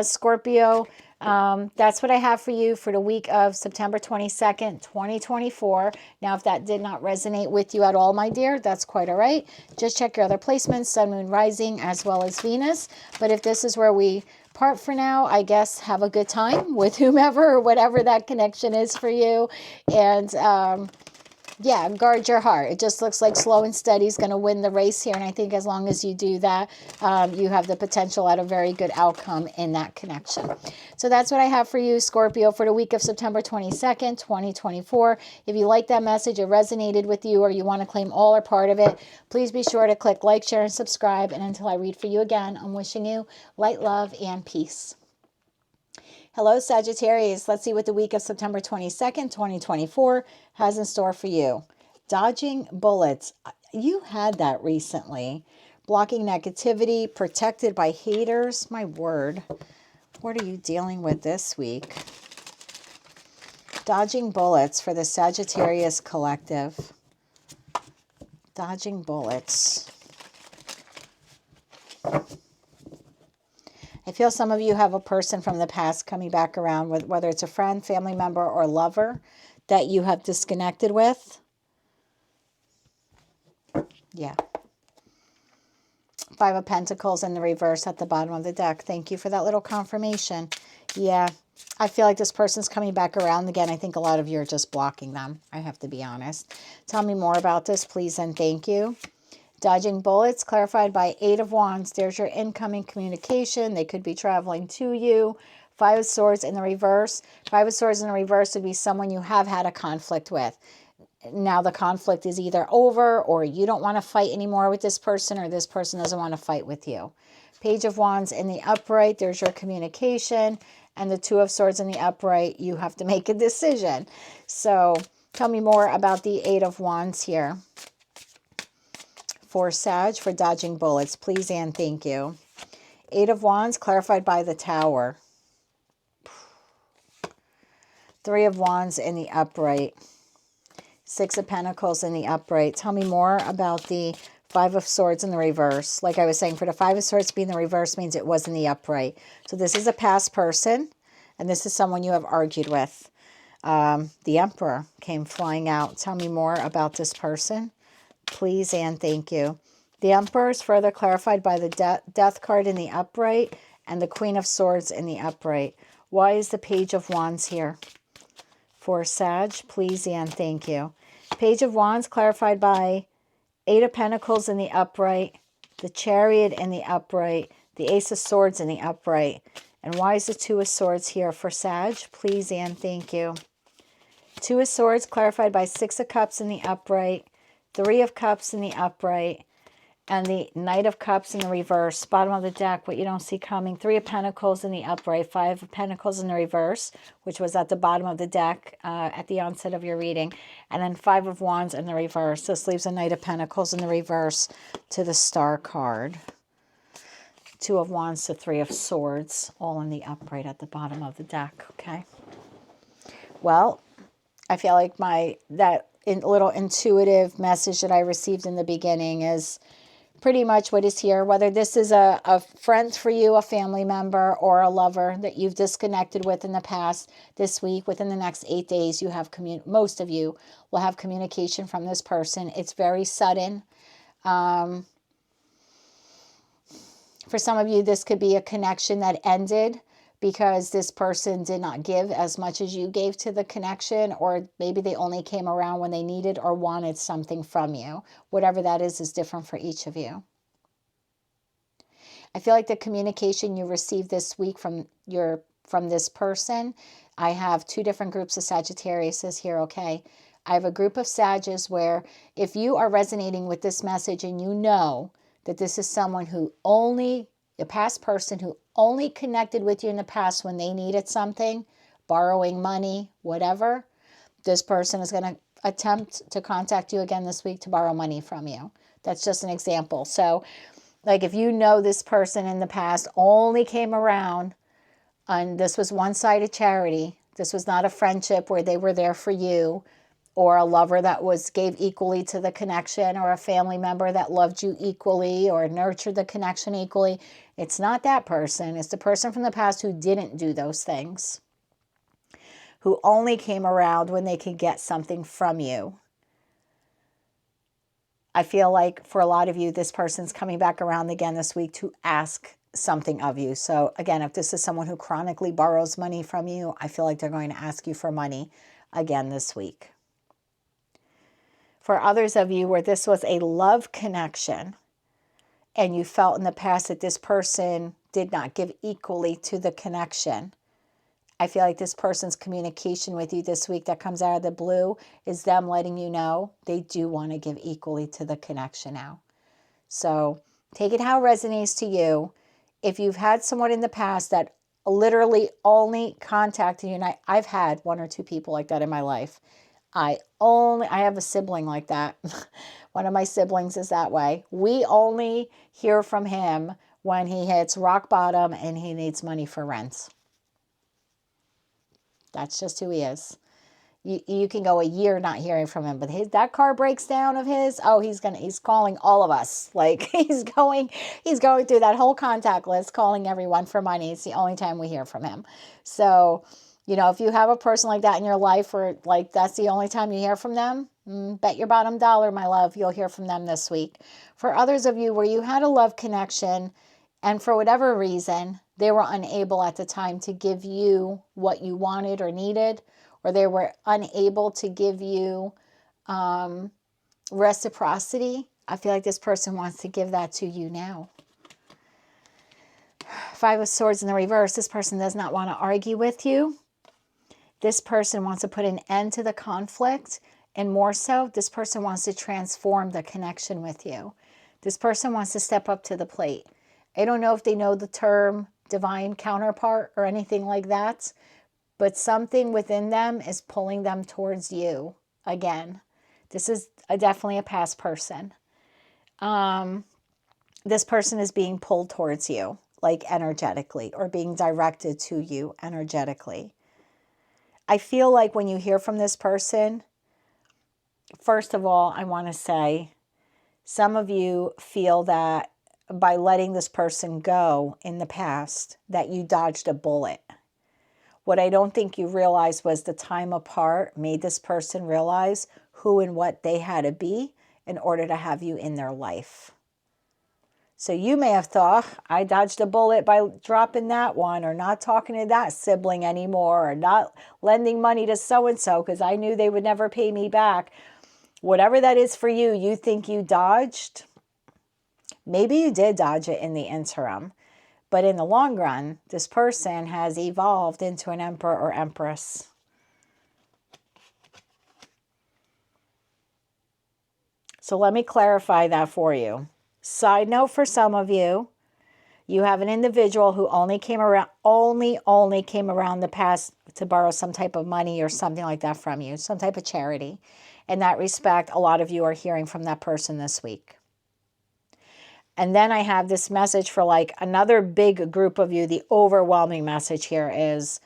[SPEAKER 1] Scorpio. That's what I have for you for the week of September 22nd, 2024. Now, if that did not resonate with you at all, my dear, that's quite all right. Just check your other placements, Sun, Moon, Rising, as well as Venus. But if this is where we part for now, I guess have a good time with whomever or whatever that connection is for you. And Yeah, guard your heart. It just looks like slow and steady is going to win the race here. And I think as long as you do that, you have the potential at a very good outcome in that connection. So that's what I have for you, Scorpio, for the week of September 22nd, 2024. If you like that message, it resonated with you, or you want to claim all or part of it, please be sure to click like, share, and subscribe. And until I read for you again, I'm wishing you light, love, and peace. Hello, Sagittarius. Let's see what the week of September 22nd, 2024 has in store for you. Dodging bullets. You had that recently. Blocking negativity, protected by haters. My word. What are you dealing with this week? Dodging bullets for the Sagittarius collective. Dodging bullets. I feel some of you have a person from the past coming back around, with whether it's a friend, family member, or lover that you have disconnected with. Yeah. Five of Pentacles in the reverse at the bottom of the deck. Thank you for that little confirmation. Yeah. I feel like this person's coming back around again. I think a lot of you are just blocking them. I have to be honest. Tell me more about this, please, and thank you. Dodging bullets, clarified by Eight of Wands. There's your incoming communication. They could be traveling to you. Five of Swords in the reverse. Five of Swords in the reverse would be someone you have had a conflict with. Now the conflict is either over, or you don't want to fight anymore with this person, or this person doesn't want to fight with you. Page of Wands in the upright. There's your communication. And the Two of Swords in the upright. You have to make a decision. So tell me more about the Eight of Wands here. For Sag, for dodging bullets, please and thank you. Eight of Wands, clarified by the Tower. Three of Wands in the upright. Six of Pentacles in the upright. Tell me more about the Five of Swords in the reverse. Like I was saying, for the Five of Swords being the reverse means it was in the upright. So this is a past person, and this is someone you have argued with. The Emperor came flying out. Tell me more about this person. Please and thank you. The Emperor is further clarified by the Death card in the upright and the Queen of Swords in the upright. Why is the Page of Wands here? For Sag, please and thank you. Page of Wands clarified by Eight of Pentacles in the upright, the Chariot in the upright, the Ace of Swords in the upright. And why is the Two of Swords here for Sag? Please and thank you. Two of Swords clarified by Six of Cups in the upright, Three of Cups in the upright, and the Knight of Cups in the reverse. Bottom of the deck, what you don't see coming. Three of Pentacles in the upright, Five of Pentacles in the reverse, which was at the bottom of the deck at the onset of your reading. And then Five of Wands in the reverse. This leaves a Knight of Pentacles in the reverse to the Star card. Two of Wands to Three of Swords, all in the upright at the bottom of the deck, okay? Well, I feel like that little intuitive message that I received in the beginning is pretty much what is here. Whether this is a friend for you, a family member, or a lover that you've disconnected with in the past, this week, within the next 8 days, you have most of you will have communication from this person. It's very sudden. For some of you, this could be a connection that ended because this person did not give as much as you gave to the connection, or maybe they only came around when they needed or wanted something from you. Whatever that is different for each of you. I feel like the communication you received this week from this person, I have two different groups of Sagittariuses here, okay? I have a group of Sages where if you are resonating with this message and you know that this is someone who a past person who only connected with you in the past when they needed something, borrowing money, whatever, this person is going to attempt to contact you again this week to borrow money from you. That's just an example. So, like if you know this person in the past only came around and this was one-sided charity, this was not a friendship where they were there for you, or a lover that gave equally to the connection, or a family member that loved you equally or nurtured the connection equally. It's not that person. It's the person from the past who didn't do those things, who only came around when they could get something from you. I feel like for a lot of you, this person's coming back around again this week to ask something of you. So again, if this is someone who chronically borrows money from you, I feel like they're going to ask you for money again this week.
[SPEAKER 2] For others of you where this was a love connection and you felt in the past that this person did not give equally to the connection, I feel like this person's communication with you this week that comes out of the blue is them letting you know they do want to give equally to the connection now. So take it how it resonates to you. If you've had someone in the past that literally only contacted you, and I've had one or two people like that in my life. I have a sibling like that. One of my siblings is that way. We only hear from him when he hits rock bottom and he needs money for rent. That's just who he is. You can go a year not hearing from him, but that car breaks down of his, oh, he's calling all of us. Like he's going through that whole contact list, calling everyone for money. It's the only time we hear from him. So, if you have a person like that in your life where like that's the only time you hear from them, bet your bottom dollar, my love, you'll hear from them this week. For others of you where you had a love connection and for whatever reason, they were unable at the time to give you what you wanted or needed, or they were unable to give you reciprocity, I feel like this person wants to give that to you now. Five of Swords in the reverse. This person does not want to argue with you. This person wants to put an end to the conflict. And more so, this person wants to transform the connection with you. This person wants to step up to the plate. I don't know if they know the term divine counterpart or anything like that, but something within them is pulling them towards you again. This is definitely a past person. This person is being pulled towards you, like energetically, or being directed to you energetically. I feel like when you hear from this person, first of all, I want to say some of you feel that by letting this person go in the past, that you dodged a bullet. What I don't think you realized was the time apart made this person realize who and what they had to be in order to have you in their life. So you may have thought, I dodged a bullet by dropping that one, or not talking to that sibling anymore, or not lending money to so-and-so because I knew they would never pay me back. Whatever that is for you, you think you dodged. Maybe you did dodge it in the interim. But in the long run, this person has evolved into an emperor or empress. So let me clarify that for you. Side note for some of you, you have an individual who only came around the past to borrow some type of money or something like that from you, some type of charity. In that respect, a lot of you are hearing from that person this week. And then I have this message for like another big group of you. The overwhelming message here is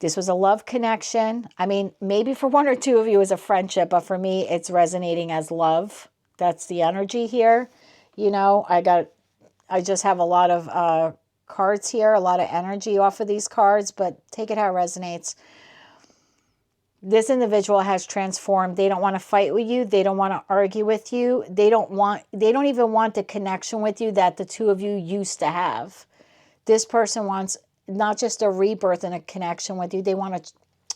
[SPEAKER 2] this was a love connection. I mean, maybe for one or two of you it's a friendship, but for me, it's resonating as love. That's the energy here. I just have a lot of cards here, a lot of energy off of these cards, but take it how it resonates. This individual has transformed. They don't want to fight with you. They don't want to argue with you. They don't even want the connection with you that the two of you used to have. This person wants not just a rebirth and a connection with you. They want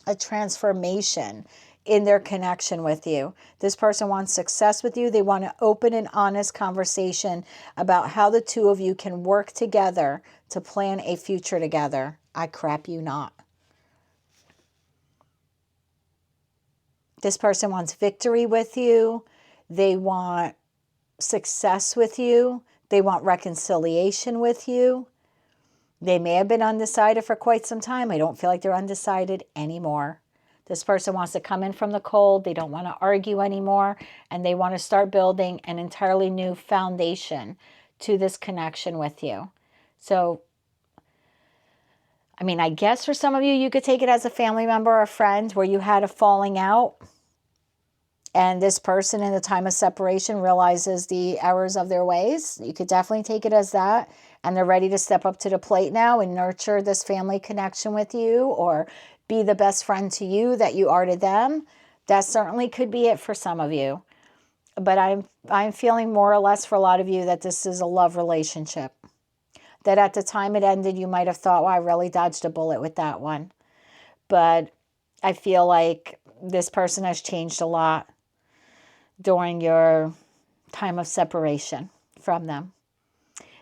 [SPEAKER 2] a transformation in their connection with you. This person wants success with you. They want an open and honest conversation about how the two of you can work together to plan a future together. I crap you not. This person wants victory with you. They want success with you. They want reconciliation with you. They may have been undecided for quite some time. I don't feel like they're undecided anymore. This person wants to come in from the cold. They don't want to argue anymore. And they want to start building an entirely new foundation to this connection with you. So, I mean, I guess for some of you, you could take it as a family member or a friend where you had a falling out. And this person in the time of separation realizes the errors of their ways. You could definitely take it as that. And they're ready to step up to the plate now and nurture this family connection with you, or be the best friend to you that you are to them. That certainly could be it for some of you. But I'm feeling more or less for a lot of you that this is a love relationship. That at the time it ended, you might have thought, well, I really dodged a bullet with that one. But I feel like this person has changed a lot. during your time of separation from them.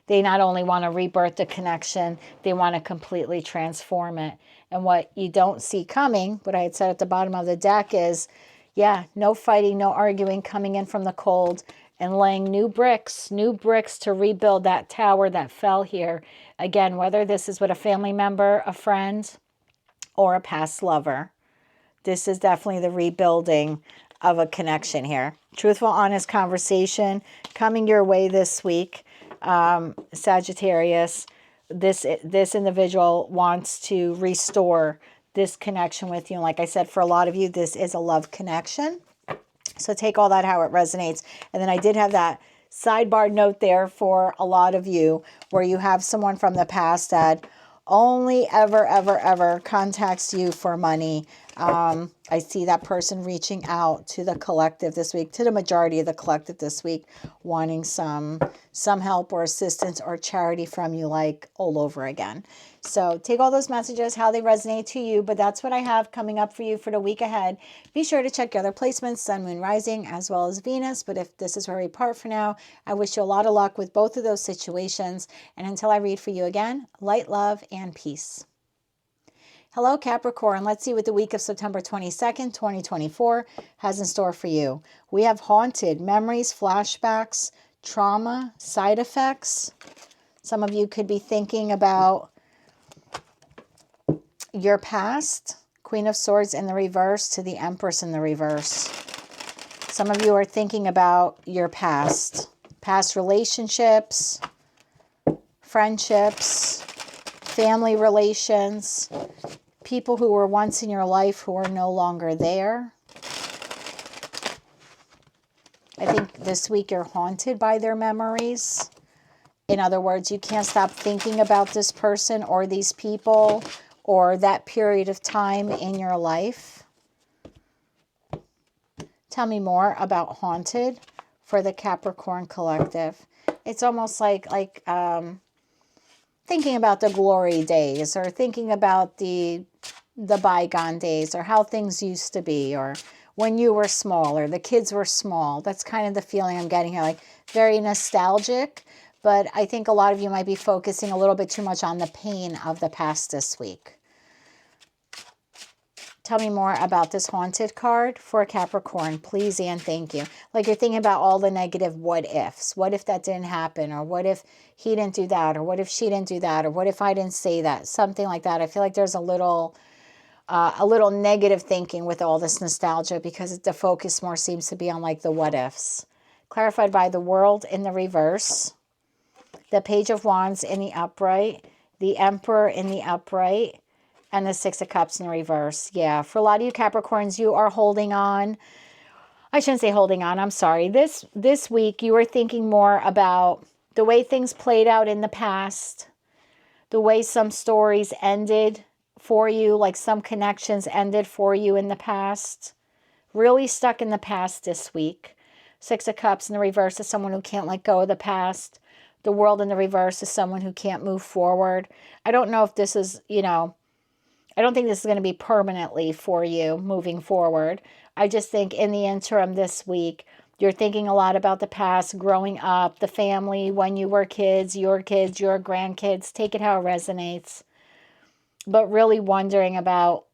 [SPEAKER 2] They not only want to rebirth the connection, they want to completely transform it. And what you don't see coming, what I had said at the bottom of the deck is, yeah, no fighting, no arguing, coming in from the cold and laying new bricks to rebuild that tower that fell here. Again, whether this is with a family member, a friend, or a past lover. This is definitely the rebuilding of a connection here. Truthful, honest conversation coming your way this week. Sagittarius, this individual wants to restore this connection with you. And like I said, for a lot of you, this is a love connection. So take all that how it resonates. And then I did have that sidebar note there for a lot of you where you have someone from the past that only ever contacts you for money. I see that person reaching out to the collective this week, to the majority of the collective this week, wanting some help or assistance or charity from you, like all over again. So take all those messages, how they resonate to you, but that's what I have coming up for you for the week ahead. Be sure to check your other placements, Sun, Moon, Rising, as well as Venus. But if this is where we part for now, I wish you a lot of luck with both of those situations. And until I read for you again, light, love, and peace. Hello, Capricorn. Let's see what the week of September 22nd, 2024 has in store for you. We have haunted, memories, flashbacks, trauma, side effects. Some of you could be thinking about your past. Queen of Swords in the reverse to the Empress in the reverse. Some of you are thinking about your past relationships, friendships, family relations, people who were once in your life who are no longer there. I think this week you're haunted by their memories. In other words, you can't stop thinking about this person or these people or that period of time in your life. Tell me more about haunted for the Capricorn collective. It's almost like thinking about the glory days, or thinking about the bygone days, or how things used to be, or when you were small, or the kids were small. That's kind of the feeling I'm getting here, like very nostalgic. But I think a lot of you might be focusing a little bit too much on the pain of the past this week. Tell me more about this haunted card for Capricorn, please and thank you. Like you're thinking about all the negative what ifs. What if that didn't happen? Or what if he didn't do that? Or what if she didn't do that? Or what if I didn't say that? Something like that. I feel like there's a little negative thinking with all this nostalgia, because the focus more seems to be on like the what ifs. Clarified by the World in the reverse, the Page of Wands in the upright, the Emperor in the upright, and the Six of Cups in the reverse. Yeah, for a lot of you Capricorns, you are holding on. I shouldn't say holding on, I'm sorry. This week, you are thinking more about the way things played out in the past, the way some stories ended for you, like some connections ended for you in the past. Really stuck in the past this week. Six of Cups in the reverse is someone who can't let go of the past. The World in the reverse is someone who can't move forward. I don't know if this is, I don't think this is going to be permanently for you moving forward. I just think in the interim this week, you're thinking a lot about the past, growing up, the family, when you were kids, your grandkids. Take it how it resonates. But really wondering about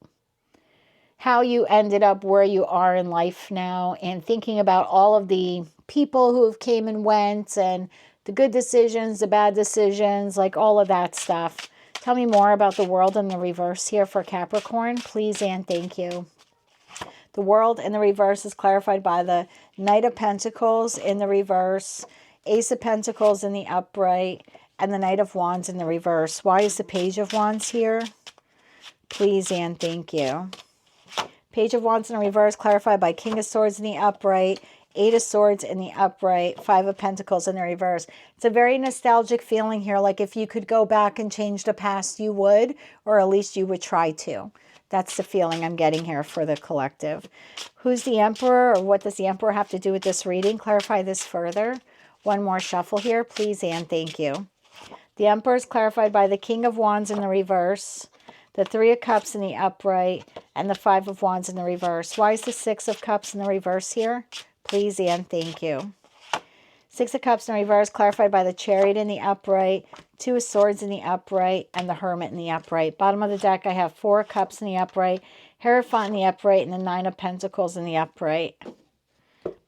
[SPEAKER 2] how you ended up where you are in life now, and thinking about all of the people who have came and went, and the good decisions, the bad decisions, like all of that stuff. Tell me more about the World in the reverse here for Capricorn, please and thank you. The World in the reverse is clarified by the Knight of Pentacles in the reverse, Ace of Pentacles in the upright, and the Knight of Wands in the reverse. Why is the Page of Wands here? Please and thank you. Page of Wands in the reverse clarified by King of Swords in the upright, Eight of Swords in the upright, Five of Pentacles in the reverse. It's a very nostalgic feeling here. Like if you could go back and change the past, you would, or at least you would try to. That's the feeling I'm getting here for the collective. Who's the Emperor, or what does the Emperor have to do with this reading? Clarify this further. One more shuffle here, please and thank you. The Emperor is clarified by the King of Wands in the reverse, the Three of Cups in the upright, and the Five of Wands in the reverse. Why is the Six of Cups in the reverse here? Please and thank you. Six of Cups in reverse, clarified by the Chariot in the upright, Two of Swords in the upright, and the Hermit in the upright. Bottom of the deck, I have Four of Cups in the upright, Hierophant in the upright, and the Nine of Pentacles in the upright.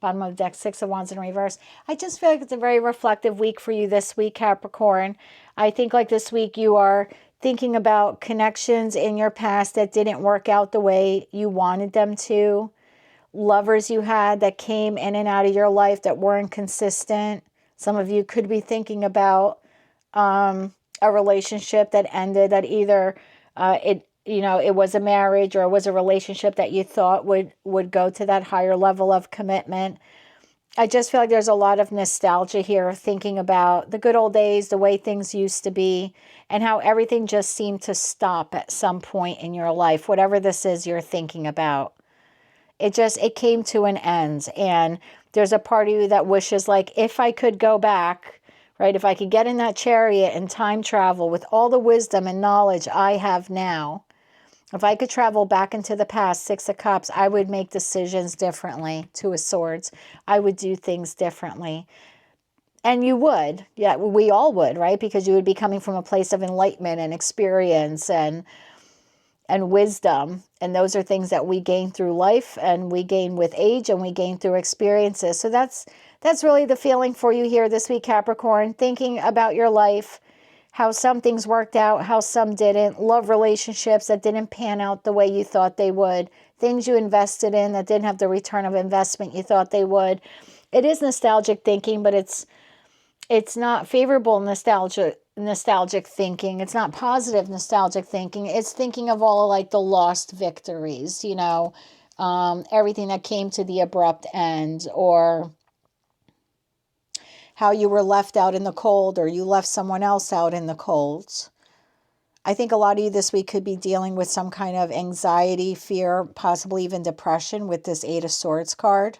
[SPEAKER 2] Bottom of the deck, Six of Wands in reverse. I just feel like it's a very reflective week for you this week, Capricorn. I think like this week you are thinking about connections in your past that didn't work out the way you wanted them to. Lovers you had that came in and out of your life that weren't consistent. Some of you could be thinking about a relationship that ended, that either it was a marriage or it was a relationship that you thought would go to that higher level of commitment. I just feel like there's a lot of nostalgia here, thinking about the good old days, the way things used to be, and how everything just seemed to stop at some point in your life, whatever this is you're thinking about. It came to an end, and there's a part of you that wishes, like, if I could go back, right? If I could get in that chariot and time travel with all the wisdom and knowledge I have now, if I could travel back into the past, Six of Cups, I would make decisions differently. Two of Swords, I would do things differently. And you would, yeah, we all would, right? Because you would be coming from a place of enlightenment and experience and wisdom. And those are things that we gain through life, and we gain with age, and we gain through experiences. So that's really the feeling for you here this week, Capricorn. Thinking about your life, how some things worked out, how some didn't. Love relationships that didn't pan out the way you thought they would. Things you invested in that didn't have the return of investment you thought they would. It is nostalgic thinking, but it's not favorable nostalgic thinking. It's not positive nostalgic thinking. It's thinking of all like the lost victories, everything that came to the abrupt end, or how you were left out in the cold, or you left someone else out in the cold. I think a lot of you this week could be dealing with some kind of anxiety, fear, possibly even depression with this Eight of Swords card.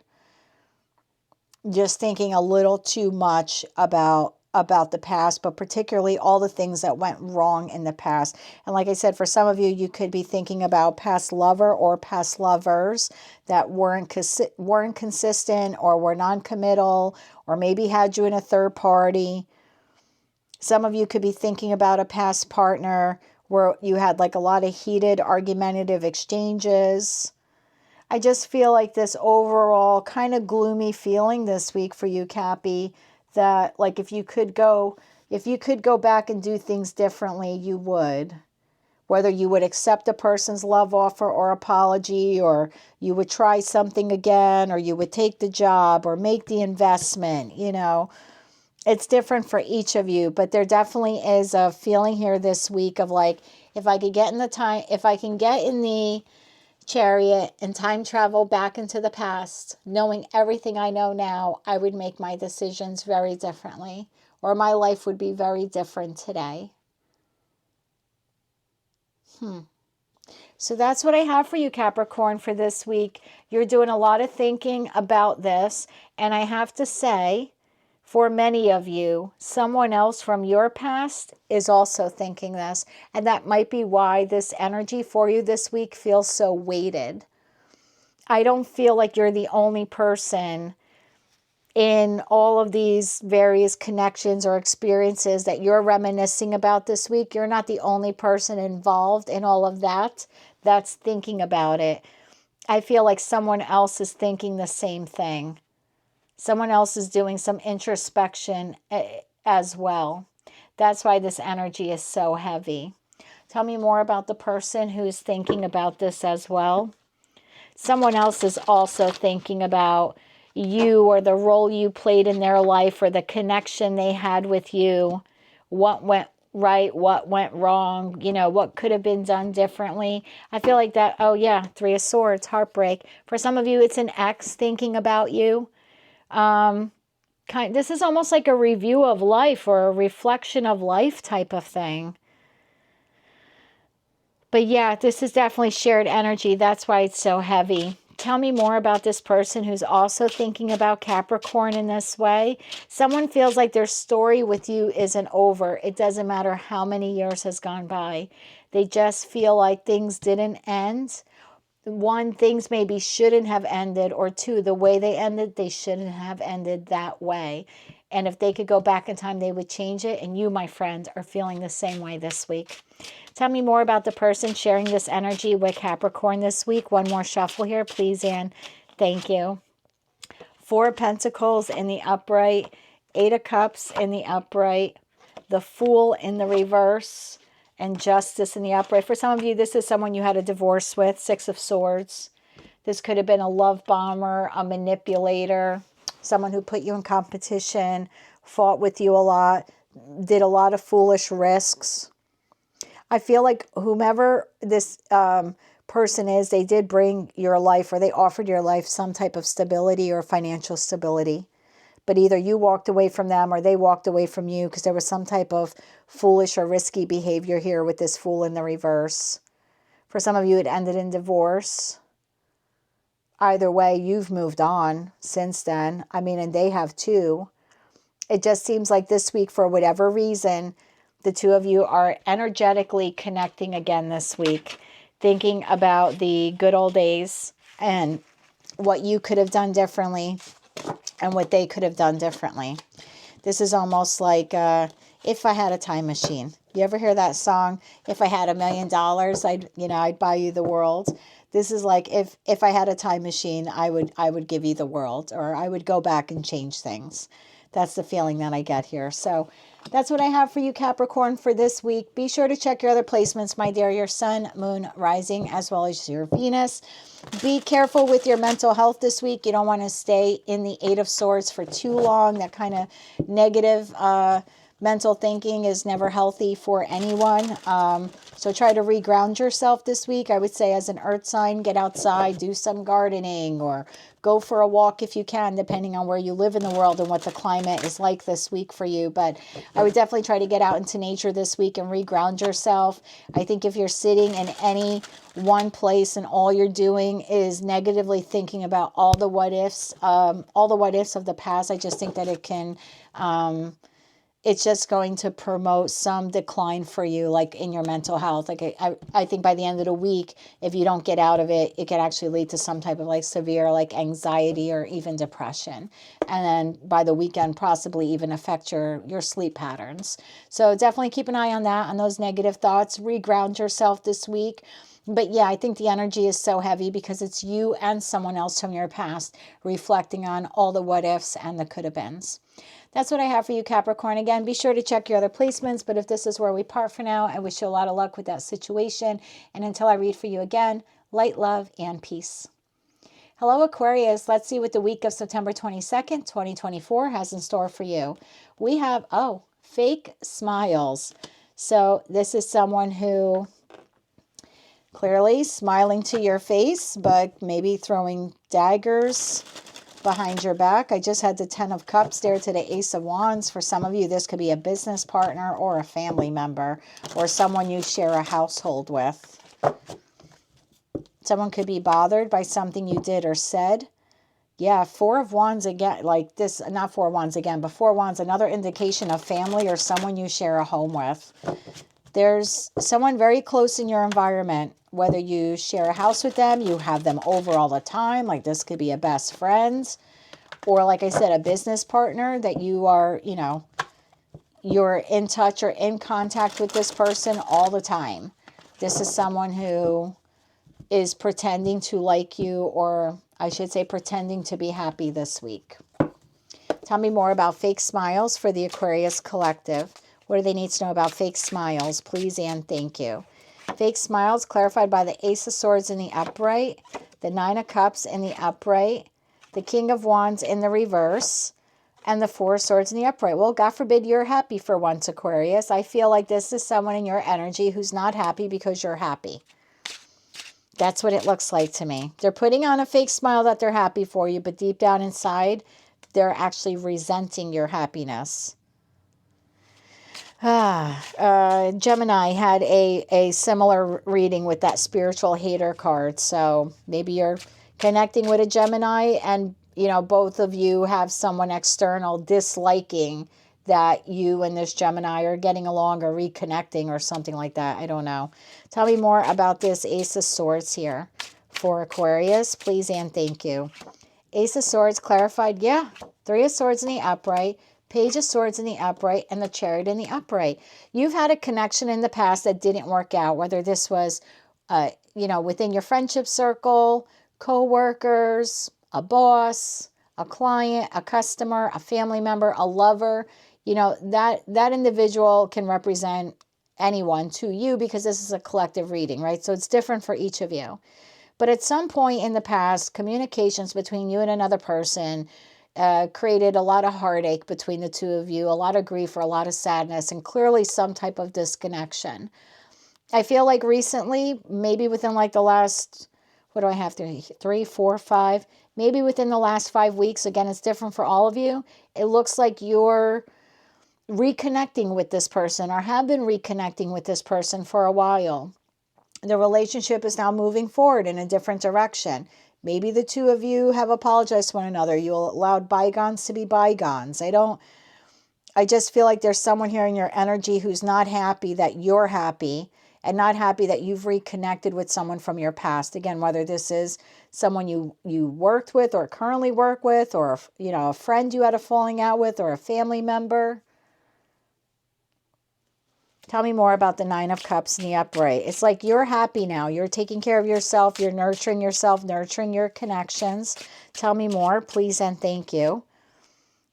[SPEAKER 2] Just thinking a little too much about the past, but particularly all the things that went wrong in the past. And like I said, for some of you, you could be thinking about past lover or past lovers that weren't consistent, or were non-committal, or maybe had you in a third party. Some of you could be thinking about a past partner where you had like a lot of heated, argumentative exchanges. I just feel like this overall kind of gloomy feeling this week for you, Cappy, that like if you could go back and do things differently, you would. Whether you would accept a person's love offer or apology, or you would try something again, or you would take the job or make the investment, It's different for each of you, but there definitely is a feeling here this week of like, if I can get in the chariot and time travel back into the past, knowing everything I know now, I would make my decisions very differently, or my life would be very different today. So that's what I have for you, Capricorn, for this week. You're doing a lot of thinking about this, and I have to say, for many of you, someone else from your past is also thinking this. And that might be why this energy for you this week feels so weighted. I don't feel like you're the only person in all of these various connections or experiences that you're reminiscing about this week. You're not the only person involved in all of that that's thinking about it. I feel like someone else is thinking the same thing. Someone else is doing some introspection as well. That's why this energy is so heavy. Tell me more about the person who's thinking about this as well. Someone else is also thinking about you, or the role you played in their life, or the connection they had with you. What went right? What went wrong? What could have been done differently? I feel like that, Three of Swords, heartbreak. For some of you, it's an ex thinking about you. This is almost like a review of life, or a reflection of life type of thing. But yeah, this is definitely shared energy. That's why it's so heavy. Tell me more about this person who's also thinking about Capricorn in this way. Someone feels like their story with you isn't over. It doesn't matter how many years has gone by. They just feel like things didn't end, one, things maybe shouldn't have ended, or two, the way they ended, they shouldn't have ended that way. And if they could go back in time, they would change it. And you, my friend, are feeling the same way this week. Tell me more about the person sharing this energy with Capricorn this week. One more shuffle here, please, Anne. Thank you. Four of Pentacles in the upright, Eight of Cups in the upright, the Fool in the reverse, and Justice in the upright. For some of you, this is someone you had a divorce with, Six of Swords. This could have been a love bomber, a manipulator, someone who put you in competition, fought with you a lot, did a lot of foolish risks. I feel like whomever this person is, they did bring your life, or they offered your life some type of stability or financial stability. But either you walked away from them or they walked away from you, because there was some type of foolish or risky behavior here with this Fool in the reverse. For some of you, it ended in divorce. Either way, you've moved on since then. I mean, and they have too. It just seems like this week, for whatever reason, the two of you are energetically connecting again this week, thinking about the good old days and what you could have done differently and what they could have done differently. This is almost like If I Had a Time Machine. You ever hear that song? If I had $1 million, I'd buy you the world. This is like if I had a time machine, I would give you the world, or I would go back and change things. That's the feeling that I get here. So that's what I have for you, Capricorn, for this week. Be sure to check your other placements, my dear, your sun, moon, rising, as well as your Venus. Be careful with your mental health this week. You don't want to stay in the Eight of Swords for too long. That kind of negative mental thinking is never healthy for anyone. So try to reground yourself this week. I would say, as an earth sign, get outside, do some gardening, or go for a walk if you can, depending on where you live in the world and what the climate is like this week for you. But I would definitely try to get out into nature this week and reground yourself. I think if you're sitting in any one place and all you're doing is negatively thinking about all the what ifs of the past, I just think that it can... it's just going to promote some decline for you, like in your mental health. Like I think by the end of the week, if you don't get out of it, it can actually lead to some type of like severe like anxiety or even depression. And then by the weekend, possibly even affect your sleep patterns. So definitely keep an eye on that, on those negative thoughts. Reground yourself this week. But yeah, I think the energy is so heavy because it's you and someone else from your past reflecting on all the what ifs and the could have beens. That's what I have for you, Capricorn. Again, be sure to check your other placements, but if this is where we part for now, I wish you a lot of luck with that situation. And until I read for you again, light, love, and peace. Hello, Aquarius. Let's see what the week of September 22nd, 2024 has in store for you. We have, fake smiles. So this is someone who clearly smiling to your face, but maybe throwing daggers behind your back. I just had the Ten of Cups there to the Ace of Wands. For some of you, this could be a business partner or a family member or someone you share a household with. Someone could be bothered by something you did or said. Yeah, Four of Wands again, like this, not Four of Wands again, but Four of Wands, another indication of family or someone you share a home with. There's someone very close in your environment, whether you share a house with them, you have them over all the time, like this could be a best friend, or like I said, a business partner that you are, you're in touch or in contact with this person all the time. This is someone who is pretending to like you, or I should say pretending to be happy this week. Tell me more about fake smiles for the Aquarius collective. What do they need to know about fake smiles? Please and thank you. Fake smiles clarified by the Ace of Swords in the upright, the Nine of Cups in the upright, the King of Wands in the reverse, and the Four of Swords in the upright. Well, God forbid you're happy for once, Aquarius. I feel like this is someone in your energy who's not happy because you're happy. That's what it looks like to me. They're putting on a fake smile that they're happy for you, but deep down inside, they're actually resenting your happiness. Gemini had a similar reading with that spiritual hater card. So maybe you're connecting with a Gemini and, both of you have someone external disliking that you and this Gemini are getting along or reconnecting or something like that. I don't know. Tell me more about this Ace of Swords here for Aquarius, please and thank you. Ace of Swords clarified, yeah. Three of Swords in the upright, Page of Swords in the upright, and the Chariot in the upright. You've had a connection in the past that didn't work out, whether this was, within your friendship circle, co-workers, a boss, a client, a customer, a family member, a lover. That individual can represent anyone to you because this is a collective reading, right? So it's different for each of you. But at some point in the past, communications between you and another person created a lot of heartache between the two of you, a lot of grief or a lot of sadness, and clearly some type of disconnection. I feel like recently, maybe within like the last, what do I have to, 3, 4, 5, maybe within the last 5 weeks, again, it's different for all of you, it looks like you're reconnecting with this person or have been reconnecting with this person for a while. The relationship is now moving forward in a different direction. Maybe the two of you have apologized to one another. You allowed bygones to be bygones. I just feel like there's someone here in your energy who's not happy that you're happy and not happy that you've reconnected with someone from your past. Again, whether this is someone you worked with or currently work with, or a friend you had a falling out with, or a family member. Tell me more about the Nine of Cups in the upright. It's like you're happy now. You're taking care of yourself. You're nurturing yourself, nurturing your connections. Tell me more, please and thank you.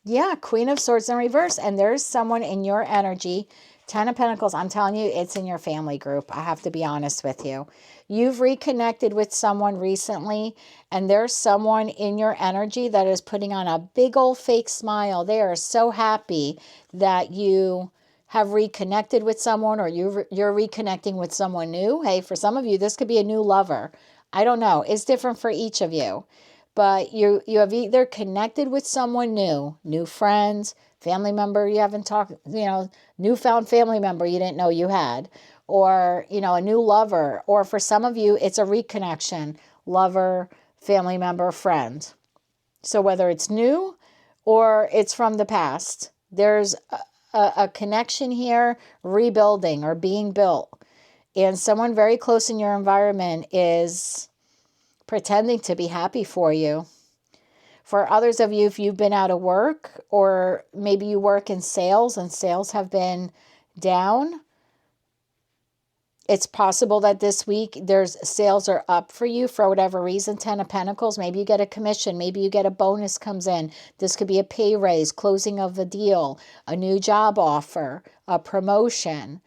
[SPEAKER 2] Yeah, Queen of Swords in reverse. And there's someone in your energy. 10 of Pentacles. I'm telling you, it's in your family group. I have to be honest with you. You've reconnected with someone recently, and there's someone in your energy that is putting on a big old fake smile. They are so happy that you have reconnected with someone, or you're reconnecting with someone new. Hey, for some of you, this could be a new lover. I don't know. It's different for each of you. But you have either connected with someone new friends, family member you haven't talked, newfound family member you didn't know you had, or, a new lover. Or for some of you, it's a reconnection, lover, family member, friend. So whether it's new or it's from the past, there's a connection here, rebuilding or being built. And someone very close in your environment is pretending to be happy for you. For others of you, if you've been out of work, or maybe you work in sales and sales have been down, it's possible that this week sales are up for you for whatever reason. 10 of Pentacles, maybe you get a commission, maybe you get a bonus comes in. This could be a pay raise, closing of a deal, a new job offer, a promotion.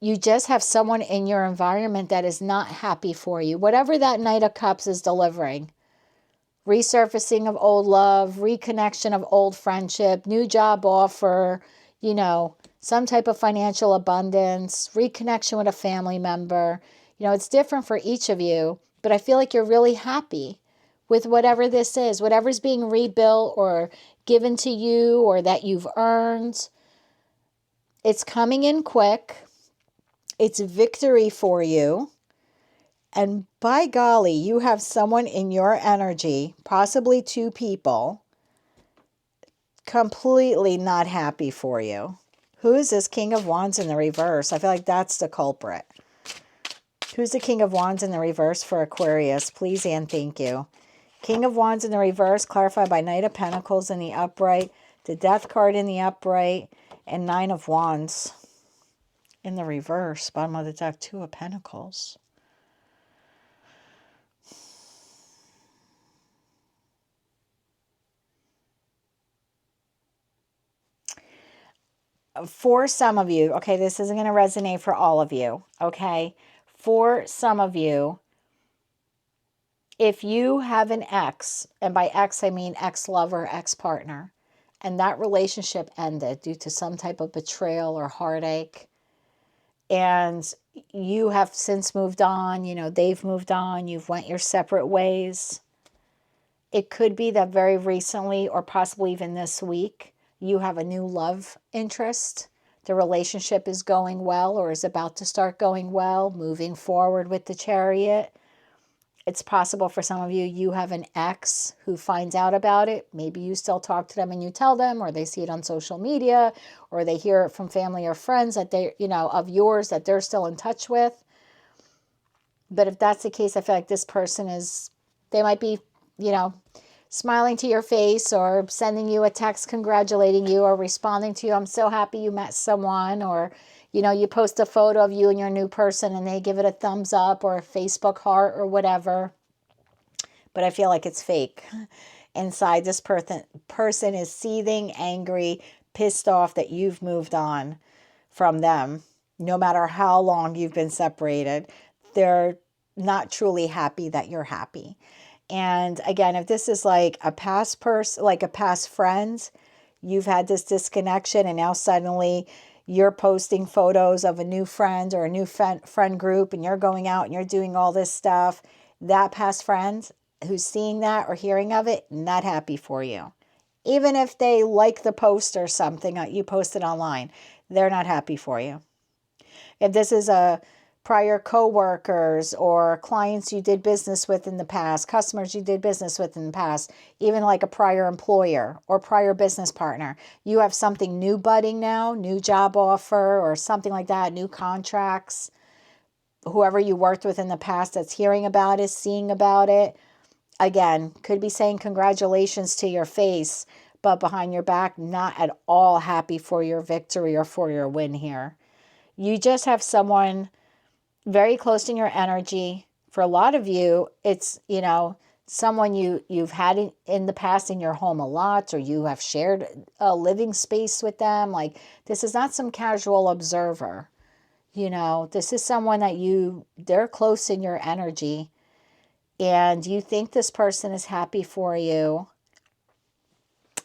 [SPEAKER 2] You just have someone in your environment that is not happy for you. Whatever that Knight of Cups is delivering. Resurfacing of old love, reconnection of old friendship, new job offer, some type of financial abundance, reconnection with a family member. It's different for each of you, but I feel like you're really happy with whatever this is, whatever's being rebuilt or given to you or that you've earned. It's coming in quick. It's victory for you. And by golly, you have someone in your energy, possibly two people, completely not happy for you. Who is this King of Wands in the reverse? I feel like that's the culprit. Who's the King of Wands in the reverse for Aquarius? Please and thank you. King of Wands in the reverse, clarified by Knight of Pentacles in the upright, the Death card in the upright, and Nine of Wands in the reverse. Bottom of the deck, Two of Pentacles. For some of you, okay, this isn't going to resonate for all of you, okay? For some of you, if you have an ex, and by ex I mean ex-lover, ex-partner, and that relationship ended due to some type of betrayal or heartache, and you have since moved on, they've moved on, you've went your separate ways, it could be that very recently, or possibly even this week, you have a new love interest. The relationship is going well or is about to start going well, moving forward with the Chariot. It's possible for some of you, you have an ex who finds out about it. Maybe you still talk to them and you tell them, or they see it on social media, or they hear it from family or friends that they, of yours that they're still in touch with. But if that's the case, I feel like this person is, they might be, you know, smiling to your face or sending you a text congratulating you or responding to you. I'm so happy you met someone. Or, you know, you post a photo of you and your new person and they give it a thumbs up or a Facebook heart or whatever. But I feel like it's fake. Inside, this person is seething, angry, pissed off that you've moved on from them. No matter how long you've been separated, they're not truly happy that you're happy. And again, if this is like a past person, like a past friend, you've had this disconnection and now suddenly you're posting photos of a new friend or a new friend group and you're going out and you're doing all this stuff. That past friend who's seeing that or hearing of it, not happy for you. Even if they like the post or something that you posted online, they're not happy for you. If this is a prior coworkers or clients you did business with in the past, customers you did business with in the past, even like a prior employer or prior business partner, you have something new budding now, new job offer or something like that, new contracts. Whoever you worked with in the past that's hearing about it, seeing about it, again, could be saying congratulations to your face, but behind your back, not at all happy for your victory or for your win here. You just have someone very close in your energy. For a lot of you, it's, you know, someone you've had in the past in your home a lot, or you have shared a living space with them. Like, this is not some casual observer. You know, this is someone that they're close in your energy. And you think this person is happy for you,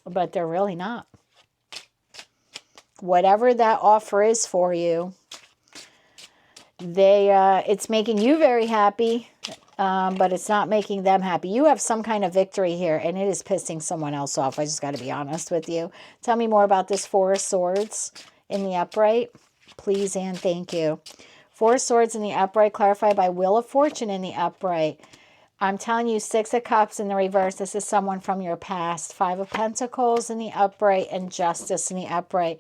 [SPEAKER 2] but they're really not. Whatever that offer is for you, it's making you very happy, but it's not making them happy. You have some kind of victory here, and it is pissing someone else off. I just got to be honest with you. Tell me more about this Four of Swords in the upright, please and thank you. Four of Swords in the upright, clarified by Wheel of Fortune in the upright. I'm telling you, Six of Cups in the reverse. This is someone from your past. Five of Pentacles in the upright and Justice in the upright.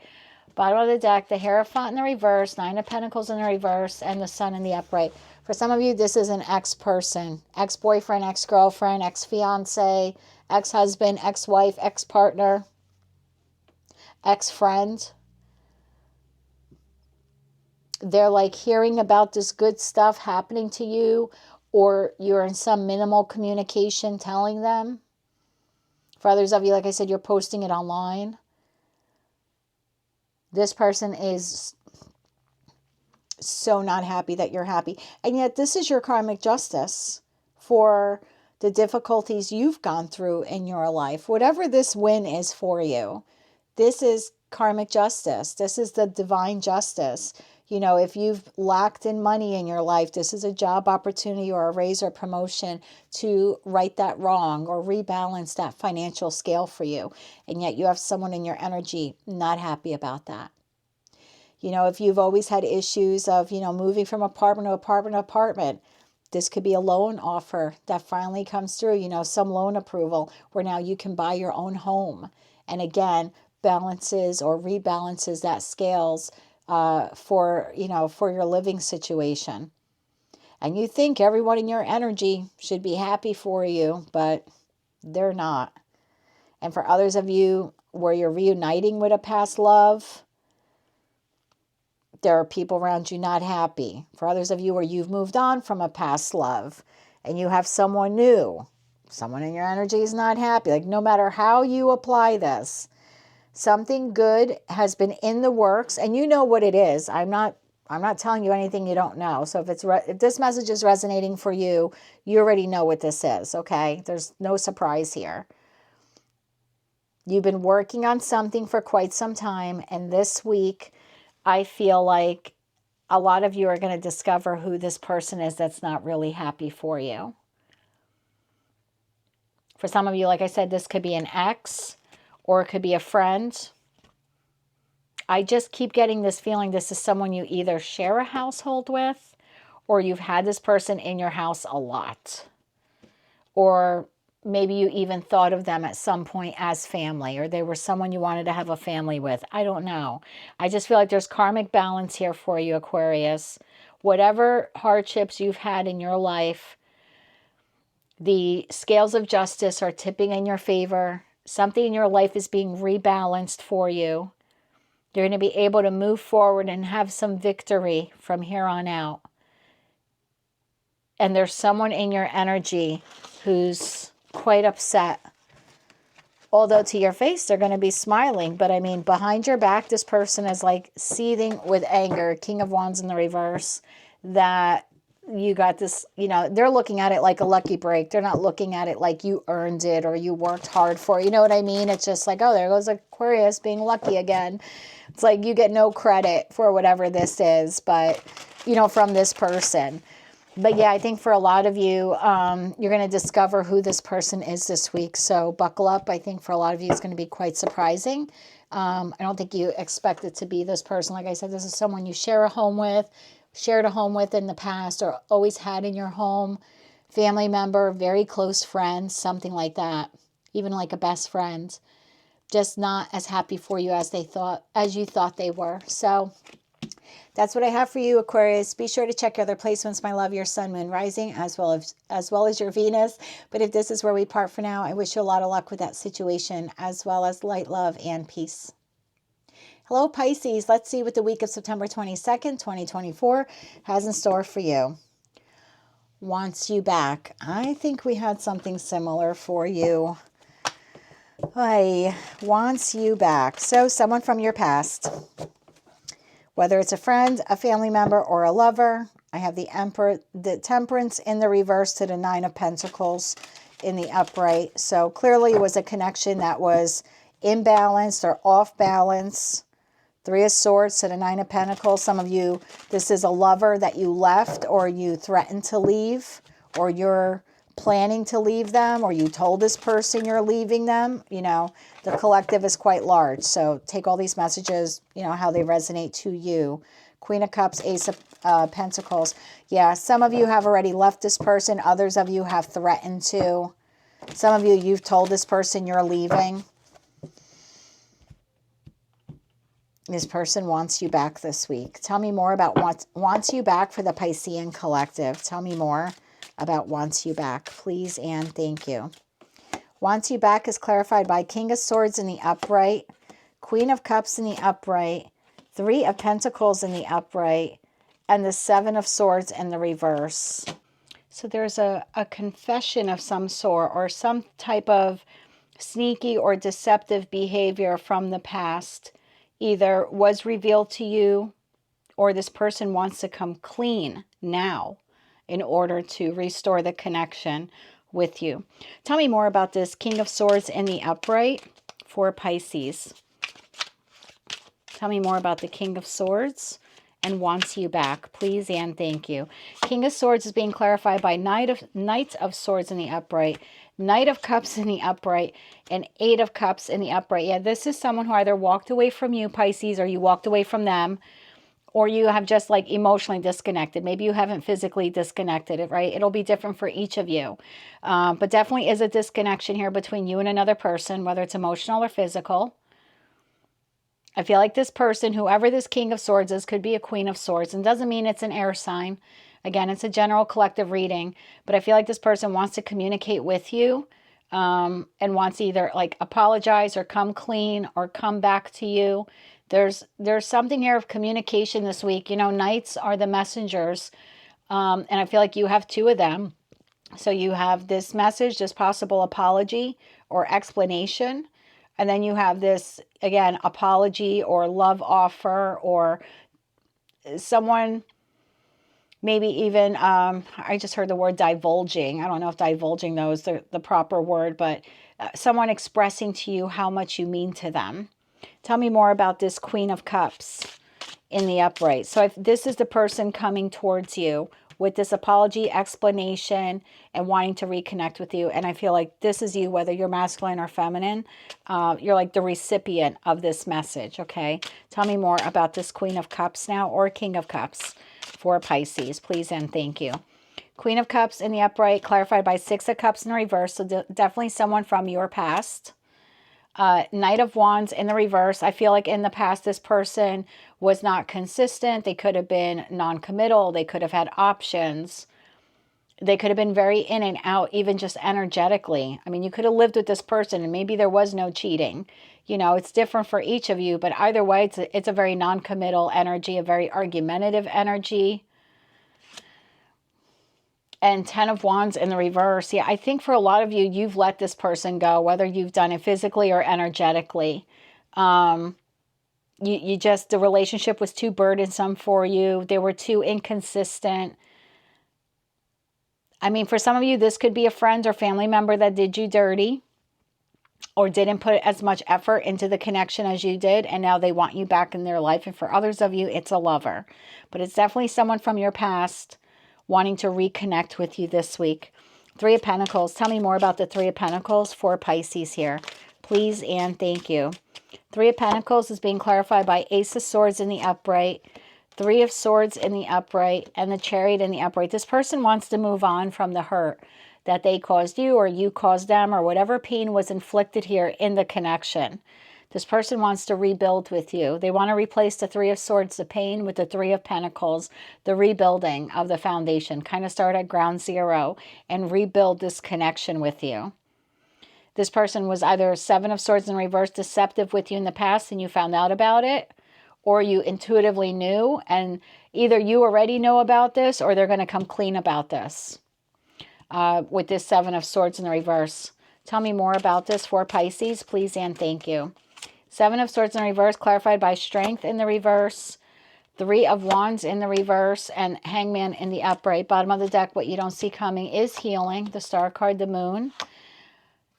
[SPEAKER 2] Bottom of the deck, the Hierophant in the reverse, Nine of Pentacles in the reverse, and the Sun in the upright. For some of you, this is an ex-person, ex-boyfriend, ex-girlfriend, ex-fiance, ex-husband, ex-wife, ex-partner, ex-friend. They're like hearing about this good stuff happening to you, or you're in some minimal communication telling them. For others of you, like I said, you're posting it online. This person is so not happy that you're happy. And yet this is your karmic justice for the difficulties you've gone through in your life. Whatever this win is for you, this is karmic justice. This is the divine justice. You know, if you've lacked in money in your life, this is a job opportunity or a raise or promotion to right that wrong or rebalance that financial scale for you. And yet you have someone in your energy not happy about that. You know, if you've always had issues of, you know, moving from apartment to apartment to apartment, this could be a loan offer that finally comes through, you know, some loan approval where now you can buy your own home. And again, balances or rebalances that scales for your living situation. And you think everyone in your energy should be happy for you, but they're not. And for others of you where you're reuniting with a past love, there are people around you not happy. For others of you where you've moved on from a past love and you have someone new, someone in your energy is not happy. Like, no matter how you apply this, something good has been in the works, and you know what it is. I'm not telling you anything you don't know. So if this message is resonating for you, you already know what this is, okay? There's no surprise here. You've been working on something for quite some time, and this week, I feel like a lot of you are going to discover who this person is that's not really happy for you. For some of you, like I said, this could be an ex or it could be a friend. I just keep getting this feeling this is someone you either share a household with or you've had this person in your house a lot. Or maybe you even thought of them at some point as family, or they were someone you wanted to have a family with. I don't know. I just feel like there's karmic balance here for you, Aquarius, whatever hardships you've had in your life, the scales of justice are tipping in your favor. Something in your life is being rebalanced for you. You're going to be able to move forward and have some victory from here on out. And there's someone in your energy who's quite upset. Although to your face, they're going to be smiling. But I mean, behind your back, this person is like seething with anger. King of Wands in the reverse. That you got this, you know, they're looking at it like a lucky break. They're not looking at it like you earned it or you worked hard for it. You know what I mean? It's just like, oh, there goes Aquarius being lucky again. It's like you get no credit for whatever this is, but, you know, from this person. But yeah, I think for a lot of you, you're going to discover who this person is this week. So buckle up. I think for a lot of you, it's going to be quite surprising. I don't think you expect it to be this person. Like I said, this is someone you share a home with, shared a home with in the past, or always had in your home. Family member, very close friend, something like that. Even like a best friend. Just not as happy for you as you thought they were. So that's what I have for you, Aquarius. Be sure to check your other placements, my love, your sun, moon, rising, as well as your Venus. But if this is where we part for now, I wish you a lot of luck with that situation, as well as light, love, and peace. Hello, Pisces. Let's see what the week of September 22nd, 2024 has in store for you. Wants you back. I think we had something similar for you. Wants you back. So someone from your past. Whether it's a friend, a family member, or a lover. I have the Emperor, the Temperance in the reverse to the Nine of Pentacles in the upright. So clearly it was a connection that was imbalanced or off balance. Three of Swords to the Nine of Pentacles. Some of you, this is a lover that you left or you threatened to leave, or you're planning to leave them, or you told this person you're leaving them. You know, the collective is quite large. So take all these messages, you know, how they resonate to you. Queen of Cups, Ace of Pentacles. Yeah, some of you have already left this person. Others of you have threatened to. Some of you, you've told this person you're leaving. This person wants you back this week. Tell me more about wants you back for the Piscean collective. Tell me more about wants you back, please and thank you. Wants you back is clarified by King of Swords in the upright, Queen of Cups in the upright, Three of Pentacles in the upright, and the Seven of Swords in the reverse. So there's a confession of some sort, or some type of sneaky or deceptive behavior from the past either was revealed to you, or this person wants to come clean now in order to restore the connection with you. Tell me more about this King of Swords in the upright for Pisces. Tell me more about the King of Swords and wants you back, please and thank you. King of Swords is being clarified by Knight of Swords in the upright, Knight of Cups in the upright, and Eight of Cups in the upright. Yeah, this is someone who either walked away from you, Pisces, or you walked away from them, or you have just like emotionally disconnected. Maybe you haven't physically disconnected, right? It'll be different for each of you. But definitely is a disconnection here between you and another person, whether it's emotional or physical. I feel like this person, whoever this King of Swords is, could be a Queen of Swords. And doesn't mean it's an air sign. Again, it's a general collective reading. But I feel like this person wants to communicate with you and wants to either like apologize or come clean or come back to you. There's something here of communication this week. You know, Knights are the messengers. And I feel like you have two of them. So you have this message, this possible apology or explanation. And then you have this, again, apology or love offer, or someone maybe even, I just heard the word divulging. I don't know if divulging though is the proper word, but someone expressing to you how much you mean to them. Tell me more about this Queen of Cups in the upright. So if this is the person coming towards you with this apology, explanation, and wanting to reconnect with you. And I feel like this is you, whether you're masculine or feminine. You're like the recipient of this message, okay? Tell me more about this Queen of Cups now, or King of Cups for Pisces, please and thank you. Queen of Cups in the upright, clarified by Six of Cups in the reverse. So definitely someone from your past. Knight of Wands in the reverse. I feel like in the past, this person was not consistent. They could have been non-committal. They could have had options. They could have been very in and out, even just energetically. I mean, you could have lived with this person and maybe there was no cheating. You know, it's different for each of you, but either way, it's a very non-committal energy, a very argumentative energy. And 10 of Wands in the reverse. Yeah, I think for a lot of you, you've let this person go, whether you've done it physically or energetically. You just, the relationship was too burdensome for you. They were too inconsistent. I mean, for some of you, this could be a friend or family member that did you dirty or didn't put as much effort into the connection as you did, and now they want you back in their life. And for others of you, it's a lover. But it's definitely someone from your past wanting to reconnect with you this week. Three of Pentacles. Tell me more about the Three of Pentacles for Pisces here. Please and thank you. Three of Pentacles is being clarified by Ace of Swords in the upright, Three of Swords in the upright, and the Chariot in the upright. This person wants to move on from the hurt that they caused you or you caused them, or whatever pain was inflicted here in the connection. This person wants to rebuild with you. They want to replace the Three of Swords, the pain, with the Three of Pentacles, the rebuilding of the foundation. Kind of start at ground zero and rebuild this connection with you. This person was either Seven of Swords in reverse, deceptive with you in the past and you found out about it, or you intuitively knew, and either you already know about this or they're going to come clean about this. With this Seven of Swords in the reverse. Tell me more about this for Pisces, please and thank you. Seven of Swords in reverse, clarified by Strength in the reverse, Three of Wands in the reverse, and Hangman in the upright. Bottom of the deck, what you don't see coming is healing. The Star card, the Moon.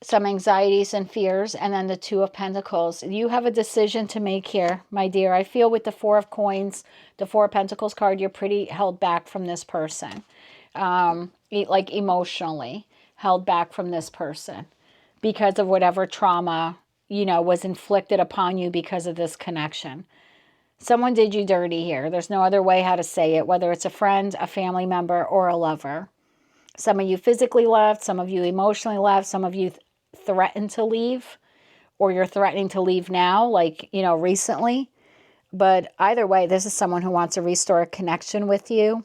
[SPEAKER 2] Some anxieties and fears, and then the Two of Pentacles. You have a decision to make here, my dear. I feel with the Four of Coins, the Four of Pentacles card, you're pretty held back from this person. Like emotionally held back from this person because of whatever trauma, you know, was inflicted upon you because of this connection. Someone did you dirty here. There's no other way how to say it, whether it's a friend, a family member, or a lover. Some of you physically left, some of you emotionally left, some of you threatened to leave, or you're threatening to leave now, like, you know, recently. But either way, this is someone who wants to restore a connection with you.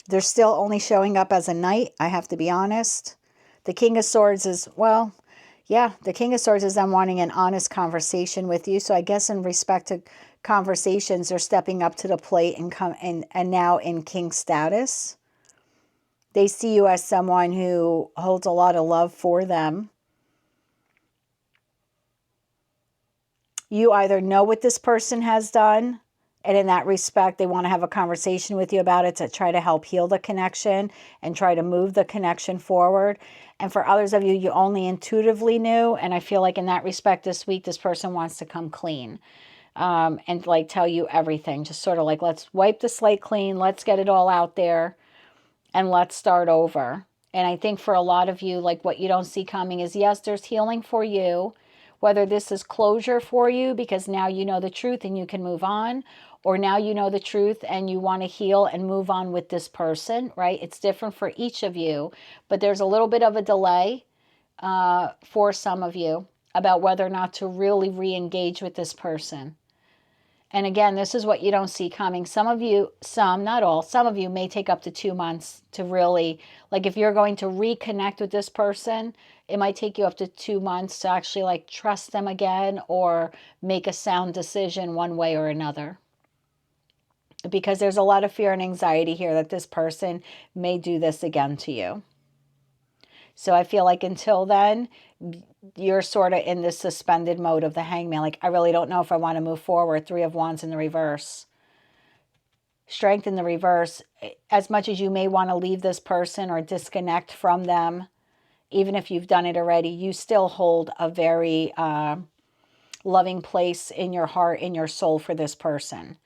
[SPEAKER 2] They're still only showing up as a knight, I have to be honest. The King of Swords is, well, yeah, the King of Swords is them wanting an honest conversation with you. So I guess in respect to conversations, they're stepping up to the plate and now in king status. They see you as someone who holds a lot of love for them. You either know what this person has done, and in that respect, they want to have a conversation with you about it to try to help heal the connection and try to move the connection forward. And for others of you, you only intuitively knew. And I feel like in that respect this week, this person wants to come clean and like tell you everything. Just sort of like, let's wipe the slate clean. Let's get it all out there and let's start over. And I think for a lot of you, like what you don't see coming is, yes, there's healing for you. Whether this is closure for you because now you know the truth and you can move on, or now you know the truth and you want to heal and move on with this person, right? It's different for each of you, but there's a little bit of a delay for some of you about whether or not to really re-engage with this person. And again, this is what you don't see coming. Some of you, not all, some of you may take up to 2 months to really, like if you're going to reconnect with this person, it might take you up to 2 months to actually like trust them again or make a sound decision one way or another. Because there's a lot of fear and anxiety here that this person may do this again to you. So I feel like until then, you're sort of in this suspended mode of the Hangman. Like, I really don't know if I want to move forward. Three of Wands in the reverse. Strength in the reverse. As much as you may want to leave this person or disconnect from them, even if you've done it already, you still hold a very loving place in your heart, in your soul for this person.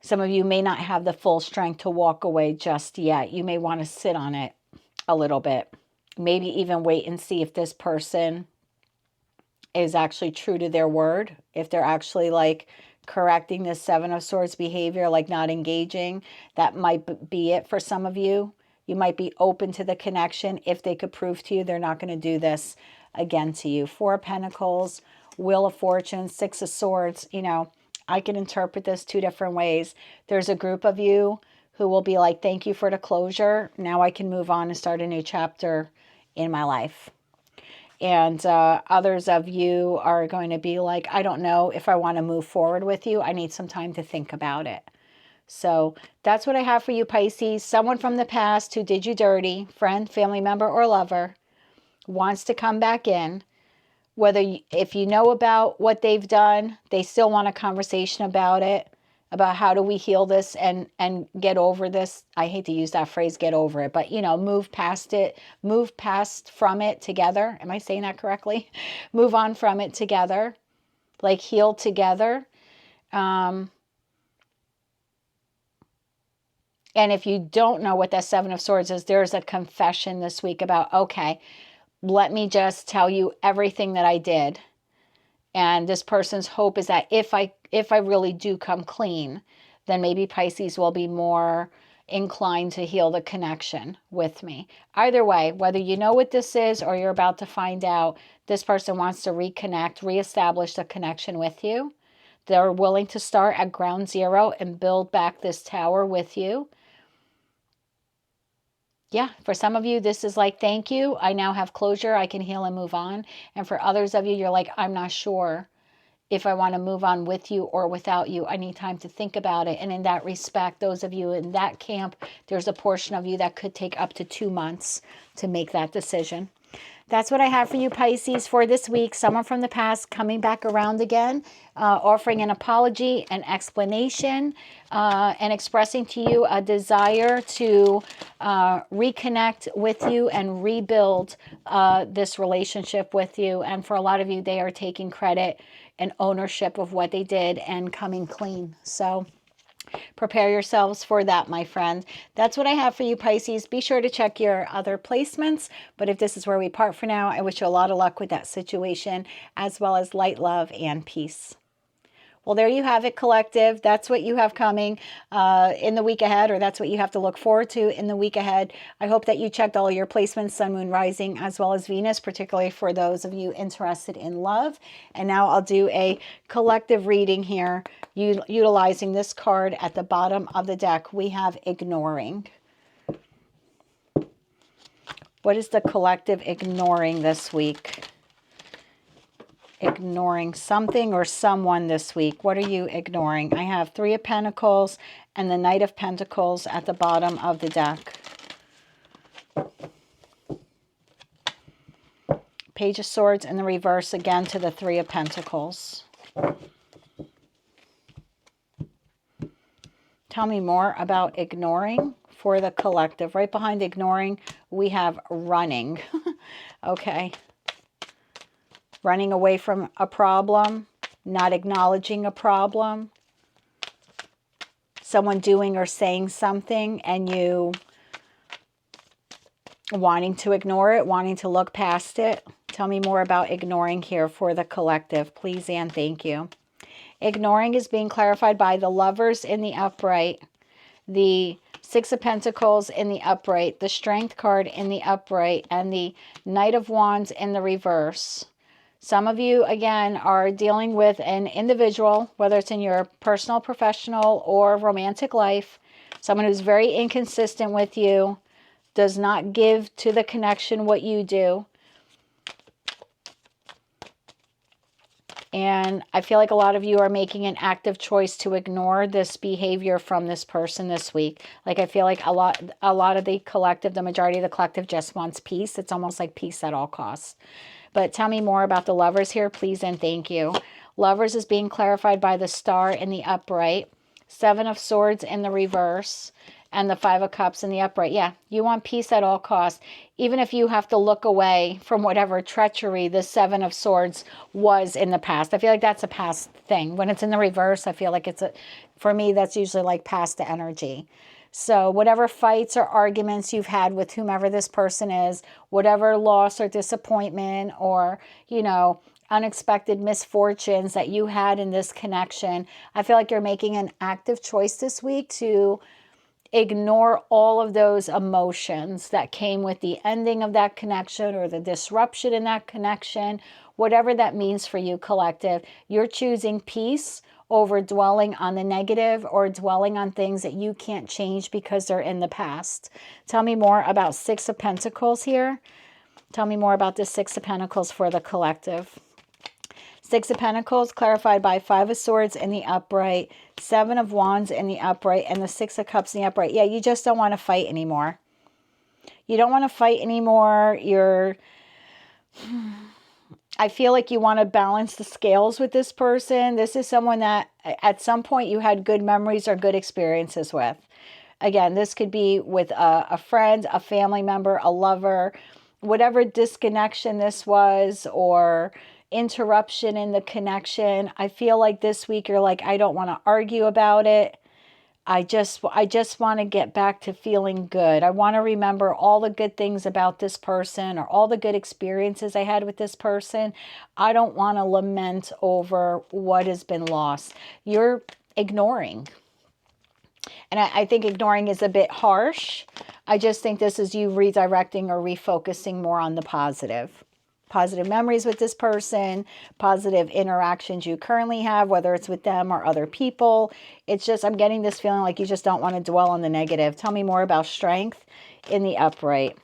[SPEAKER 2] Some of you may not have the full strength to walk away just yet. You may want to sit on it a little bit. Maybe even wait and see if this person is actually true to their word. If they're actually like correcting this Seven of Swords behavior, like not engaging. That might be it for some of you. You might be open to the connection if they could prove to you they're not going to do this again to you. Four of Pentacles, Wheel of Fortune, Six of Swords. You know, I can interpret this two different ways. There's a group of you who will be like, thank you for the closure. Now I can move on and start a new chapter in my life. And others of you are going to be like, I don't know if I want to move forward with you. I need some time to think about it. So that's what I have for you, Pisces. Someone from the past who did you dirty, friend, family member, or lover, wants to come back in. Whether if you know about what they've done, they still want a conversation about it, about how do we heal this and get over this. I hate to use that phrase, get over it, but, you know, move past it, move past from it together. Am I saying that correctly? Move on from it together, like heal together. And if you don't know what that Seven of Swords is, there's a confession this week about, okay, let me just tell you everything that I did. And this person's hope is that if I really do come clean, then maybe Pisces will be more inclined to heal the connection with me. Either way, whether you know what this is or you're about to find out, this person wants to reconnect, reestablish the connection with you. They're willing to start at ground zero and build back this tower with you. Yeah, for some of you, this is like, thank you. I now have closure. I can heal and move on. And for others of you, you're like, I'm not sure if I want to move on with you or without you. I need time to think about it. And in that respect, those of you in that camp, there's a portion of you that could take up to 2 months to make that decision. That's what I have for you, Pisces, for this week. Someone from the past coming back around again, offering an apology, an explanation, and expressing to you a desire to reconnect with you and rebuild this relationship with you. And for a lot of you, they are taking credit and ownership of what they did and coming clean. So prepare yourselves for that, my friend. That's what I have for you, Pisces. Be sure to check your other placements. But if this is where we part for now, I wish you a lot of luck with that situation, as well as light, love, and peace. Well, there you have it, collective. That's what you have coming in the week ahead, or that's what you have to look forward to in the week ahead. I hope that you checked all your placements, Sun, Moon, Rising, as well as Venus, particularly for those of you interested in love. And now I'll do a collective reading here, utilizing this card at the bottom of the deck. We have ignoring. What is the collective ignoring this week? Ignoring something or someone this week. What are you ignoring? I have Three of Pentacles and the Knight of Pentacles at the bottom of the deck. Page of Swords in the reverse again to the Three of Pentacles. Tell me more about ignoring for the collective. Right behind ignoring, we have running. Okay. Running away from a problem, not acknowledging a problem, someone doing or saying something and you wanting to ignore it, wanting to look past it. Tell me more about ignoring here for the collective, please and thank you. Ignoring is being clarified by the Lovers in the upright, the Six of Pentacles in the upright, the Strength card in the upright, and the Knight of Wands in the reverse. Some of you, again, are dealing with an individual, whether it's in your personal, professional, or romantic life, someone who's very inconsistent with you, does not give to the connection what you do. And I feel like a lot of you are making an active choice to ignore this behavior from this person this week. Like I feel like a lot of the collective, the majority of the collective just wants peace. It's almost like peace at all costs. But tell me more about the Lovers here, please and thank you. Lovers is being clarified by the Star in the upright, Seven of Swords in the reverse, and the Five of Cups in the upright. Yeah, you want peace at all costs. Even if you have to look away from whatever treachery the Seven of Swords was in the past. I feel like that's a past thing. When it's in the reverse, I feel like for me, that's usually like past energy. So whatever fights or arguments you've had with whomever this person is, whatever loss or disappointment or, you know, unexpected misfortunes that you had in this connection, I feel like you're making an active choice this week to ignore all of those emotions that came with the ending of that connection or the disruption in that connection, whatever that means for you, collective. You're choosing peace over dwelling on the negative or dwelling on things that you can't change because they're in the past. Tell me more about Six of Pentacles here. Tell me more about the Six of Pentacles for the collective. Six of Pentacles clarified by Five of Swords in the upright, Seven of Wands in the upright, and the Six of Cups in the upright. Yeah, you just don't want to fight anymore. You don't want to fight anymore. I feel like you want to balance the scales with this person. This is someone that at some point you had good memories or good experiences with. Again, this could be with a friend, a family member, a lover, whatever disconnection this was or interruption in the connection. I feel like this week you're like, I don't want to argue about it. I just want to get back to feeling good. I want to remember all the good things about this person or all the good experiences I had with this person. I don't want to lament over what has been lost. You're ignoring. And I think ignoring is a bit harsh. I just think this is you redirecting or refocusing more on the positive. Positive memories with this person, positive interactions you currently have, whether it's with them or other people. It's just, I'm getting this feeling like you just don't want to dwell on the negative. Tell me more about strength in the upright.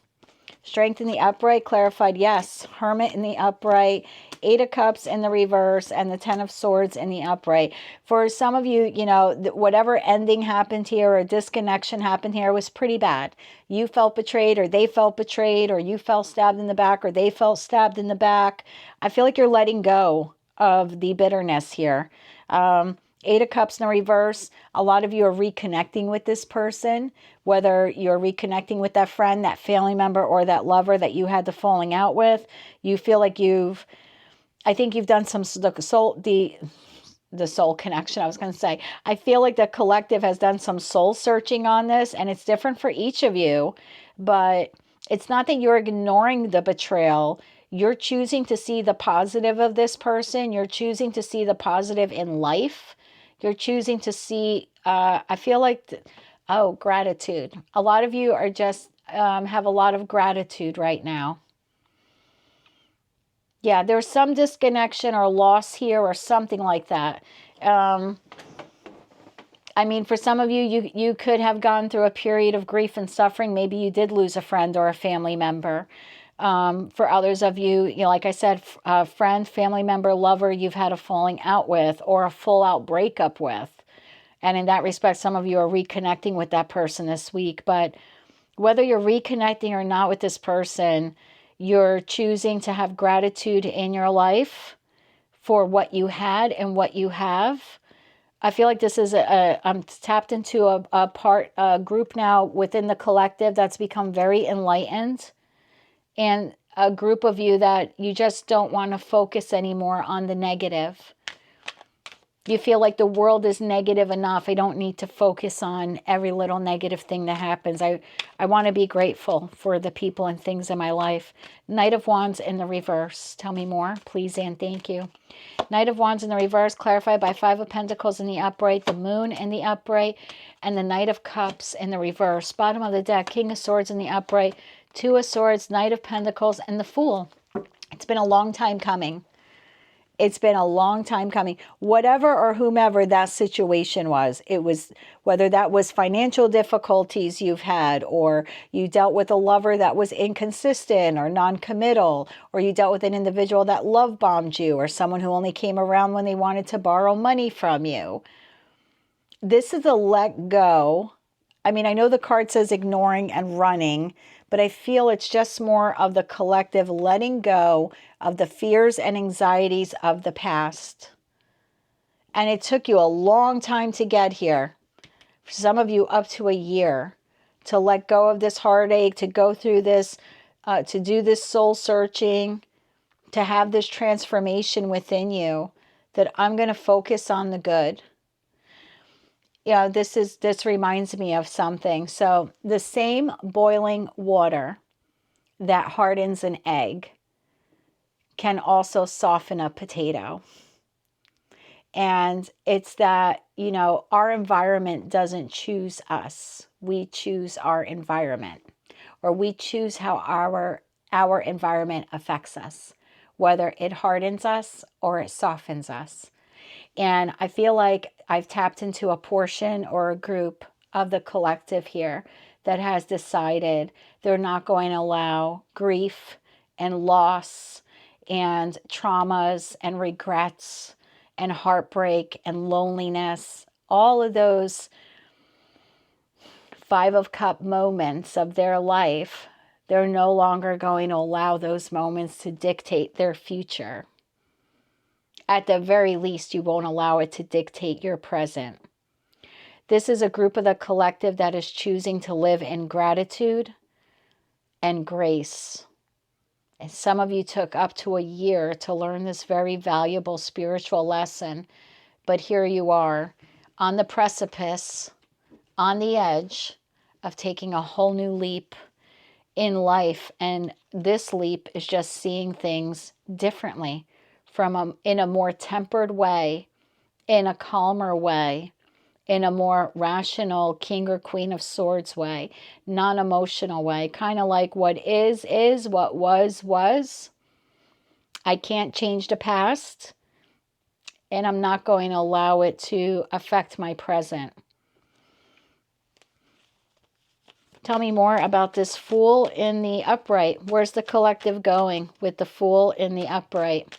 [SPEAKER 2] Strength in the upright, clarified, yes. Hermit in the upright, Eight of Cups in the reverse, and the Ten of Swords in the upright. For some of you, you know, whatever ending happened here or disconnection happened here was pretty bad. You felt betrayed or they felt betrayed or you felt stabbed in the back or they felt stabbed in the back. I feel like you're letting go of the bitterness here. Eight of Cups in the reverse. A lot of you are reconnecting with this person, whether you're reconnecting with that friend, that family member, or that lover that you had the falling out with. You feel like I think you've done some the soul connection, I was going to say. I feel like the collective has done some soul searching on this, and it's different for each of you, but it's not that you're ignoring the betrayal. You're choosing to see the positive of this person. You're choosing to see the positive in life. You're choosing to see, I feel like, gratitude. A lot of you are just, have a lot of gratitude right now. Yeah, there's some disconnection or loss here or something like that. I mean, for some of you, you could have gone through a period of grief and suffering. Maybe you did lose a friend or a family member. For others of you, you know, like I said, friend, family member, lover, you've had a falling out with or a full out breakup with. And in that respect, some of you are reconnecting with that person this week. But whether you're reconnecting or not with this person, you're choosing to have gratitude in your life for what you had and what you have. I feel like this is I'm tapped into a group now within the collective that's become very enlightened. And a group of you that you just don't want to focus anymore on the negative. You feel like the world is negative enough. I don't need to focus on every little negative thing that happens. I want to be grateful for the people and things in my life. Knight of Wands in the reverse. Tell me more, please and thank you. Knight of Wands in the reverse, clarified by Five of Pentacles in the upright, the Moon in the upright, and the Knight of Cups in the reverse. Bottom of the deck, King of Swords in the upright, Two of Swords, Knight of Pentacles, and the Fool. It's been a long time coming. It's been a long time coming. Whatever or whomever that situation was, it was, whether that was financial difficulties you've had, or you dealt with a lover that was inconsistent or non-committal, or you dealt with an individual that love bombed you, or someone who only came around when they wanted to borrow money from you. This is a let go. I mean, I know the card says ignoring and running, but I feel it's just more of the collective letting go of the fears and anxieties of the past. And it took you a long time to get here. For some of you, up to a year, to let go of this heartache, to go through this, to do this soul searching, to have this transformation within you, that I'm going to focus on the good. Yeah, this reminds me of something. So the same boiling water that hardens an egg can also soften a potato. And it's that, you know, our environment doesn't choose us. We choose our environment, or we choose how our environment affects us, whether it hardens us or it softens us. And I feel like I've tapped into a portion or a group of the collective here that has decided they're not going to allow grief and loss and traumas and regrets and heartbreak and loneliness, all of those Five of Cup moments of their life. They're no longer going to allow those moments to dictate their future. At the very least, you won't allow it to dictate your present. This is a group of the collective that is choosing to live in gratitude and grace. And some of you took up to a year to learn this very valuable spiritual lesson. But here you are on the precipice, on the edge of taking a whole new leap in life. And this leap is just seeing things differently, in a more tempered way, in a calmer way, in a more rational King or Queen of Swords way, non-emotional way, kind of like what is, what was. I can't change the past, and I'm not going to allow it to affect my present. Tell me more about this Fool in the upright. Where's the collective going with the Fool in the upright?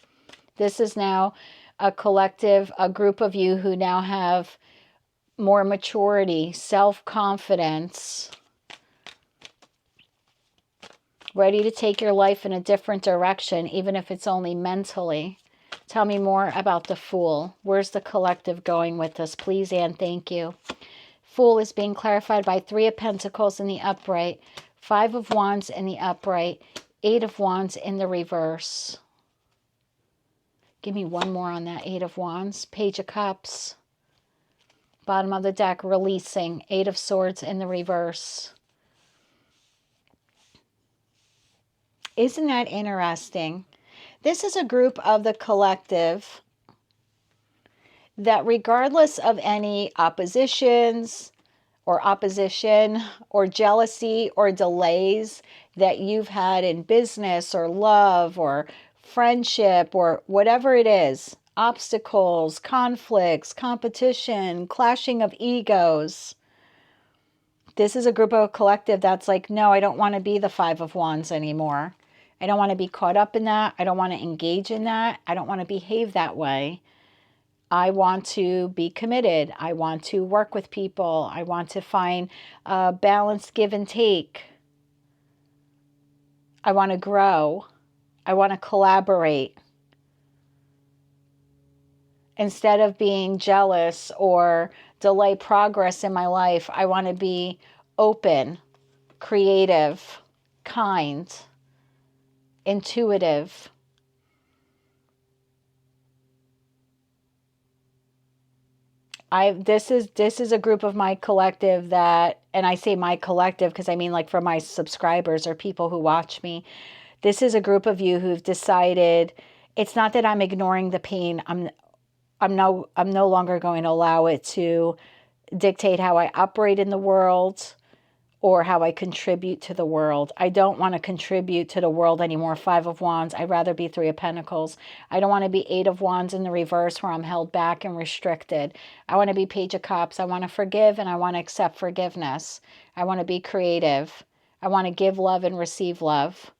[SPEAKER 2] This is now a collective, a group of you who now have more maturity, self-confidence, ready to take your life in a different direction, even if it's only mentally. Tell me more about the Fool. Where's the collective going with this? Please and thank you. Fool is being clarified by Three of Pentacles in the upright, Five of Wands in the upright, Eight of Wands in the reverse. Give me one more on that Eight of Wands. Page of Cups. Bottom of the deck, releasing. Eight of Swords in the reverse. Isn't that interesting? This is a group of the collective that, regardless of any opposition or jealousy or delays that you've had in business or love or friendship or whatever it is, obstacles, conflicts, competition, clashing of egos. This is a group of a collective that's like, no, I don't want to be the Five of Wands anymore. I don't want to be caught up in that. I don't want to engage in that. I don't want to behave that way. I want to be committed. I want to work with people. I want to find a balanced give and take. I want to grow. I want to collaborate. Instead of being jealous or delay progress in my life, I want to be open, creative, kind, intuitive. This is a group of my collective that, and I say my collective because I mean like for my subscribers or people who watch me, this is a group of you who've decided it's not that I'm ignoring the pain. I'm no longer going to allow it to dictate how I operate in the world or how I contribute to the world. I don't want to contribute to the world anymore. Five of Wands. I'd rather be Three of Pentacles. I don't want to be Eight of Wands in the reverse where I'm held back and restricted. I want to be Page of Cups. I want to forgive and I want to accept forgiveness. I want to be creative. I want to give love and receive love.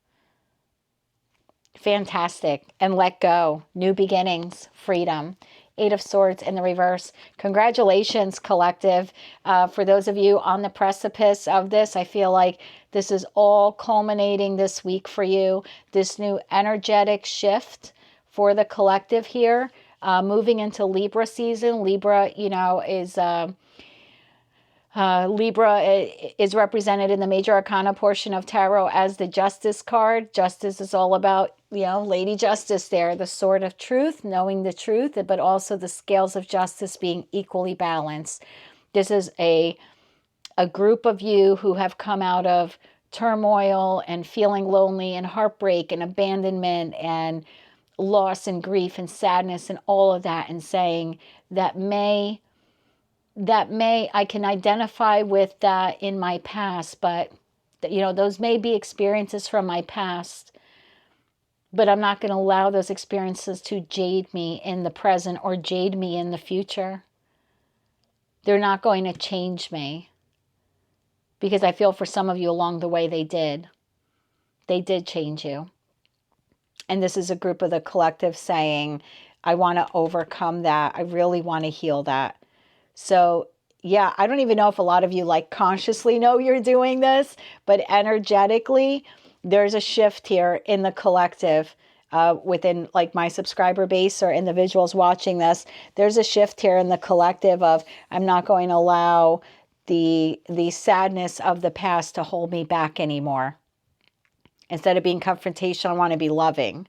[SPEAKER 2] Fantastic. And let go. New beginnings. Freedom. Eight of Swords in the reverse. Congratulations, collective. For those of you on the precipice of this, I feel like this is all culminating this week for you. This new energetic shift for the collective here. Moving into Libra season. Libra, you know, is... Libra is represented in the major arcana portion of tarot as the Justice card. Justice is all about, you know, Lady Justice there, the sword of truth, knowing the truth, but also the scales of justice being equally balanced. This is a group of you who have come out of turmoil and feeling lonely and heartbreak and abandonment and loss and grief and sadness and all of that, and saying that I can identify with that in my past, but those may be experiences from my past, but I'm not going to allow those experiences to jade me in the present or jade me in the future. They're not going to change me, because I feel for some of you along the way they did. They did change you. And this is a group of the collective saying, I want to overcome that. I really want to heal that. So yeah, I don't even know if a lot of you like consciously know you're doing this, but energetically, there's a shift here in the collective within like my subscriber base or individuals watching this. There's a shift here in the collective of, I'm not going to allow the sadness of the past to hold me back anymore. Instead of being confrontational, I want to be loving.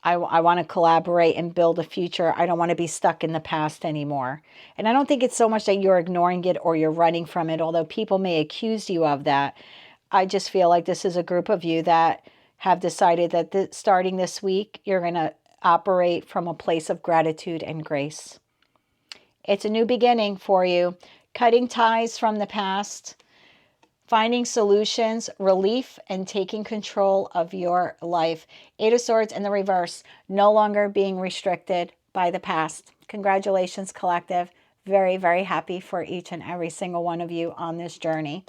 [SPEAKER 2] I want to collaborate and build a future. I don't want to be stuck in the past anymore. And I don't think it's so much that you're ignoring it or you're running from it, although people may accuse you of that. I just feel like this is a group of you that have decided that starting this week, you're going to operate from a place of gratitude and grace. It's a new beginning for you. Cutting ties from the past, finding solutions, relief, and taking control of your life. 8 of Swords in the reverse, no longer being restricted by the past. Congratulations, collective. Very, very happy for each and every single one of you on this journey.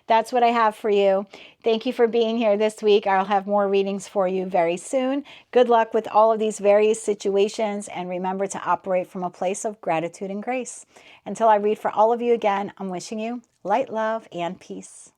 [SPEAKER 2] That's what I have for you. Thank you for being here this week. I'll have more readings for you very soon. Good luck with all of these various situations, and remember to operate from a place of gratitude and grace. Until I read for all of you again, I'm wishing you light, love, and peace.